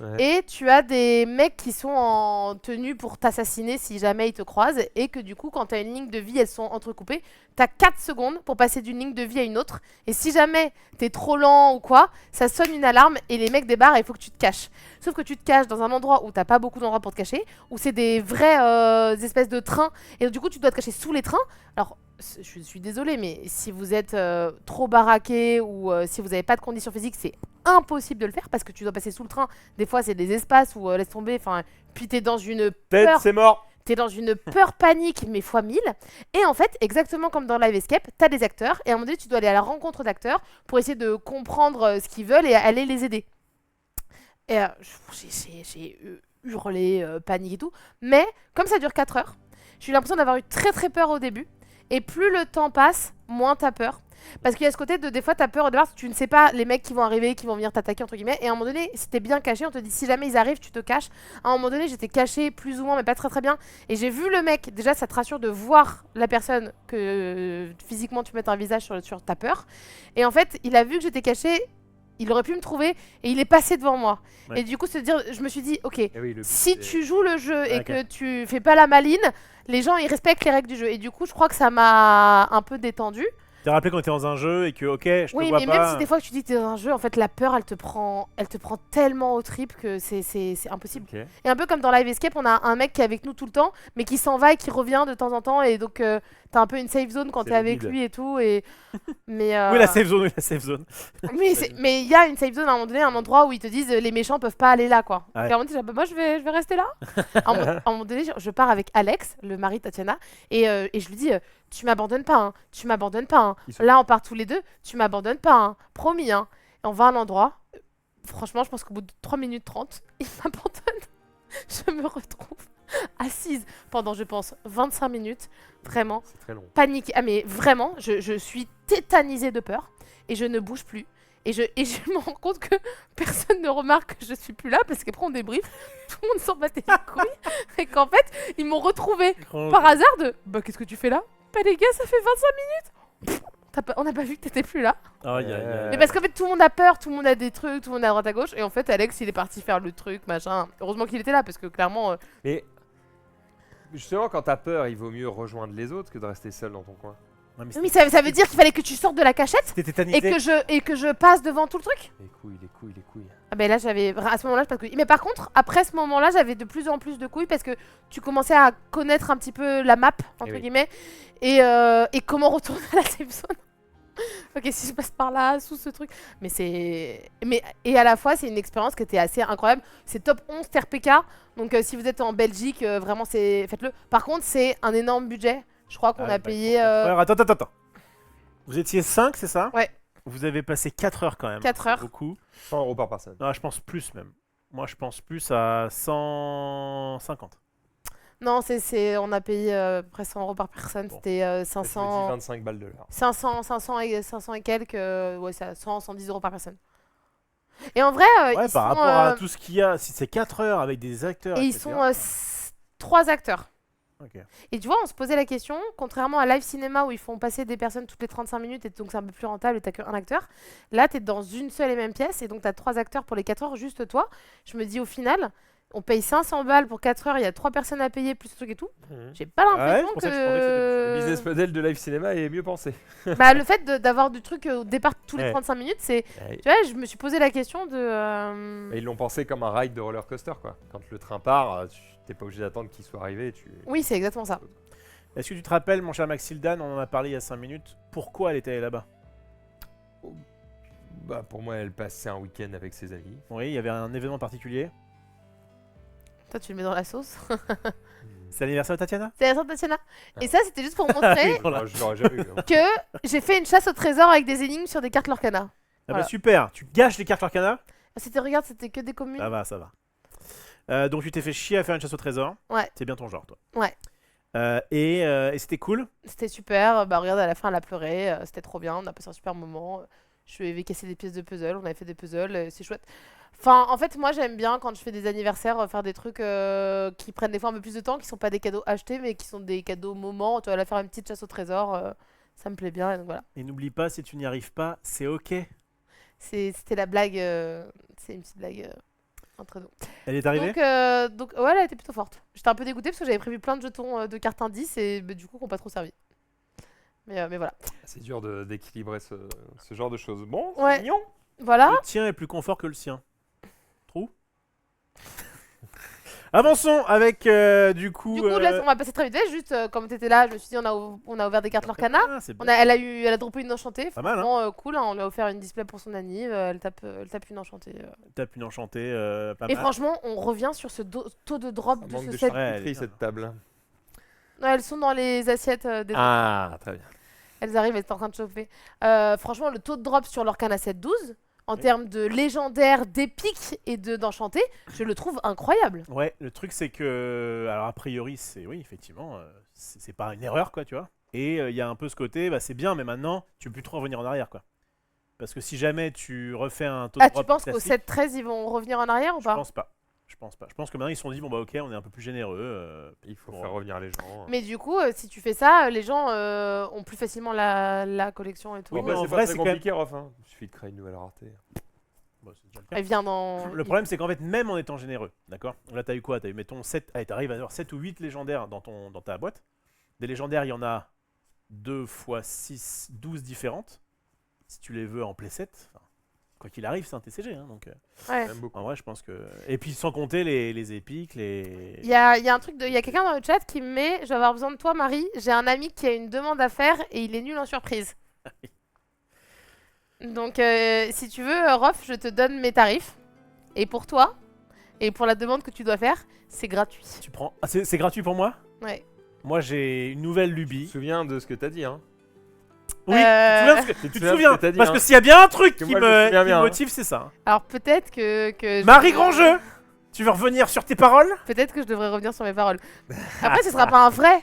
Ouais. Et tu as des mecs qui sont en tenue pour t'assassiner si jamais ils te croisent. Et que du coup, quand tu as une ligne de vie, elles sont entrecoupées. Tu as 4 secondes pour passer d'une ligne de vie à une autre. Et si jamais tu es trop lent ou quoi, ça sonne une alarme et les mecs débarquent et il faut que tu te caches. Sauf que tu te caches dans un endroit où t'as pas beaucoup d'endroits pour te cacher, où c'est des vrais espèces de trains. Et du coup, tu dois te cacher sous les trains. Alors, je suis désolée, mais si vous êtes trop baraqué ou si vous n'avez pas de conditions physiques, c'est impossible de le faire parce que tu dois passer sous le train. Des fois, c'est des espaces où laisse tomber. Enfin, puis t'es dans une Ted, peur. c'est mort. T'es dans une peur panique, mais fois 1000. Et en fait, exactement comme dans Live Escape, t'as des acteurs. Et à un moment donné, tu dois aller à la rencontre d'acteurs pour essayer de comprendre ce qu'ils veulent et aller les aider. Et j'ai hurlé, panique et tout. Mais comme ça dure 4 heures, j'ai eu l'impression d'avoir eu très très peur au début. Et plus le temps passe, moins t'as peur. Parce qu'il y a ce côté de des fois t'as peur au départ, tu ne sais pas les mecs qui vont arriver, qui vont venir t'attaquer entre guillemets. Et à un moment donné, si t'es bien caché, on te dit si jamais ils arrivent, tu te caches. À un moment donné, j'étais cachée plus ou moins, mais pas très très bien. Et j'ai vu le mec, déjà ça te rassure de voir la personne que physiquement tu mets un visage sur ta peur. Et en fait, il a vu que j'étais cachée, il aurait pu me trouver et il est passé devant moi. Ouais. Et du coup, je me suis dit, ok, Eh oui, le but, si c'est- tu joues le jeu et Ok. que tu fais pas la maline, les gens ils respectent les règles du jeu. Et du coup, je crois que ça m'a un peu détendue. T'as rappelé qu'on était dans un jeu et que, ok, je te Oui, vois mais pas. même si des fois que tu dis que t'es dans un jeu, en fait, la peur, elle te prend tellement au trip que c'est impossible. Ok. Et un peu comme dans Live Escape, on a un mec qui est avec nous tout le temps, mais qui s'en va et qui revient de temps en temps. Et donc, t'as un peu une safe zone quand C'est t'es avec le guide. lui et tout. Mais Oui, la safe zone, oui, la safe zone. mais il y a une safe zone à un moment donné, un endroit où ils te disent les méchants peuvent pas aller là, quoi. Ouais. Donc à un moment donné, moi je vais rester là. À un moment donné, je pars avec Alex, le mari de Tatiana, et je lui dis tu m'abandonnes pas, hein, tu m'abandonnes pas. Hein. Ils sont- Là, on part tous les deux, tu m'abandonnes pas, hein, promis. Hein. Et on va à un endroit. Franchement, je pense qu'au bout de 3 minutes 30, il m'abandonne. Je me retrouve assise pendant, je pense, 25 minutes. Vraiment, C'est très long. panique. Ah mais vraiment, je suis tétanisée de peur et je ne bouge plus. Et je me rends compte que personne ne remarque que je suis plus là parce qu'après on débrief, tout le monde s'en battait les couilles et qu'en fait ils m'ont retrouvée par hasard de bah qu'est-ce que tu fais là? Bah les gars ça fait 25 minutes. On n'a pas vu que t'étais plus là. Aïe, aïe, aïe. Mais parce qu'en fait tout le monde a peur, tout le monde a des trucs, tout le monde est à droite à gauche et en fait Alex il est parti faire le truc machin. Heureusement qu'il était là parce que clairement Mais justement, quand t'as peur, il vaut mieux rejoindre les autres que de rester seul dans ton coin. Ouais, mais oui, ça veut dire qu'il fallait que tu sortes de la cachette c'était tétanisé. et que je passe devant tout le truc. Les couilles, les couilles, les couilles. Ah ben là j'avais à ce moment-là j'ai pas de couilles. Mais par contre après ce moment-là j'avais de plus en plus de couilles parce que tu commençais à connaître un petit peu la map entre oui. guillemets et comment retourner à la safe zone. Ok, si je passe par là, sous ce truc. Mais c'est. Et à la fois, c'est une expérience qui était assez incroyable. C'est top 11 TRPK. Donc, si vous êtes en Belgique, vraiment, faites-le. Par contre, c'est un énorme budget. Je crois qu'on a payé. Alors, attends. Vous étiez 5, c'est ça? Ouais. Vous avez passé 4 heures quand même. 4 heures. C'est beaucoup. 100 € par personne. Non, je pense plus même. Moi, je pense plus à 150. Non, on a payé presque 100 € par personne. Bon. C'était Je me dis 500. 25 balles de l'heure. 500 et quelques. Ouais, ça 110 € par personne. Et en vrai, Ouais, ils par sont. rapport à tout ce qu'il y a, si c'est 4 heures avec des acteurs. Et ils etc. sont 3 acteurs. Ok. Et tu vois, on se posait la question, contrairement à Live Cinéma où ils font passer des personnes toutes les 35 minutes et donc c'est un peu plus rentable et t'as qu'un acteur, là t'es dans une seule et même pièce et donc t'as 3 acteurs pour les 4 heures, juste toi. Je me dis au final, on paye 500 balles pour 4 heures, il y a 3 personnes à payer plus ce truc et tout. J'ai pas l'impression c'est pour ça que je pensais que c'était Le business model de Live Cinéma est mieux pensé. Bah, le fait d'avoir du truc au départ tous les Ouais. 35 minutes, c'est. Et Tu vois, je me suis posé la question de. ils l'ont pensé comme un ride de roller coaster quoi. Quand le train part, tu t'es pas obligé d'attendre qu'il soit arrivé. Oui, c'est exactement ça. Est-ce que tu te rappelles, mon cher Maxildan, on en a parlé il y a 5 minutes, pourquoi elle était allée là-bas? Bah pour moi, elle passait un week-end avec ses amis. Oui, il y avait un événement particulier. Toi, tu le mets dans la sauce. C'est l'anniversaire de Tatiana? C'est la Sainte Tatiana. Et Ah. ça, c'était juste pour montrer Voilà. Moi, je l'aurais jamais eu. Hein. que j'ai fait une chasse au trésor avec des énigmes sur des cartes Lorcana. Ah Voilà. bah super, tu gâches les cartes Lorcana? Regarde, c'était que des communes. Ça va, ça va. Donc tu t'es fait chier à faire une chasse au trésor. Ouais. C'est bien ton genre, toi. Ouais. Et c'était cool. C'était super. Bah, regarde, à la fin, elle a pleuré. C'était trop bien. On a passé un super moment. Je lui avais cassé des pièces de puzzle. On avait fait des puzzles. C'est chouette. Enfin, en fait, moi, j'aime bien quand je fais des anniversaires faire des trucs qui prennent des fois un peu plus de temps, qui sont pas des cadeaux achetés, mais qui sont des cadeaux moments. Tu vas la faire une petite chasse au trésor. Ça me plaît bien. Et donc voilà. Et n'oublie pas, si tu n'y arrives pas, c'est ok. C'était la blague. C'est une petite blague entre nous. Elle est arrivée? Donc, ouais, elle a été plutôt forte. J'étais un peu dégoûtée parce que j'avais prévu plein de jetons de cartes indices et bah, du coup, qui n'ont pas trop servi. Mais voilà. C'est dur d'équilibrer ce genre de choses. Bon, Ouais. c'est mignon. Voilà. Le tien est plus confort que le sien. Trou. Avançons avec du coup. Du coup, là, on va passer très vite. Juste comme tu étais là, je me suis dit, on a ouvert des cartes Lorcana. Ah, c'est bien. Elle a droppé une enchantée. Pas mal, hein. Franchement, cool. Hein, on lui a offert une display pour son anniv. Elle tape une enchantée. Tape une enchantée, pas Et mal. franchement, on revient sur ce taux de drop Ça de manque ce de set. Ouais, elle est charcuterie bien. cette table. Ouais, elles sont dans les assiettes des Ah, très bien. Elles arrivent, elles sont en train de chauffer. Franchement, le taux de drop sur l'Orcana 7-12, en Oui. termes de légendaire, d'épique et d'enchanté, je le trouve incroyable. Ouais, le truc c'est que, alors a priori, c'est oui, effectivement, c'est pas une erreur quoi, tu vois. Et il y a un peu ce côté, bah c'est bien, mais maintenant, tu peux plus trop revenir en arrière quoi. Parce que si jamais tu refais un taux de Ah, drop tu penses qu'au classique, 7-13, ils vont revenir en arrière ou je pas? pense pas. Je pense pas. Je pense que maintenant ils se sont dit bon bah ok, on est un peu plus généreux. Il faut Bon. faire revenir les gens. Mais du coup, si tu fais ça, les gens ont plus facilement la collection et tout. Oui, Bon, mais bah, en c'est vrai, pas c'est très quand même- compliqué, Rof. Hein. Il suffit de créer une nouvelle rareté. Bon, c'est déjà le cas. Elle vient dans. Le problème c'est qu'en fait, même en étant généreux, d'accord. Là t'as eu quoi? T'as eu mettons 7, allez, t'arrives à avoir 7 ou 8 légendaires dans ta boîte. Des légendaires, il y en a 2 x 6, 12 différentes. Si tu les veux en playset, enfin, quoi qu'il arrive, c'est un TCG. Hein, donc, Ouais. J'aime beaucoup. en vrai, je pense que. Et puis sans compter les épiques, les. Il y a un truc il y a quelqu'un dans le chat qui me met, je vais avoir besoin de toi, Marie. J'ai un ami qui a une demande à faire et il est nul en surprise. Donc, si tu veux, Rof, je te donne mes tarifs. Et pour toi, et pour la demande que tu dois faire, c'est gratuit. Tu prends. Ah, c'est gratuit pour moi? Ouais. Moi j'ai une nouvelle Tu te lubie. souviens de ce que t'as dit, hein? Oui, tu te souviens souviens? ce que t'as dit, Parce hein. que s'il y a bien un truc Que qui moi, je me me, souviens qui bien, me hein. motive, c'est ça. Alors peut-être que Marie Grandjeu, tu veux revenir sur tes paroles? Peut-être que je devrais revenir sur mes paroles. Après, ce sera pas un vrai.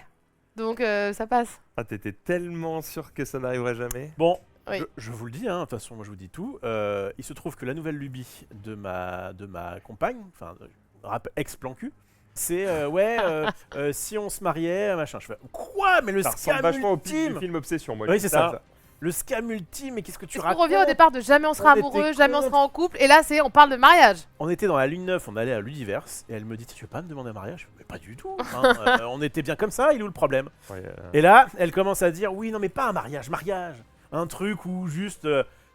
Donc, ça passe. Ah, t'étais tellement sûr que ça n'arriverait jamais. Bon, Oui. je vous le dis, hein, de toute façon, moi je vous dis tout. Il se trouve que la nouvelle lubie de ma compagne, enfin, ex-plan cul, c'est si on se mariait, machin. Je fais quoi? Mais le Ça ressemble scam vachement au pitch du ultime! film Obsession, moi. Oui, je dis c'est ça. Le scam ultime, mais qu'est-ce que tu Est-ce qu'on racontes? revient au départ de jamais on sera On était amoureux, jamais on contre. sera en couple, et là on parle de mariage. On était dans la lune 9, on allait à l'Universe, et elle me dit tu veux pas me demander un mariage? Je fais mais pas du tout. Hein, on était bien comme ça, il est où le problème? Ouais, Et là, elle commence à dire oui, non mais pas un mariage, un truc où juste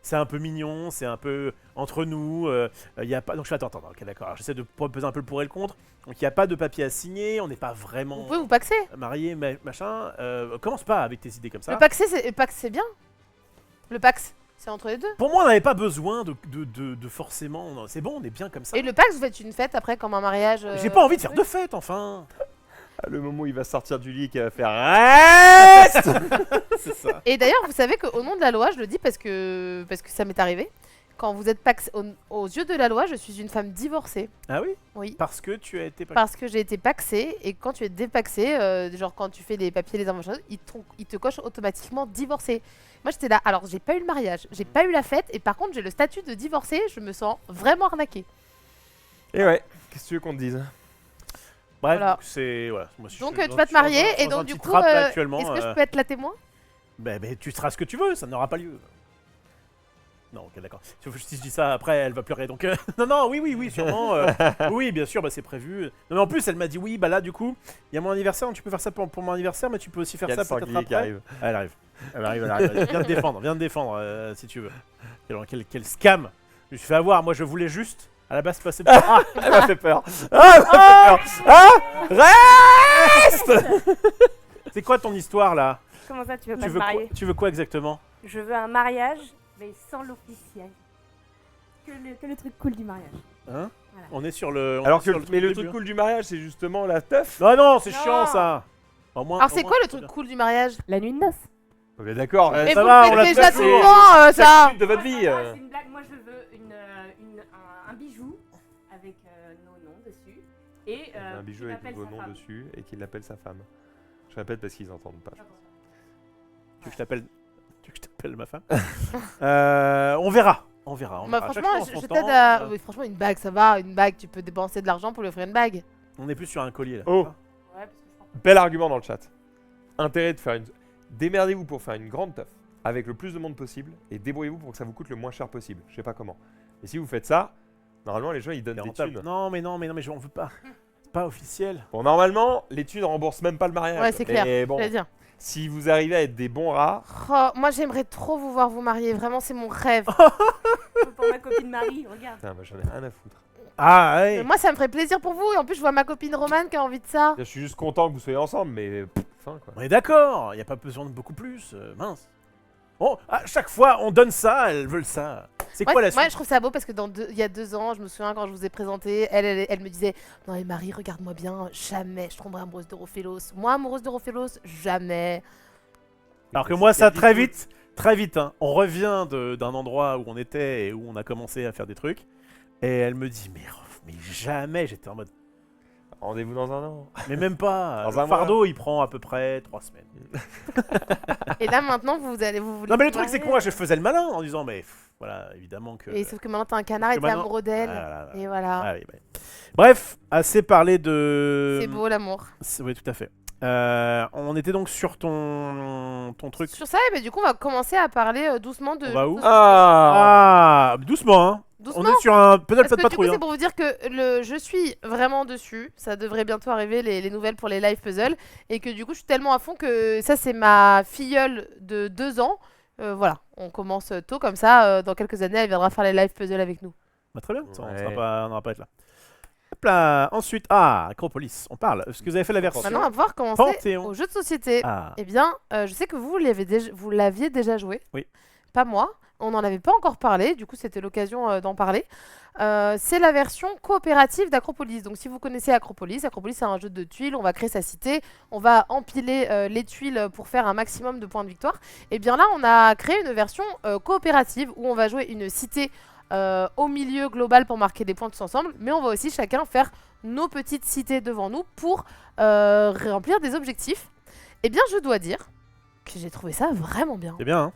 c'est un peu mignon, c'est un peu entre nous, il y a pas. Donc je fais attends, ok d'accord. Alors, j'essaie de peser un peu le pour et le contre. Donc il n'y a pas de papier à signer, on n'est pas vraiment Vous pouvez vous paxer. mariés, machin. Commence pas avec tes idées comme ça. Le paxer, c'est bien. Le Pax, c'est entre les deux. Pour moi, on n'avait pas besoin de forcément. C'est bon, on est bien comme ça. Et le Pax, vous faites une fête après comme un mariage. J'ai pas envie de faire de fête, enfin. Ah, le moment où il va sortir du lit et qu'il va faire reste. C'est ça. Et d'ailleurs, vous savez qu'au nom de la loi, je le dis parce que ça m'est arrivé. Quand vous êtes pax, aux yeux de la loi, je suis une femme divorcée. Ah oui? Oui. Parce que tu as été. Parce que j'ai été paxée et quand tu es dépaxée, genre quand tu fais les papiers, les informations, ils te cochent automatiquement divorcée. Moi j'étais là, alors j'ai pas eu le mariage, j'ai pas eu la fête et par contre j'ai le statut de divorcée, je me sens vraiment arnaquée. Et ouais, qu'est-ce que tu veux qu'on te dise? Bref, Voilà. donc c'est. Voilà. Moi, je Donc suis tu vas te dans un- marier et dans un donc du petit coup, trap, là, actuellement. est-ce que je peux être la témoin? Ben, tu seras ce que tu veux, ça n'aura pas lieu. Non, ok, d'accord. Si je dis ça après, elle va pleurer. Donc, non, oui, sûrement. Oui, bien sûr, bah, c'est prévu. Non, mais en plus, elle m'a dit oui, bah là, du coup, il y a mon anniversaire, donc tu peux faire ça pour mon anniversaire, mais tu peux aussi faire Il y a ça le peut-être sanglier qui après. arrive. Elle arrive. Elle arrive. Viens te défendre, si tu veux. Quel scam. Je me suis fait avoir. Moi, je voulais juste, à la base, passer. Ah, Elle m'a fait peur. Ah, elle m'a fait peur. Ah, reste. c'est quoi ton histoire là? Comment ça, tu veux pas Tu te veux, quoi, marier? tu veux quoi exactement? Je veux un mariage, mais sans l'officiel. Que le truc cool du mariage. Hein? Voilà. On est sur le. on Alors est que sur mais le début, truc hein. cool du mariage, c'est justement la teuf. Non, c'est Non. chiant ça. Au moins, Alors au c'est moins, quoi le c'est truc bien. cool du mariage? La nuit de noces. Mais d'accord. Eh, Mais ça vous va, le on l'a faites déjà fait, tout c'est- le temps, ça. de votre vie. C'est une blague, moi je veux un bijou avec nos noms dessus. Et Un bijou qui avec m'appelle vos sa noms femme. dessus et qu'il appelle sa femme. Je répète parce qu'ils entendent pas. Tu veux que je t'appelle ma femme? On verra. On verra. Bah, À chaque franchement, fois, en je son t'aide temps, à. Oui, franchement, une bague, ça va. Une bague, tu peux dépenser de l'argent pour lui offrir une bague. On est plus sur un collier là. Oh. Ouais, parce que je crois pas. Bel argument dans le chat. Intérêt de faire une. Démerdez-vous pour faire une grande teuf avec le plus de monde possible et débrouillez-vous pour que ça vous coûte le moins cher possible. Je sais pas comment. Et si vous faites ça, normalement les gens ils donnent C'est des rentable. thunes. Non, mais j'en veux pas. C'est pas officiel. Bon, normalement, les thunes remboursent même pas le mariage. Ouais, c'est clair. Mais bon, J'allais dire. si vous arrivez à être des bons rats, Oh, moi j'aimerais trop vous voir vous marier, vraiment c'est mon rêve. Pour ma copine Marie, regarde. putain, bah, j'en ai rien à foutre. Ah, ouais. Moi ça me ferait plaisir pour vous et en plus je vois ma copine Romane qui a envie de ça. Je suis juste content que vous soyez ensemble, mais fin quoi. On est d'accord. Y a pas besoin de beaucoup plus. Mince. Bon, à chaque fois, on donne ça, elles veulent ça. C'est quoi la Moi suite? je trouve ça beau parce que il y a 2 ans, je me souviens quand je vous ai présenté, elle me disait non mais Marie regarde-moi bien, jamais je tomberai amoureuse de Rophélos. Moi amoureuse de Rophélos, jamais. Alors que moi, ça très vite, hein. On revient d'un endroit où on était et où on a commencé à faire des trucs. Et elle me dit, mais jamais. J'étais en mode, Rendez-vous dans un an. mais même pas. Dans Le un mois. fardeau, il prend à peu près 3 semaines. Et là maintenant vous voulez Non, mais le vous truc, c'est que marier. moi, je faisais le malin en disant, mais voilà, évidemment que. Et sauf que maintenant t'as un canard et que t'es maintenant- amoureux d'elle. Ah là là. Et voilà. Ah oui, ouais. Bref, assez parlé de. C'est beau l'amour. Oui, tout à fait. On était donc sur ton truc. Sur ça, et ben, du coup on va commencer à parler doucement de... On va où Ah, Doucement, hein. Doucement. On est sur un pédale Parce de que du coup, patrouille. c'est Hein. pour vous dire que je suis vraiment dessus. Ça devrait bientôt arriver les nouvelles pour les live puzzles. Et que du coup, je suis tellement à fond que ça, c'est ma filleule de 2 ans. Voilà, on commence tôt comme ça. Dans quelques années, elle viendra faire les live puzzles avec nous. Bah, très bien, ça, on Ouais. n'aura pas à être là. Hop là. Ensuite, Acropolis, on parle. Est-ce que vous avez fait la version Maintenant, on va pouvoir commencer Panthéon. au jeu de société. Ah, Eh bien, je sais que vous l'aviez déjà joué. Oui. Pas moi. On n'en avait pas encore parlé. Du coup, c'était l'occasion d'en parler. C'est la version coopérative d'Acropolis. Donc, si vous connaissez Acropolis, c'est un jeu de tuiles. On va créer sa cité. On va empiler les tuiles pour faire un maximum de points de victoire. Et bien là, on a créé une version coopérative où on va jouer une cité au milieu global pour marquer des points tous ensemble. Mais on va aussi chacun faire nos petites cités devant nous pour remplir des objectifs. Eh bien, je dois dire que j'ai trouvé ça vraiment bien. c'est bien, hein.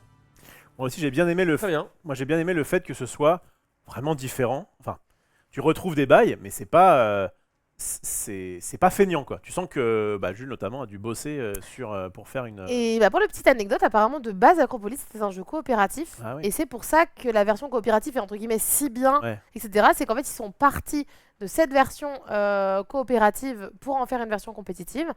Moi aussi, j'ai bien aimé le très bien. Moi, j'ai bien aimé le fait que ce soit vraiment différent. Enfin, tu retrouves des bails, mais c'est pas feignant, quoi. Tu sens que Jules, notamment, a dû bosser pour faire une. Et bah, pour la petite anecdote, apparemment de base Acropolis c'était un jeu coopératif. Ah oui. Et c'est pour ça que la version coopérative est entre guillemets si bien, Ouais. etc. C'est qu'en fait ils sont partis de cette version coopérative pour en faire une version compétitive.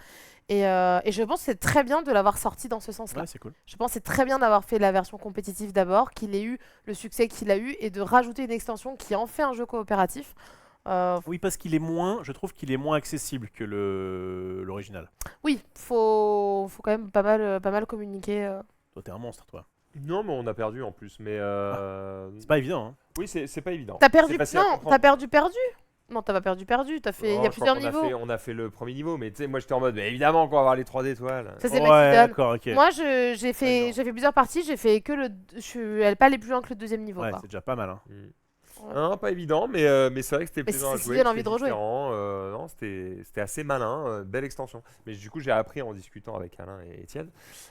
Et je pense que c'est très bien de l'avoir sorti dans ce sens-là. Ouais, c'est cool. Je pense que c'est très bien d'avoir fait la version compétitive d'abord, qu'il ait eu le succès qu'il a eu et de rajouter une extension qui en fait un jeu coopératif. Oui, parce je trouve qu'il est moins accessible que l'original. Oui, faut quand même pas mal communiquer. Toi, t'es un monstre, toi. Non, mais on a perdu en plus. Mais C'est pas évident. Hein. oui, c'est pas évident. T'as perdu? C'est facile à Non, comprendre. t'as perdu. Non, t'as pas perdu. T'as fait. Il y Oh, a je crois plusieurs qu'on a niveaux. on a fait le premier niveau, mais tu sais, moi j'étais en mode, mais évidemment qu'on va avoir les 3 étoiles. Ça c'est Ouais, Mathidon. d'accord, ok. Moi, j'ai fait, D'accord. plusieurs parties. J'ai fait que le. Je suis pas allé plus loin que le deuxième niveau. Ouais, quoi. c'est déjà pas mal. Hein. Ouais. Non, pas évident, mais c'est vrai que c'était Mais plaisant à si jouer. donne envie de c'était rejouer. différent, non, c'était assez malin, belle extension. Mais du coup, j'ai appris en discutant avec Alain et Étienne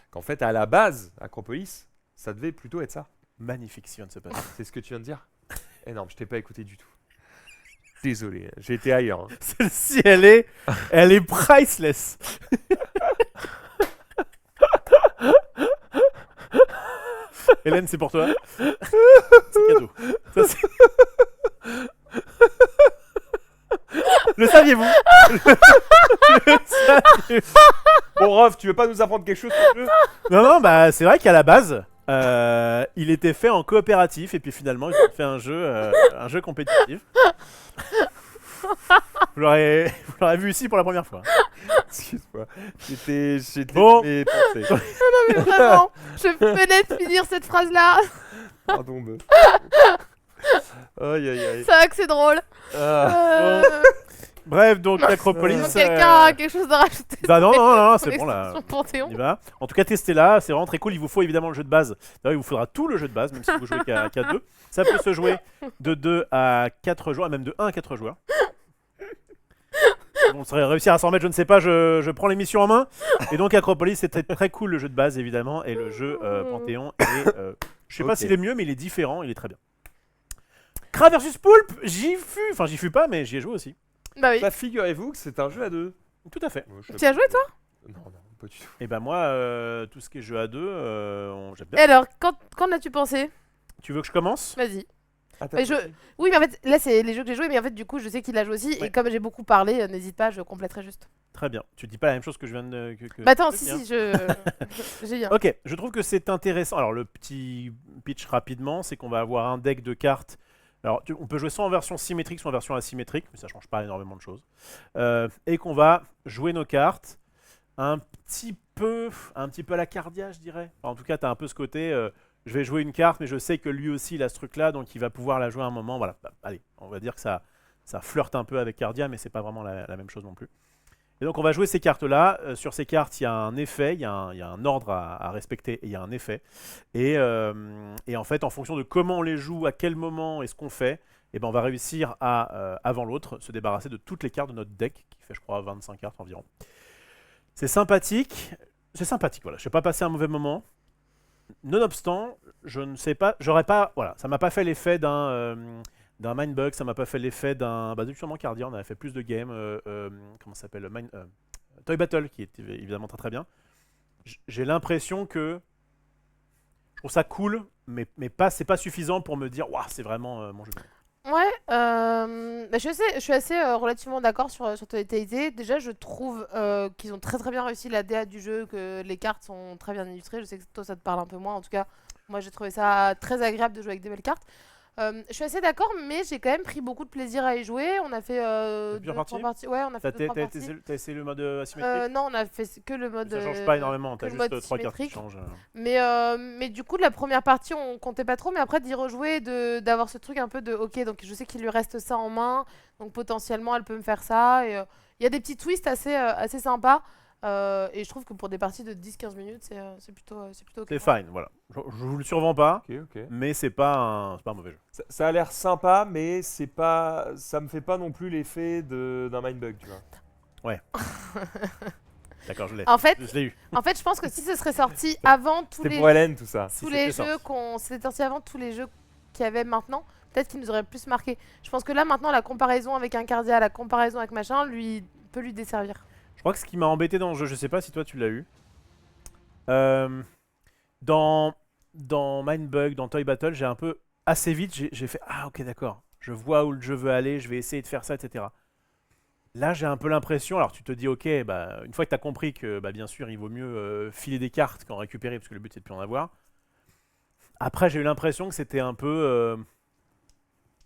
qu'en fait, à la base, Acropolis, ça devait plutôt être ça. Magnifique ce qui vient de se passer. C'est ce que tu viens de dire? Énorme, je t'ai pas écouté du tout. Désolé, j'ai été ailleurs. Hein. Celle-ci, elle est priceless. Hélène, c'est pour toi. C'est cadeau. Ça, c'est- Le saviez-vous? Le saviez-vous? Bon, Rof, tu veux pas nous apprendre quelque chose sur le jeu? Non, bah c'est vrai qu'à la base, il était fait en coopératif et puis finalement ils ont fait un jeu compétitif. Vous l'aurez vu ici pour la première fois. Excuse-moi, j'étais Bon. dans mes pensées. Mais vraiment, je venais de finir cette phrase-là. Pardon, meuf. Aïe, aïe, aïe. C'est vrai que c'est drôle. Ah. Bref, donc Acropolis. Donc, quelqu'un a quelque chose à rajouter? Bah non, Sur c'est bon là. l'extension Panthéon. On y va. En tout cas, testez-la, c'est vraiment très cool. Il vous faut évidemment le jeu de base. D'ailleurs, il vous faudra tout le jeu de base, même si vous jouez qu'à 2. Ça peut se jouer de 2 à 4 joueurs, et même de 1 à 4 joueurs. On serait réussir à s'en remettre, je ne sais pas, je prends l'émission en main. Et donc Acropolis, c'était très cool le jeu de base évidemment. Et le jeu Panthéon, je sais pas Ok. s'il est mieux, mais il est différent, il est très bien. Kra versus Poulpe, j'y fus pas, mais j'y ai joué aussi. Bah oui. Ça, figurez-vous que c'est un jeu à 2. Tout à fait. Tu as joué, toi? Non, pas du tout. Et ben moi, tout ce qui est jeu à 2, j'aime Et bien. alors, quand l'as-tu pensé? Tu veux que je commence? Vas-y. Ah, Mais Oui, mais en fait, là, c'est les jeux que j'ai joués, mais en fait, du coup, je sais qu'il a joué aussi. Ouais. Et comme j'ai beaucoup parlé, n'hésite pas, je compléterai juste. Très bien. Tu dis pas la même chose que je viens de... Bah attends, que- si, hein. j'ai bien. Ok, je trouve que c'est intéressant. Alors le petit pitch rapidement, c'est qu'on va avoir un deck de cartes. Alors on peut jouer soit en version symétrique, soit en version asymétrique, mais ça change pas énormément de choses. Et qu'on va jouer nos cartes un petit peu à la Cardia, je dirais. Enfin, en tout cas, tu as un peu ce côté, je vais jouer une carte, mais je sais que lui aussi, il a ce truc-là, donc il va pouvoir la jouer à un moment. Voilà, bah, allez, on va dire que ça flirte un peu avec Cardia, mais c'est pas vraiment la même chose non plus. Et donc on va jouer ces cartes-là. Sur ces cartes, il y a un effet, il y a un ordre à respecter, et il y a un effet. Et en fait, en fonction de comment on les joue, à quel moment et ce qu'on fait, eh ben, on va réussir à, avant l'autre, se débarrasser de toutes les cartes de notre deck, qui fait, je crois, 25 cartes environ. C'est sympathique, voilà. Je n'ai pas passé un mauvais moment. Nonobstant, je ne sais pas, voilà, ça m'a pas fait l'effet d'un Mindbug, ça m'a pas fait l'effet d'un, sûrement Cardia, on avait fait plus de games, comment ça s'appelle, Toy Battle, qui est évidemment très très bien. J'ai l'impression que je trouve ça cool, mais c'est pas suffisant pour me dire, waouh, c'est vraiment mon jeu. Ouais, bah, je suis assez relativement d'accord sur Totalité. Déjà, je trouve qu'ils ont très très bien réussi la DA du jeu, que les cartes sont très bien illustrées. Je sais que toi ça te parle un peu moins. En tout cas, moi j'ai trouvé ça très agréable de jouer avec des belles cartes. Je suis assez d'accord, mais j'ai quand même pris beaucoup de plaisir à y jouer. On a fait plusieurs 2-3 parties. Ouais, on a fait 2-3 parties. T'as essayé le mode asymétrique? Non, on a fait que le mode. Ça change pas énormément, t'as que le juste mode 3 cartes qui symétrique. changent. Mais du coup, la première partie, on comptait pas trop. Mais après, d'y rejouer, d'avoir ce truc un peu de ok, donc je sais qu'il lui reste ça en main. Donc potentiellement, elle peut me faire ça. Et il y a des petits twists assez sympas. Et je trouve que pour des parties de 10-15 minutes, c'est plutôt ok. C'est fine, voilà. Je vous le survends pas, Ok. mais c'est pas un mauvais jeu. Ça a l'air sympa, mais c'est pas, ça me fait pas non plus l'effet d'un Mindbug, tu vois. D'accord, je l'ai. En fait, Je l'ai eu. je pense que si ce serait sorti avant tous C'était les pour Hélène, tout ça. tous Si les c'était jeux c'était sorti avant tous les jeux qu'il y avait maintenant, peut-être qu'il nous aurait plus marqué. Je pense que là maintenant la comparaison avec un Cardia, la comparaison avec machin, peut lui desservir. Je crois que ce qui m'a embêté dans le jeu, je sais pas si toi tu l'as eu, dans Mindbug, dans Toy Battle, j'ai un peu assez vite, j'ai fait ah ok d'accord, je vois où le jeu veut aller, je vais essayer de faire ça, etc. Là j'ai un peu l'impression, alors tu te dis ok, une fois que tu as compris que bien sûr il vaut mieux filer des cartes qu'en récupérer, parce que le but c'est de plus en avoir. Après j'ai eu l'impression que c'était un peu...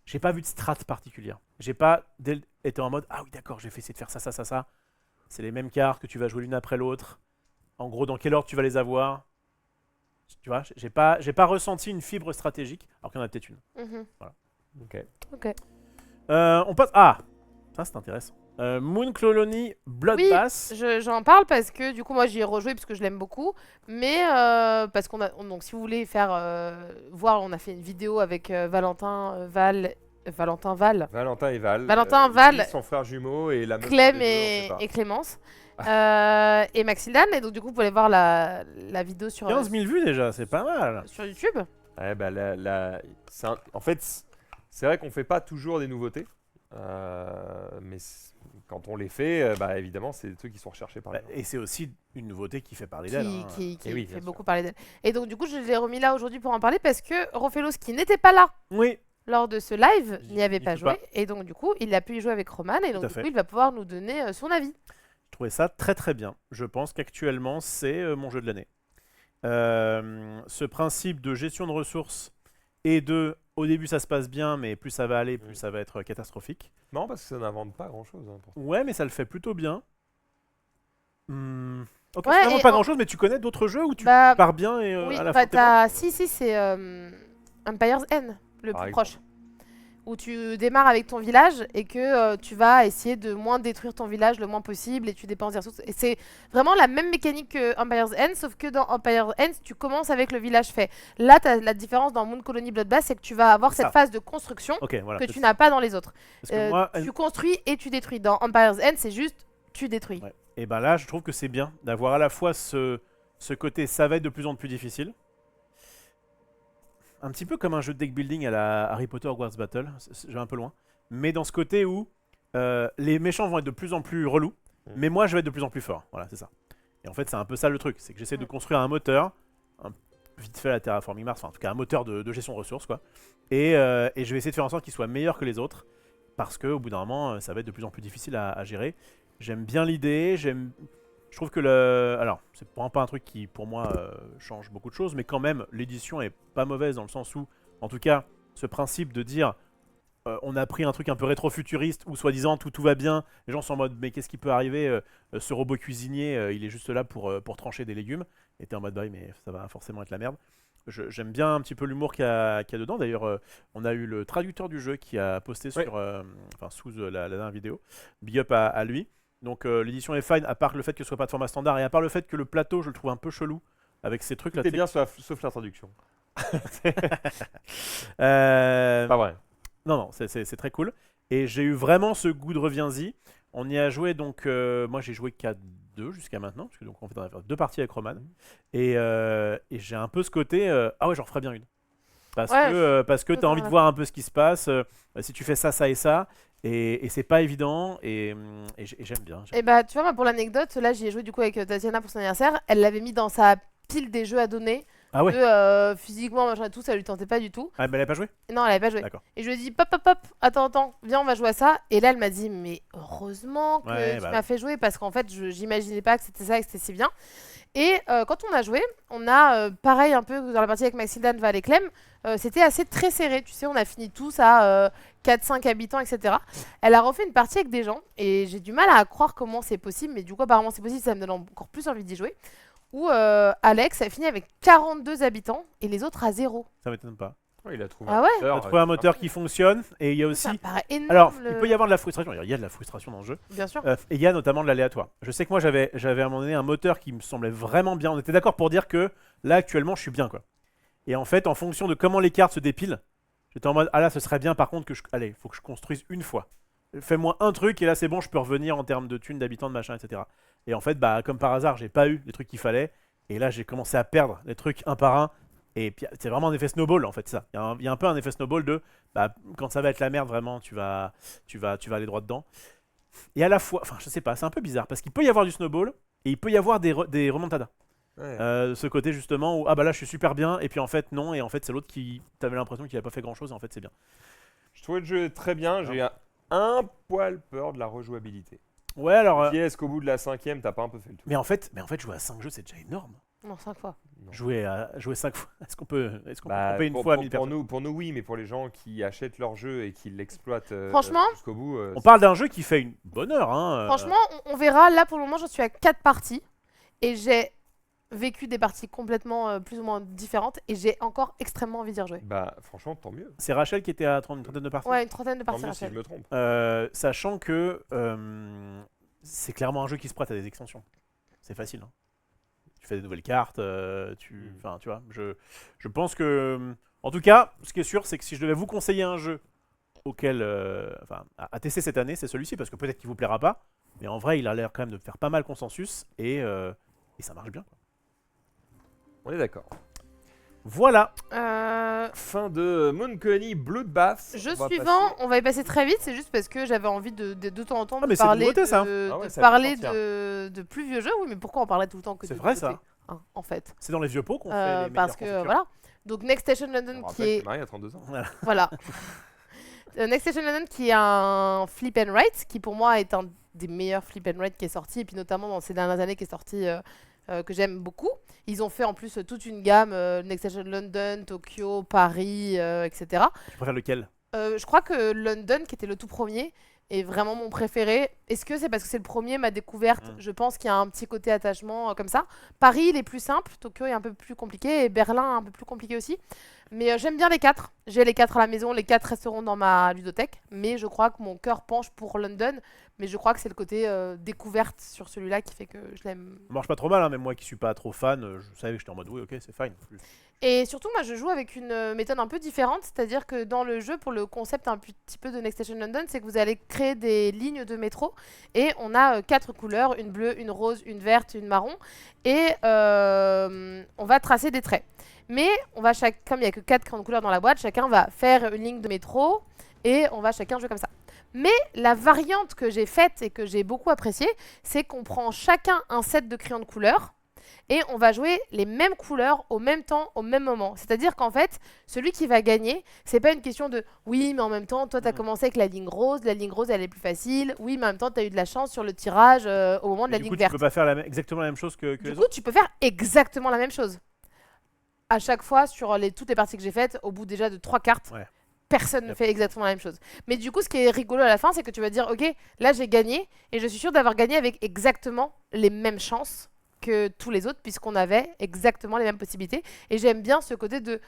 j'ai pas vu de strat particulière. J'ai pas été en mode ah oui d'accord, j'ai fait essayer de faire ça. C'est les mêmes cartes que tu vas jouer l'une après l'autre. En gros, dans quel ordre tu vas les avoir? Tu vois, j'ai pas ressenti une fibre stratégique, alors qu'il y en a peut-être une. Mhm. Ok. Ok. On passe. Ah, ça c'est intéressant. Moon Colony Bloodbath. J'en parle parce que du coup moi j'y ai rejoué parce que je l'aime beaucoup, mais parce donc si vous voulez faire voir, on a fait une vidéo avec Valentin Val, Valentin et Val. Valentin, Val, lui, son frère jumeau et la meuf Clem des deux, on sait pas. et Clémence et Maxildan, et donc du coup vous pouvez voir la vidéo sur 15 000 vues déjà, c'est pas mal. sur YouTube. Ouais, bah, en fait, c'est vrai qu'on fait pas toujours des nouveautés. Mais quand on les fait, bah, évidemment, c'est des trucs qui sont recherchés par les gens. Et c'est aussi une nouveauté qui fait parler d'elle. hein. Qui Et oui, bien fait sûr. beaucoup parler d'elle. Et donc du coup je l'ai remis là aujourd'hui pour en parler parce que Rofelos, qui n'était pas là Oui, lors de ce live, J'y- n'y avait j'y pas peux joué, pas. et donc du coup il a pu y jouer avec Roman, et donc Tout à du fait. coup il va pouvoir nous donner son avis. je trouvais ça très très bien. Je pense qu'actuellement, c'est mon jeu de l'année. Ce principe de gestion de ressources et au début ça se passe bien, mais plus ça va aller, plus ça va être catastrophique. Non, parce que ça n'invente pas grand-chose. Hein, pourtant. Ouais, mais ça le fait plutôt bien. Ok, Ouais, finalement et pas en- grand chose, mais tu connais d'autres jeux où tu Bah, pars bien et oui, à la bah, fin t'es mort si, c'est Empire's End, le Par plus exemple. proche. Où tu démarres avec ton village et que tu vas essayer de moins détruire ton village le moins possible, et tu dépenses des ressources. Et c'est vraiment la même mécanique que Empire's End, sauf que dans Empire's End, tu commences avec le village fait. Là, la différence dans Moon Colony Bloodbath, c'est que tu vas avoir C'est cette ça. phase de construction Ok, voilà. que tu n'as pas dans les autres. Parce que moi, Tu construis et tu détruis. Dans Empire's End, c'est juste tu détruis. ouais. Et ben là, je trouve que c'est bien d'avoir à la fois ce côté, ça va être de plus en plus difficile. Un petit peu comme un jeu de deck building à la Harry Potter Hogwarts Battle, je vais un peu loin. Mais dans ce côté où les méchants vont être de plus en plus relous, mais moi je vais être de plus en plus fort. Voilà, c'est ça. Et en fait, c'est un peu ça le truc, c'est que j'essaie de construire un moteur, vite fait la Terraforming Mars, enfin en tout cas un moteur de gestion de ressources, quoi. Et je vais essayer de faire en sorte qu'il soit meilleur que les autres, parce qu'au bout d'un moment, ça va être de plus en plus difficile à gérer. J'aime bien l'idée, je trouve que alors, c'est vraiment pas un truc qui, pour moi, change beaucoup de choses, mais quand même, l'édition est pas mauvaise dans le sens où, en tout cas, ce principe de dire on a pris un truc un peu rétro-futuriste où, soi-disant, tout va bien, les gens sont en mode mais qu'est-ce qui peut arriver ce robot cuisinier, il est juste là pour trancher des légumes. Et t'es en mode bah oui, mais ça va forcément être la merde. J'aime bien un petit peu l'humour qu'il y a dedans. D'ailleurs, on a eu le traducteur du jeu qui a posté Ouais. sous la dernière vidéo. Big up à lui. Donc l'édition est fine, à part le fait que ce soit pas de format standard et à part le fait que le plateau, je le trouve un peu chelou avec ces trucs là. C'était bien, sauf la traduction. Euh, Pas vrai. non, c'est très cool. Et j'ai eu vraiment ce goût de reviens-y. On y a joué donc, moi j'ai joué qu'à 2 jusqu'à maintenant, parce que donc on va faire 2 parties avec Roman. Et j'ai un peu ce côté, ah ouais, j'en ferais bien une. Parce Ouais, que tu as envie de voir un peu ce qui se passe, si tu fais ça, ça et ça. Et c'est pas évident, et j'aime bien. Et bah, tu vois, moi, pour l'anecdote, là, j'y ai joué du coup avec Tatiana pour son anniversaire. Elle l'avait mis dans sa pile des jeux à donner. Ah ouais. Physiquement, machin et tout, ça lui tentait pas du tout. Ah, mais elle a pas joué. Non, elle avait pas joué. D'accord. Et je lui ai dit, pop, attends, viens, on va jouer à ça. Et là, elle m'a dit, mais heureusement que Ouais, tu bah m'as fait jouer, parce qu'en fait, j'imaginais pas que c'était ça et que c'était si bien. Et quand on a joué, on a, pareil, un peu dans la partie avec Maxildan, Val et Clem, c'était assez très serré. Tu sais, on a fini tous à 4-5 habitants, etc. Elle a refait une partie avec des gens, et j'ai du mal à croire comment c'est possible, mais du coup, apparemment, c'est possible, ça me donne encore plus envie d'y jouer. Où Alex a fini avec 42 habitants et les autres à 0. Ça m'étonne pas. Ouais, il a trouvé Ah ouais Tu as trouvé un moteur qui fonctionne, et il y a Ça me aussi. paraît énorme. Alors, il peut y avoir de la frustration. Il y a de la frustration dans le jeu. Bien sûr. Et il y a notamment de l'aléatoire. Je sais que moi, j'avais à un moment donné un moteur qui me semblait vraiment bien. On était d'accord pour dire que là, actuellement, je suis bien, quoi. Et en fait, en fonction de comment les cartes se dépilent, j'étais en mode ah là, ce serait bien par contre que allez, faut que je construise une fois. Fais-moi un truc et là, c'est bon, je peux revenir en termes de thunes, d'habitants, de machin, etc. Et en fait, bah, comme par hasard, j'ai pas eu les trucs qu'il fallait. Et là, j'ai commencé à perdre les trucs un par un. Et puis, c'est vraiment un effet snowball, en fait, ça. Il y a un peu un effet snowball de bah, quand ça va être la merde, vraiment, tu vas aller droit dedans. Et à la fois, enfin, je sais pas, c'est un peu bizarre parce qu'il peut y avoir du snowball et il peut y avoir des remontadas. Ouais. Ce côté justement où ah bah là je suis super bien et puis en fait non et en fait c'est l'autre qui t'avais l'impression qu'il a pas fait grand chose et en fait c'est bien. Je trouvais le jeu très bien. J'ai un poil peur de la rejouabilité. Ouais alors Qui est-ce qu'au bout de la 5ème, t'as pas un peu fait le tour? mais en fait jouer à 5 jeux c'est déjà énorme. Non, 5 fois. Non. Jouer 5 fois. Est-ce qu'on peut Bah, couper une pour- fois à pour- 1000 pour personnes? nous oui, mais pour les gens qui achètent leur jeu et qui l'exploitent Franchement, jusqu'au bout. On parle d'un jeu qui fait une bonne heure hein. Franchement, on verra. Là, pour le moment, j'en suis à 4 parties. Et j'ai vécu des parties complètement plus ou moins différentes et j'ai encore extrêmement envie d'y rejouer. Bah, franchement, tant mieux. C'est Rachel qui était à une trentaine de parties. Ouais, une trentaine de Tant parties. mieux si je Rachel. me trompe. Sachant que c'est clairement un jeu qui se prête à des extensions. C'est facile. Hein. Tu fais des nouvelles cartes, enfin, tu vois. Je pense que, en tout cas, ce qui est sûr, c'est que si je devais vous conseiller un jeu auquel, à tester cette année, c'est celui-ci parce que peut-être qu'il vous plaira pas, mais en vrai, il a l'air quand même de faire pas mal consensus et ça marche bien. Quoi. On est d'accord. Voilà. Fin de Mooncony Bloodbath. Jeu On va suivant, passer- on va y passer très vite, c'est juste parce que j'avais envie de temps en temps Ah, mais de c'est une parler, nouveauté, ça. Ah ouais, de ça parler peut sortir. de plus vieux jeux. Oui, mais pourquoi on parlait tout le temps que C'est de vrai, nouveautés, ça. hein, en fait. C'est dans les vieux pots qu'on fait les Parce que meilleures voilà. Donc Next Station On London rappelle qui que est Marie a 32 ans. voilà. Next Station London qui est un flip and write qui pour moi est un des meilleurs flip and write qui est sorti et puis notamment dans ces dernières années qui est sorti que j'aime beaucoup. Ils ont fait en plus toute une gamme Next Station London, Tokyo, Paris, etc. Tu préfères lequel? Je crois que London, qui était le tout premier, est vraiment mon préféré. Est-ce que c'est parce que c'est le premier, ma découverte? Je pense qu'il y a un petit côté attachement comme ça. Paris, il est plus simple, Tokyo est un peu plus compliqué, et Berlin, un peu plus compliqué aussi. Mais j'aime bien les 4. J'ai les 4 à la maison, les 4 resteront dans ma ludothèque. Mais je crois que mon cœur penche pour London. Mais je crois que c'est le côté découverte sur celui-là qui fait que je l'aime. Ça marche pas trop mal, hein, mais moi qui suis pas trop fan, je savais que j'étais en mode oui, ok, c'est fine. Et surtout, moi, je joue avec une méthode un peu différente, c'est-à-dire que dans le jeu, pour le concept un petit peu de Next Station London, c'est que vous allez créer des lignes de métro et on a 4 couleurs, une bleue, une rose, une verte, une marron, et on va tracer des traits. Mais on va comme il n'y a que 4 crayons de couleur dans la boîte, chacun va faire une ligne de métro et on va chacun jouer comme ça. Mais la variante que j'ai faite et que j'ai beaucoup appréciée, c'est qu'on prend chacun un set de crayons de couleur et on va jouer les mêmes couleurs au même temps, au même moment. C'est-à-dire qu'en fait, celui qui va gagner, c'est pas une question de oui, mais en même temps, toi, tu as commencé avec la ligne rose, elle est plus facile. Oui, mais en même temps, tu as eu de la chance sur le tirage au moment de la du ligne coup, verte. tu peux pas faire exactement la même chose que Du les coup, autres. tu peux faire exactement la même chose. À chaque fois, sur toutes les parties que j'ai faites, au bout déjà de 3 cartes, Ouais. personne ne fait exactement la même chose. Mais du coup, ce qui est rigolo à la fin, c'est que tu vas dire, ok, là j'ai gagné, et je suis sûre d'avoir gagné avec exactement les mêmes chances que tous les autres, puisqu'on avait exactement les mêmes possibilités. Et j'aime bien ce côté de,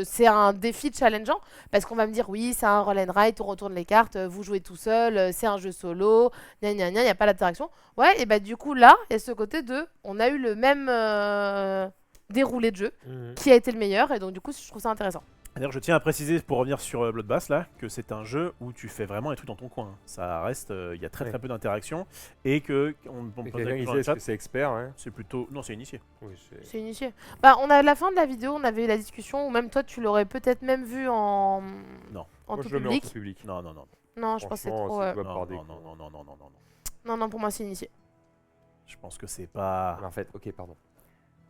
c'est un défi challengeant, parce qu'on va me dire, oui, c'est un roll and write, on retourne les cartes, vous jouez tout seul, c'est un jeu solo, gna gna gna, il n'y a pas d'interaction. Ouais, et bah du coup, là, il y a ce côté de, on a eu le même déroulé de jeu, qui a été le meilleur, et donc du coup, je trouve ça intéressant. D'ailleurs, je tiens à préciser pour revenir sur Bloodbath là, que c'est un jeu où tu fais vraiment les trucs dans ton coin. Ça reste, il y a très peu d'interaction et que on Et pose la quelqu'un qui question dans sait le est-ce chat, que c'est expert, hein. c'est plutôt non, c'est initié. Oui, C'est initié. Bah, on a à la fin de la vidéo, on avait eu la discussion, ou même toi, tu l'aurais peut-être même vu en Non. en Moi, tout je le mets en public. tout public. Non, non, non, Non, je pense que c'est Franchement, trop. c'est ouais. jouable non, par des non, cons. non, non, non, non, non, non. Non, non, pour moi, c'est initié. Je pense que c'est pas. En fait, ok, pardon.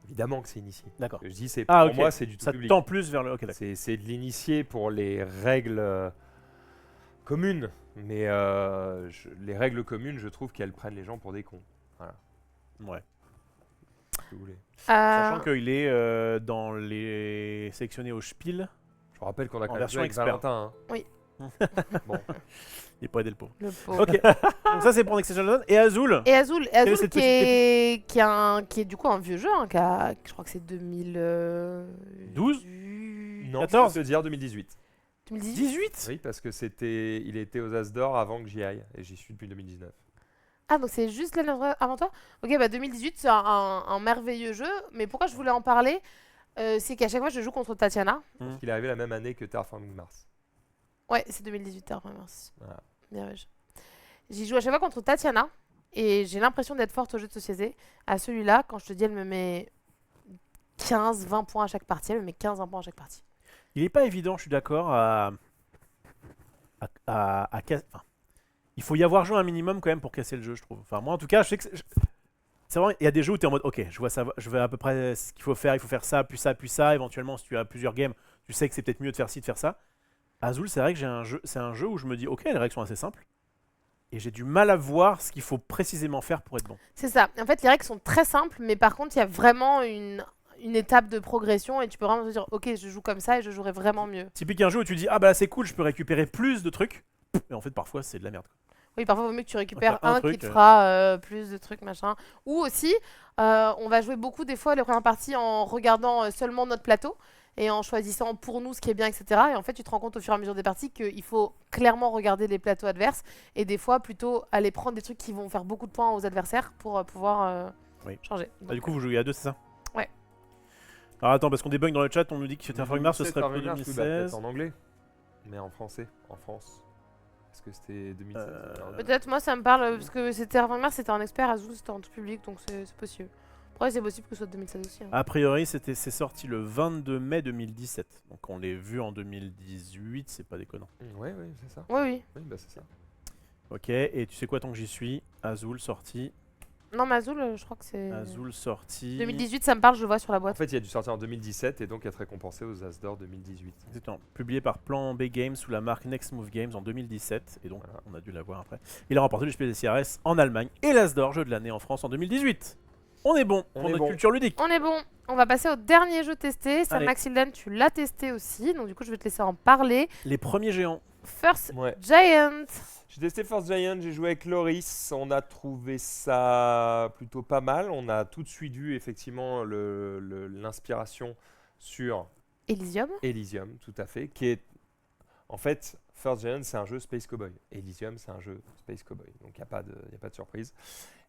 Évidemment que c'est initié. D'accord. Je dis, c'est Ah, pour ok. moi, c'est du tout Ça public. tend plus vers le. Ok, d'accord. C'est de l'initié pour les règles communes. Mais les règles communes, je trouve qu'elles prennent les gens pour des cons. Ouais. Si vous voulez. Sachant qu'il est dans les sélectionnés au Spiel, Je vous rappelle qu'on a quand même version joué avec expert. Valentin. Hein. Oui. Bon. il est pas aidé le pauvre. Le pauvre. Ok. Donc ça c'est pour Next Station London et Azul. Et Azul, est Azul cette qui est du coup un vieux jeu, hein, je crois que c'est 12 Non, 14. je peux te dire 2018. 2018. 18. Oui, parce que il était aux As d'Or avant que j'y aille. Et j'y suis depuis 2019. Ah, donc c'est juste l'année avant toi? Ok, bah 2018, c'est un merveilleux jeu. Mais pourquoi je voulais en parler c'est qu'à chaque fois, je joue contre Tatiana. Il est arrivé la même année que Terraforming Mars. Ouais, c'est 2018, merci. Voilà. Bien vu. J'y joue à chaque fois contre Tatiana. Et j'ai l'impression d'être forte au jeu de société. À celui-là, quand je te dis, elle me met 15-20 points à chaque partie. Elle me met 15-20 points à chaque partie. Il est pas évident, je suis d'accord, enfin, il faut y avoir joué un minimum quand même pour casser le jeu, je trouve. Enfin, moi en tout cas, je sais que c'est vraiment, il y a des jeux où tu es en mode, ok, je vois ça, je vois à peu près ce qu'il faut faire ça, puis ça, puis ça. Éventuellement, si tu as plusieurs games, tu sais que c'est peut-être mieux de faire ci, de faire ça. Azul, c'est vrai que c'est un jeu où je me dis, ok, les règles sont assez simples. Et j'ai du mal à voir ce qu'il faut précisément faire pour être bon. C'est ça. En fait, les règles sont très simples, mais par contre, il y a vraiment une étape de progression et tu peux vraiment te dire, ok, je joue comme ça et je jouerai vraiment mieux. Typique un jeu où tu dis, ah bah là c'est cool, je peux récupérer plus de trucs. Mais en fait, parfois, c'est de la merde. Oui, parfois, il vaut mieux que tu récupères un un truc, qui te fera plus de trucs, machin. Ou aussi, on va jouer beaucoup des fois les premières parties en regardant seulement notre plateau et en choisissant pour nous ce qui est bien, etc. Et en fait, tu te rends compte au fur et à mesure des parties qu'il faut clairement regarder les plateaux adverses et des fois plutôt aller prendre des trucs qui vont faire beaucoup de points aux adversaires pour pouvoir Oui. changer. Du coup, vous jouez à deux, c'est ça? Ouais. Alors attends, parce qu'on débug dans le chat, on nous dit que Terraforming Mars, ce serait pour 2016, oui, bah, 2016. peut-être en anglais, mais en français, en France. Est-ce que c'était 2016 Peut-être moi ça me parle parce que c'était Terraforming Mars, c'était en expert, Azul c'était en tout public donc c'est possible. Après c'est possible que ce soit 2016 aussi. Hein. A priori, c'est sorti le 22 mai 2017. Donc on l'ait vu en 2018, c'est pas déconnant. Ouais, c'est ça. Oui, oui. Oui, bah c'est ça. Ok, et tu sais quoi tant que j'y suis? Azul sorti. Non, mais Azul, je crois que c'est. Azul sorti. 2018, ça me parle, je le vois sur la En boîte. fait, il a dû sortir en 2017 et donc être récompensé aux As d'Or 2018. Exactement. Publié par Plan B Games sous la marque Next Move Games en 2017. Et donc, Voilà. on a dû l'avoir après. Il a remporté le SPCRS en Allemagne et l'As d'Or jeu de l'année en France en 2018. On est bon On pour est notre bon. culture ludique. On est bon. On va passer au dernier jeu testé. Ça, Allez. Maxildan, tu l'as testé aussi. Donc, du coup, je vais te laisser en parler. Les premiers géants. First Ouais. Giant. J'ai testé Force Giant, j'ai joué avec Loris, on a trouvé ça plutôt pas mal. On a tout de suite vu effectivement l'inspiration sur Elysium. Elysium, tout à fait, qui est en fait First Giant, c'est un jeu Space Cowboy. Elysium, c'est un jeu Space Cowboy, donc il n'y a pas de surprise.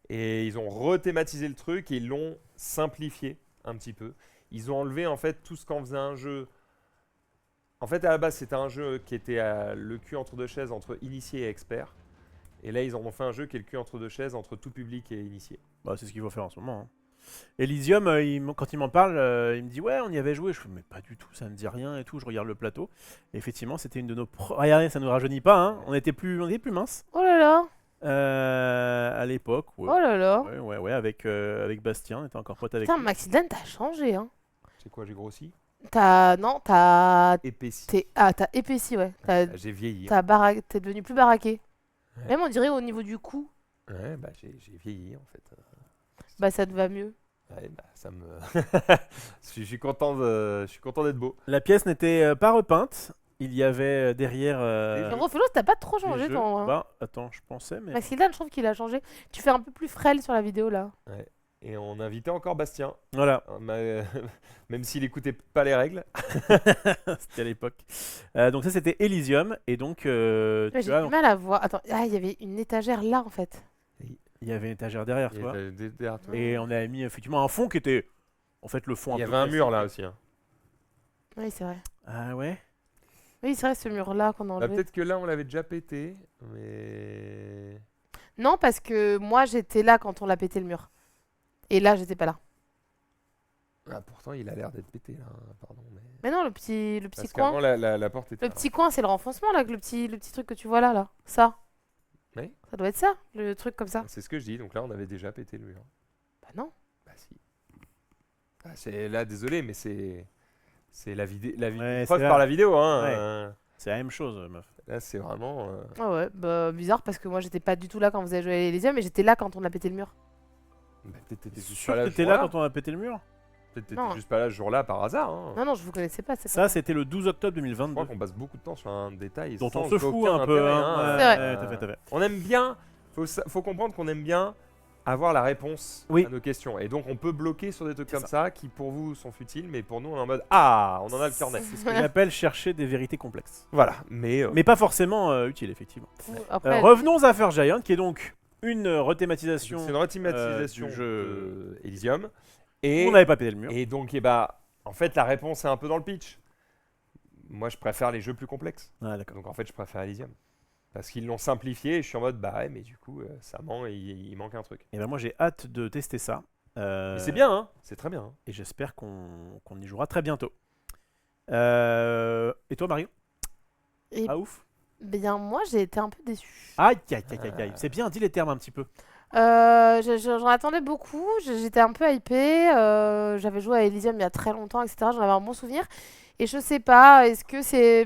Et ils ont rethématisé le truc et ils l'ont simplifié un petit peu. Ils ont enlevé en fait tout ce qu'en faisait un jeu. En fait, à la base, c'était un jeu qui était le cul entre deux chaises entre initié et expert. Et là, ils en ont fait un jeu qui est le cul entre deux chaises entre tout public et initié. Bah, c'est ce qu'il faut faire en ce moment. Hein. Elysium, quand il m'en parle, il me dit ouais, on y avait joué. Je fais mais pas du tout, ça me dit rien et tout. Je regarde le plateau. Et effectivement, c'était une de nos. Regardez, ça nous rajeunit pas. Hein. On était plus mince Oh là là. à l'époque. Ouais. Oh là là. Ouais, avec Bastien, on était encore pote avec Putain, lui. Maxildan, t'as changé, hein. C'est quoi, j'ai grossi? T'as Épaissi. t'as épaissi, ouais. J'ai vieilli. T'es devenu plus baraqué. Ouais. Même on dirait au niveau du cou, Ouais, bah j'ai vieilli en fait. bah ça te va mieux. Ouais, bah ça me. je suis content d'être beau. La pièce n'était pas repeinte. Il y avait derrière. Des Mais Rofelos, t'as pas trop des changé, jeux. toi. Hein. Bah, attends, je pensais, mais. Maxildan, je trouve qu'il a changé. Tu fais un peu plus frêle sur la vidéo là. Et on invitait encore Bastien, Voilà, même s'il écoutait pas les règles. c'était à l'époque. Donc, ça, c'était Elysium. Et donc, Ouais, tu J'ai vois, du mal à voir. Attends, il y avait une étagère là en fait. il y avait une étagère derrière, Il tu y vois. avait derrière toi. Et on a mis effectivement un fond qui était. En fait, le fond Il y peu avait un mur classique. là aussi. Hein. Oui, c'est vrai. Ah ouais. Oui, c'est vrai, ce mur là qu'on a Bah, enlevé. peut-être que là on l'avait déjà pété, mais. Non, parce que moi j'étais là quand on l'a pété le mur. Et là, j'étais pas là. Ah, pourtant il a l'air d'être pété là, pardon. Mais non, le petit Parce coin. qu'avant la porte était Le là. petit coin, c'est le renfoncement là, avec le petit truc que tu vois là, là. Ça. Oui. Ça doit être ça, le truc comme ça. C'est ce que je dis, donc là on avait déjà pété le mur. Bah non. Bah si. Ah, c'est là, désolé, mais c'est la vidéo, Ouais, preuve c'est par là. la vidéo, hein. Ouais. C'est la même chose, meuf. Là c'est vraiment. Ah ouais, bah bizarre parce que moi j'étais pas du tout là quand vous avez joué à Elysium, mais j'étais là quand on a pété le mur. Bah, peut-être t'étais juste Sûr pas que là. t'étais là quand on a pété le mur. Peut-être Non. t'étais juste pas là ce jour-là par hasard. Hein. Non, non, je vous connaissais pas, c'est Ça, pas c'était le 12 octobre Je 2022. crois qu'on passe beaucoup de temps sur un détail Dont sans on se fout aucun un peu. intérêt, Hein. hein. C'est vrai. Ouais, t'as fait. On aime bien. Faut comprendre qu'on aime bien avoir la réponse Oui. à nos questions. Et donc on peut bloquer sur des trucs C'est comme ça qui pour vous sont futiles, mais pour nous on est en mode ah, on en a le cœur net. C'est ce que j'appelle chercher des vérités complexes. Voilà. Mais Mais pas forcément utiles, effectivement. Après, Revenons à First Giant, qui est donc une rethématisation. c'est une rethématisation du jeu. de Elysium. Et On n'avait pas pété le mur. Et donc, eh bah, en fait, la réponse est un peu dans le pitch. Moi, je préfère les jeux plus complexes. Ah, d'accord. Donc, en fait, je préfère Elysium. Parce qu'ils l'ont simplifié et je suis en mode, bah ouais, mais du coup, ça ment et il manque un truc. Et ben moi, j'ai hâte de tester ça. Mais c'est bien, hein. C'est très bien. Hein. Et j'espère qu'on y jouera très bientôt. Et toi, Mario? Et Ah, ouf. bien, moi j'ai été un peu déçue. Aïe, aïe, aïe, aïe, aïe. C'est bien, dis les termes un petit peu. J'en attendais beaucoup, j'étais un peu hypée. J'avais joué à Elysium il y a très longtemps, etc. J'en avais un bon souvenir. Et je sais pas, est-ce que c'est.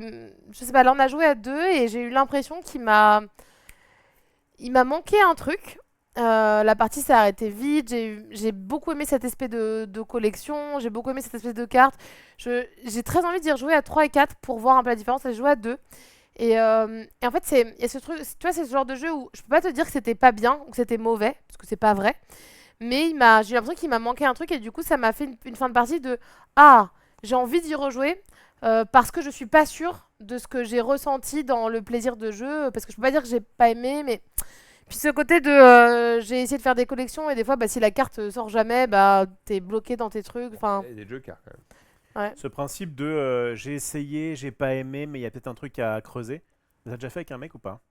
Je sais pas, là on a joué à deux et j'ai eu l'impression qu'il m'a. Il m'a manqué un truc. La partie s'est arrêtée vite. J'ai beaucoup aimé cet aspect de collection. J'ai beaucoup aimé cette espèce de carte. J'ai très envie d'y rejouer à 3 et 4 pour voir un peu la différence. J'ai joué à 2. Et en fait, il y a ce truc, tu vois, c'est ce genre de jeu où je peux pas te dire que c'était pas bien ou que c'était mauvais, parce que c'est pas vrai. Mais j'ai eu l'impression qu'il m'a manqué un truc et du coup, ça m'a fait une fin de partie de ah, j'ai envie d'y rejouer parce que je suis pas sûre de ce que j'ai ressenti dans le plaisir de jeu. Parce que je peux pas dire que j'ai pas aimé, mais puis ce côté de j'ai essayé de faire des collections et des fois, bah, si la carte sort jamais, bah t'es bloqué dans tes trucs. Enfin, Il y a des jokers quand même. Ce principe de j'ai essayé, j'ai pas aimé, mais il y a peut-être un truc à creuser. Vous avez déjà fait avec un mec ou pas?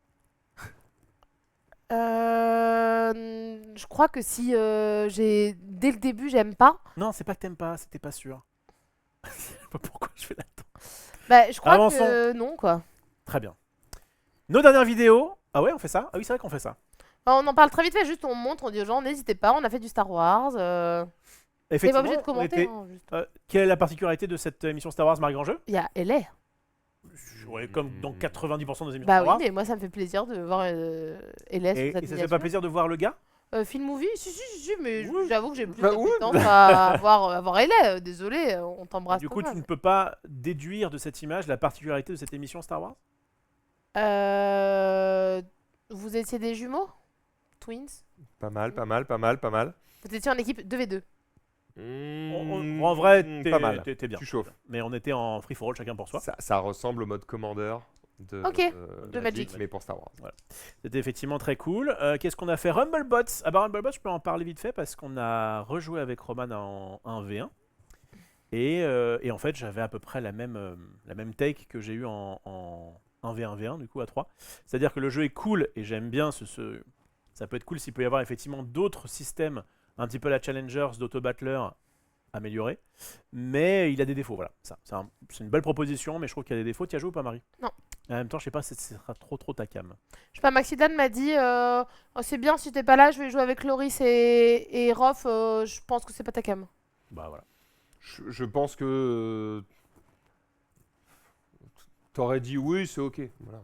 je crois que si j'ai dès le début j'aime pas, Non, c'est pas que t'aimes pas, c'était pas sûr. Je sais pas pourquoi je fais là-dedans. bah je crois Avançons. que non quoi. Très bien. Nos dernières vidéos. Ah ouais, on fait ça? Ah oui, c'est vrai qu'on fait ça. On en parle très vite fait, juste on montre, on dit aux gens n'hésitez pas, on a fait du Star Wars. T'es pas obligé de on commenter. était- Hein, juste. Quelle est la particularité de cette émission Star Wars Marc Grandjeu? Il y a LA. Ouais, comme dans 90% des émissions Bah Star oui, Wars. mais moi ça me fait plaisir de voir LA Et sur cette ça te fait pas miniature. plaisir de voir le gars? Film movie, si, mais Oui. j'avoue que j'ai plus Bah oui. d'appétence à voir LA. Désolé, on t'embrasse. Du coup, Thomas, tu ne peux pas déduire de cette image la particularité de cette émission Star Wars? Vous étiez des jumeaux? Twins? Pas mal, pas mal, pas mal, pas mal. Vous étiez en équipe 2v2. En vrai, pas mal. t'es bien. Tu chauffes. Mais on était en free for all, chacun pour soi. Ça ressemble au mode Commander de, Ok, de Magic. mais pour Star Wars. C'était effectivement très cool. Qu'est-ce qu'on a fait? Rumblebots. Ah bah Rumblebots, je peux en parler vite fait parce qu'on a rejoué avec Roman en 1v1. Et en fait, j'avais à peu près la même take que j'ai eu en 1v1v1, du coup, à 3. C'est-à-dire que le jeu est cool et j'aime bien ça peut être cool s'il peut y avoir effectivement d'autres systèmes, un petit peu la Challengers, d'Auto-Battler améliorés. Mais il a des défauts, voilà. C'est une belle proposition, mais je trouve qu'il y a des défauts. Tu y as joué ou pas, Marie? Non. En même temps, je sais pas si ce sera trop ta cam. Je sais pas, Maxidan m'a dit oh, c'est bien si t'es pas là, je vais jouer avec Loris et Rof. Je pense que c'est pas ta cam. Bah voilà. Je pense que t'aurais dit oui, c'est ok. Voilà.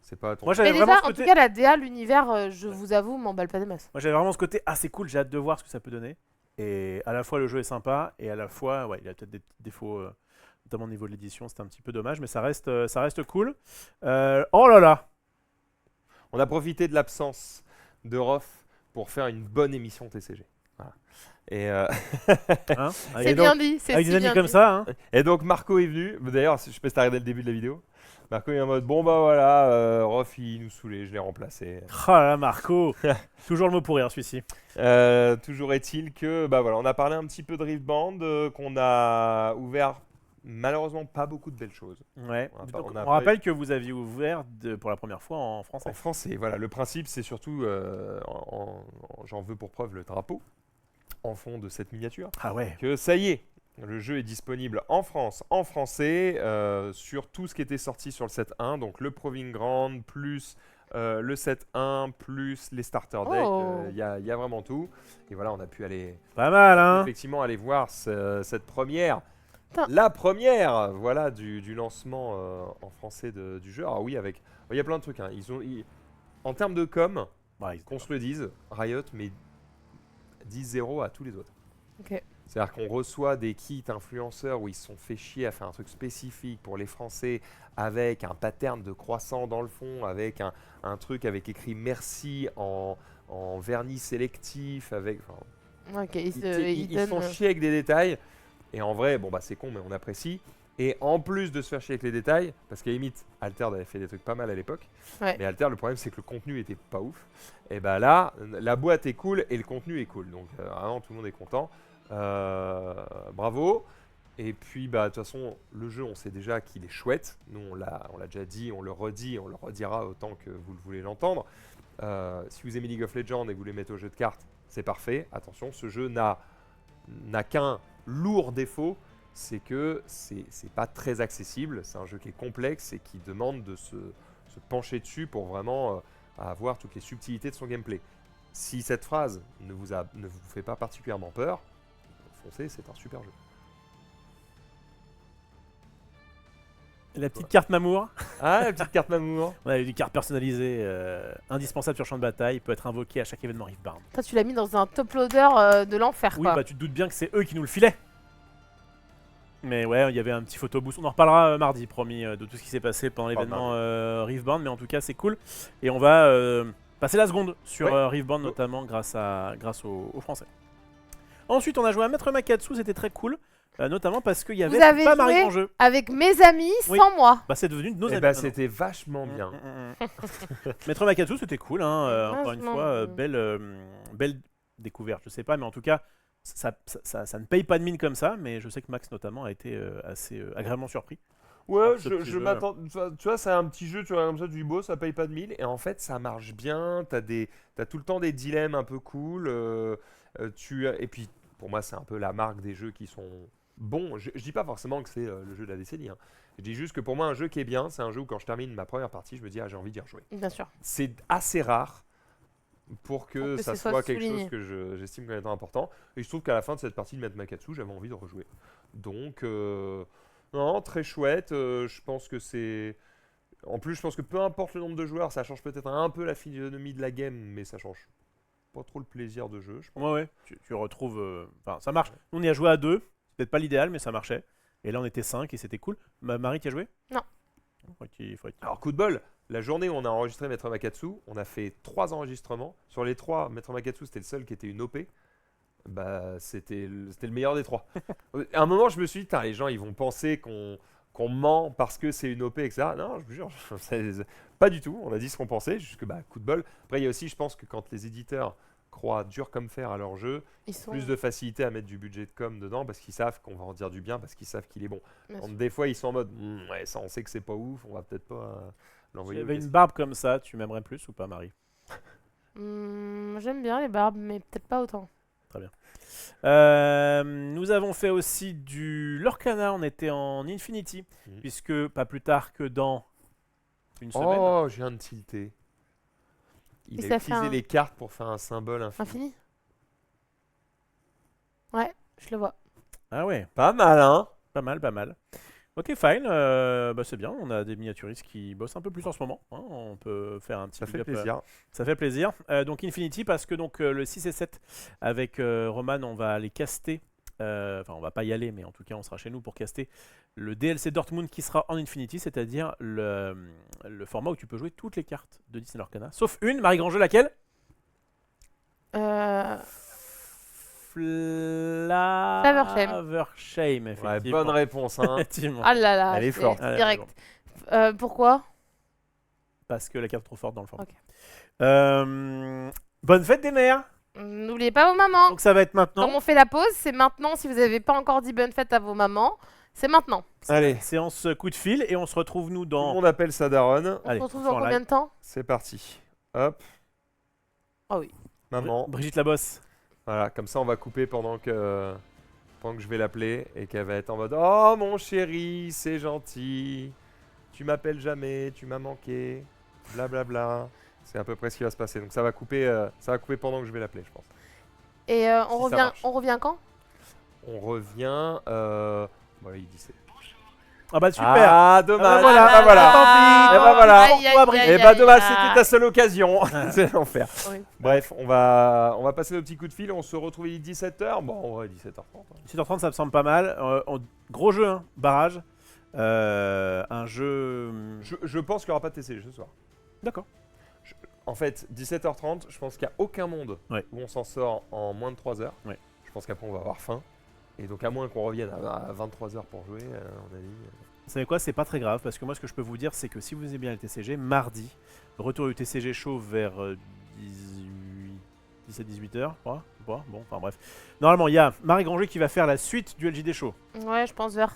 C'est pas ton. Moi, Mais j'avais déjà, vraiment ce en côté. tout cas, la DA, l'univers, je vous avoue, m'emballe pas des masses. Moi, j'avais vraiment ce côté, ah c'est cool, j'ai hâte de voir ce que ça peut donner. Et à la fois le jeu est sympa, et à la fois, ouais, il a peut-être des petits défauts, notamment au niveau de l'édition, c'était un petit peu dommage, mais ça reste cool. Oh là là. On a profité de l'absence de Rof pour faire une bonne émission TCG. Voilà. Et, Hein, C'est avec bien dit, c'est avec si des amis bien comme dit. ça, hein. et donc Marco est venu. D'ailleurs, je sais pas si t'as regardé le début de la vidéo. Marco est en mode bon bah voilà, Rof il nous saoulait, je l'ai remplacé. Oh là là, Marco. Toujours le mot pour rire, celui-ci. Toujours est-il que bah voilà, on a parlé un petit peu de Riftband, qu'on a ouvert malheureusement pas beaucoup de belles choses. Ouais. On a pas- Donc, on a on pas- rappelle que vous aviez ouvert pour la première fois en français. En français, voilà. Le principe, c'est surtout, j'en veux pour preuve le drapeau en fond de cette miniature, Ah ouais. que ça y est, le jeu est disponible en France, en français, sur tout ce qui était sorti sur le set 1, donc le Proving Grand, plus le set 1, plus les starter decks, Oh. il y a vraiment tout. Et voilà, on a pu aller Pas mal, hein. effectivement aller voir cette première, Putain. la première, voilà, du lancement en français du jeu. Alors oui, il y a plein de trucs. Hein. En termes de com, Ouais, qu'on se le dise, Riot met 10-0 à tous les autres. Ok. C'est-à-dire qu'on reçoit des kits influenceurs où ils se sont fait chier à faire un truc spécifique pour les Français avec un pattern de croissant dans le fond, avec un truc avec écrit merci en vernis sélectif, avec. Enfin, Ok, ils se font donnent, chier avec des détails. Et en vrai, bon bah c'est con, mais on apprécie. Et en plus de se faire chier avec les détails, parce qu'à la limite, Alter avait fait des trucs pas mal à l'époque, Ouais. mais Alter, le problème c'est que le contenu était pas ouf. Et bah là, la boîte est cool et le contenu est cool. Donc vraiment, tout le monde est content. Bravo. Et puis bah de toute façon, le jeu, on sait déjà qu'il est chouette. Nous, on l'a déjà dit, on le redit, on le redira autant que vous le voulez l'entendre. Si vous aimez League of Legends et que vous voulez mettre au jeu de cartes, c'est parfait. Attention, ce jeu n'a qu'un lourd défaut, c'est que c'est pas très accessible. C'est un jeu qui est complexe et qui demande de se pencher dessus pour vraiment avoir toutes les subtilités de son gameplay. Si cette phrase ne vous fait pas particulièrement peur, foncez, c'est un super jeu. La petite carte Mamour. Ah, la petite carte Mamour. On a une carte personnalisée indispensable sur champ de bataille, peut être invoquée à chaque événement Riftbound. Toi, tu l'as mis dans un top loader de l'enfer, Oui, quoi. bah tu te doutes bien que c'est eux qui nous le filaient. Mais ouais, il y avait un petit photo boost. On en reparlera mardi, promis, de tout ce qui s'est passé pendant l'événement Riftbound. Mais en tout cas, c'est cool. Et on va passer la seconde sur Riftbound, notamment grâce aux Français. Ensuite, on a joué à Maître Makatsu, c'était très cool. Notamment parce qu'il y avait pas Marie en jeu. Avec mes amis, sans moi. Bah, c'est devenu de nos amis. Bah, c'était vachement bien. Maître Makatsu, c'était cool. Hein, encore une fois, belle découverte. Je sais pas, mais en tout cas, ça ne paye pas de mine comme ça. Mais je sais que Max, notamment, a été assez agréablement surpris. Ouais, je m'attends. Tu vois, c'est un petit jeu, tu vois, comme ça, du beau, ça paye pas de mille. Et en fait, ça marche bien. T'as tout le temps des dilemmes un peu cool. Et puis, pour moi, c'est un peu la marque des jeux qui sont bons. Je dis pas forcément que c'est le jeu de la décennie. Hein. Je dis juste que pour moi, un jeu qui est bien, c'est un jeu où quand je termine ma première partie, je me dis, ah, j'ai envie d'y rejouer. Bien sûr. C'est assez rare pour que ça soit quelque souligné. chose que j'estime comme étant important. Et je trouve qu'à la fin de cette partie de Maître Makatsu, j'avais envie de rejouer. Donc, non, très chouette. Je pense que c'est. En plus, je pense que peu importe le nombre de joueurs, ça change peut-être un peu la physionomie de la game, mais ça change pas trop le plaisir de jeu. Je pense. Ouais, tu retrouves. Enfin, ça marche. Nous, on y a joué à 2. C'est peut-être pas l'idéal, mais ça marchait. Et là, on était 5 et c'était cool. Marie, tu as joué? Non. Alors, coup de bol, la journée où on a enregistré Maître Makatsu, on a fait 3 enregistrements. Sur les 3, Maître Makatsu, c'était le seul qui était une OP. Bah, c'était le meilleur des 3. À un moment, je me suis dit, les gens, ils vont penser qu'on ment parce que c'est une OP, etc. Non, je vous jure, pas du tout. On a dit ce qu'on pensait, juste que, coup de bol. Après, il y a aussi, je pense que quand les éditeurs croient dur comme fer à leur jeu, plus de facilité à mettre du budget de com dedans parce qu'ils savent qu'on va en dire du bien, parce qu'ils savent qu'il est bon. Donc, des fois, ils sont en mode, ouais, ça, on sait que c'est pas ouf, on va peut-être pas l'envoyer. Il y avait une barbe comme ça, tu m'aimerais plus ou pas, Marie? J'aime bien les barbes, mais peut-être pas autant. Très bien. Nous avons fait aussi du Lorcana, on était en Infinity, puisque pas plus tard que dans une semaine. Oh, je viens de tilter. Il a utilisé les cartes pour faire un symbole infini. Ouais, je le vois. Ah ouais. Pas mal, hein? Pas mal. Ok, fine. C'est bien, on a des miniaturistes qui bossent un peu plus en ce moment. Hein. On peut faire un petit Ça fait plaisir. Ça fait plaisir. Donc Infinity, parce que donc, le 6 et 7, avec Roman, on va aller caster. Enfin, on va pas y aller, mais en tout cas, on sera chez nous pour caster le DLC Dortmund qui sera en Infinity, c'est-à-dire le format où tu peux jouer toutes les cartes de Disney Lorcana. Sauf une, Marie Grandjeu, laquelle? Flavershame, effectivement. Ouais, bonne réponse, hein. Ah là là, elle est forte. Direct. Pourquoi? Parce que la carte est trop forte dans le format. Okay. Bonne fête des mères. N'oubliez pas vos mamans. Donc ça va être maintenant. Comme on fait la pause, c'est maintenant. Si vous n'avez pas encore dit bonne fête à vos mamans, c'est maintenant. Allez, séance coup de fil et on se retrouve nous dans... Tout le monde appelle ça Daron. On se retrouve dans combien de temps? C'est parti. Hop. Oh oui. Maman. Brigitte Labosse. Voilà, comme ça on va couper pendant que je vais l'appeler et qu'elle va être en mode « Oh mon chéri, c'est gentil. Tu m'appelles jamais, tu m'as manqué. Blablabla. » C'est à peu près ce qui va se passer. Donc ça va couper pendant que je vais l'appeler, je pense. Et on revient quand? On revient... Voilà, il dit c'est... Ah bah super. Ah dommage. Voilà. Et bah dommage, c'était ta seule occasion. C'est l'enfer. Oui. Bref, on va passer nos petits coups de fil. On se retrouve à 17h. Bon, ouais, 17h30. 17h30, ça me semble pas mal. Gros jeu, hein, barrage. Un jeu... Je pense qu'il n'y aura pas de TCG ce soir. D'accord. En fait, 17h30, je pense qu'il n'y a aucun monde où on s'en sort en moins de 3 heures. Ouais. Je pense qu'après, on va avoir faim. Et donc, à moins qu'on revienne à 23h pour jouer, on a dit... Vous savez quoi, c'est pas très grave, parce que moi, ce que je peux vous dire, c'est que si vous aimez bien le TCG, mardi, retour du TCG chaud vers 17-18h, bon, enfin bref. Normalement, il y a Marie Granger qui va faire la suite du LJD Show. Ouais, je pense vers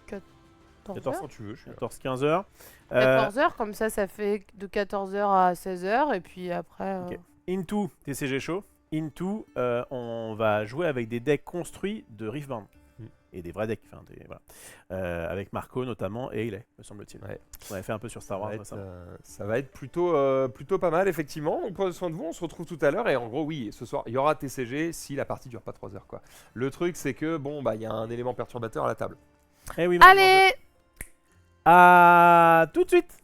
14 quand tu veux, 14-15h. 14h, comme ça fait de 14h à 16h, et puis après... Okay. Into TCG Show. Into, on va jouer avec des decks construits de Riftbound. Et des vrais decks, enfin, voilà. Avec Marco notamment et Ilay, me semble-t-il. Ouais. On avait fait un peu sur Star Wars. Ça va être plutôt pas mal, effectivement. Donc prenez soin de vous, on se retrouve tout à l'heure. Et en gros, oui, ce soir, il y aura TCG si la partie dure pas 3 heures, quoi. Le truc, c'est que, bon, il y a un élément perturbateur à la table. Eh oui, allez, à tout de suite.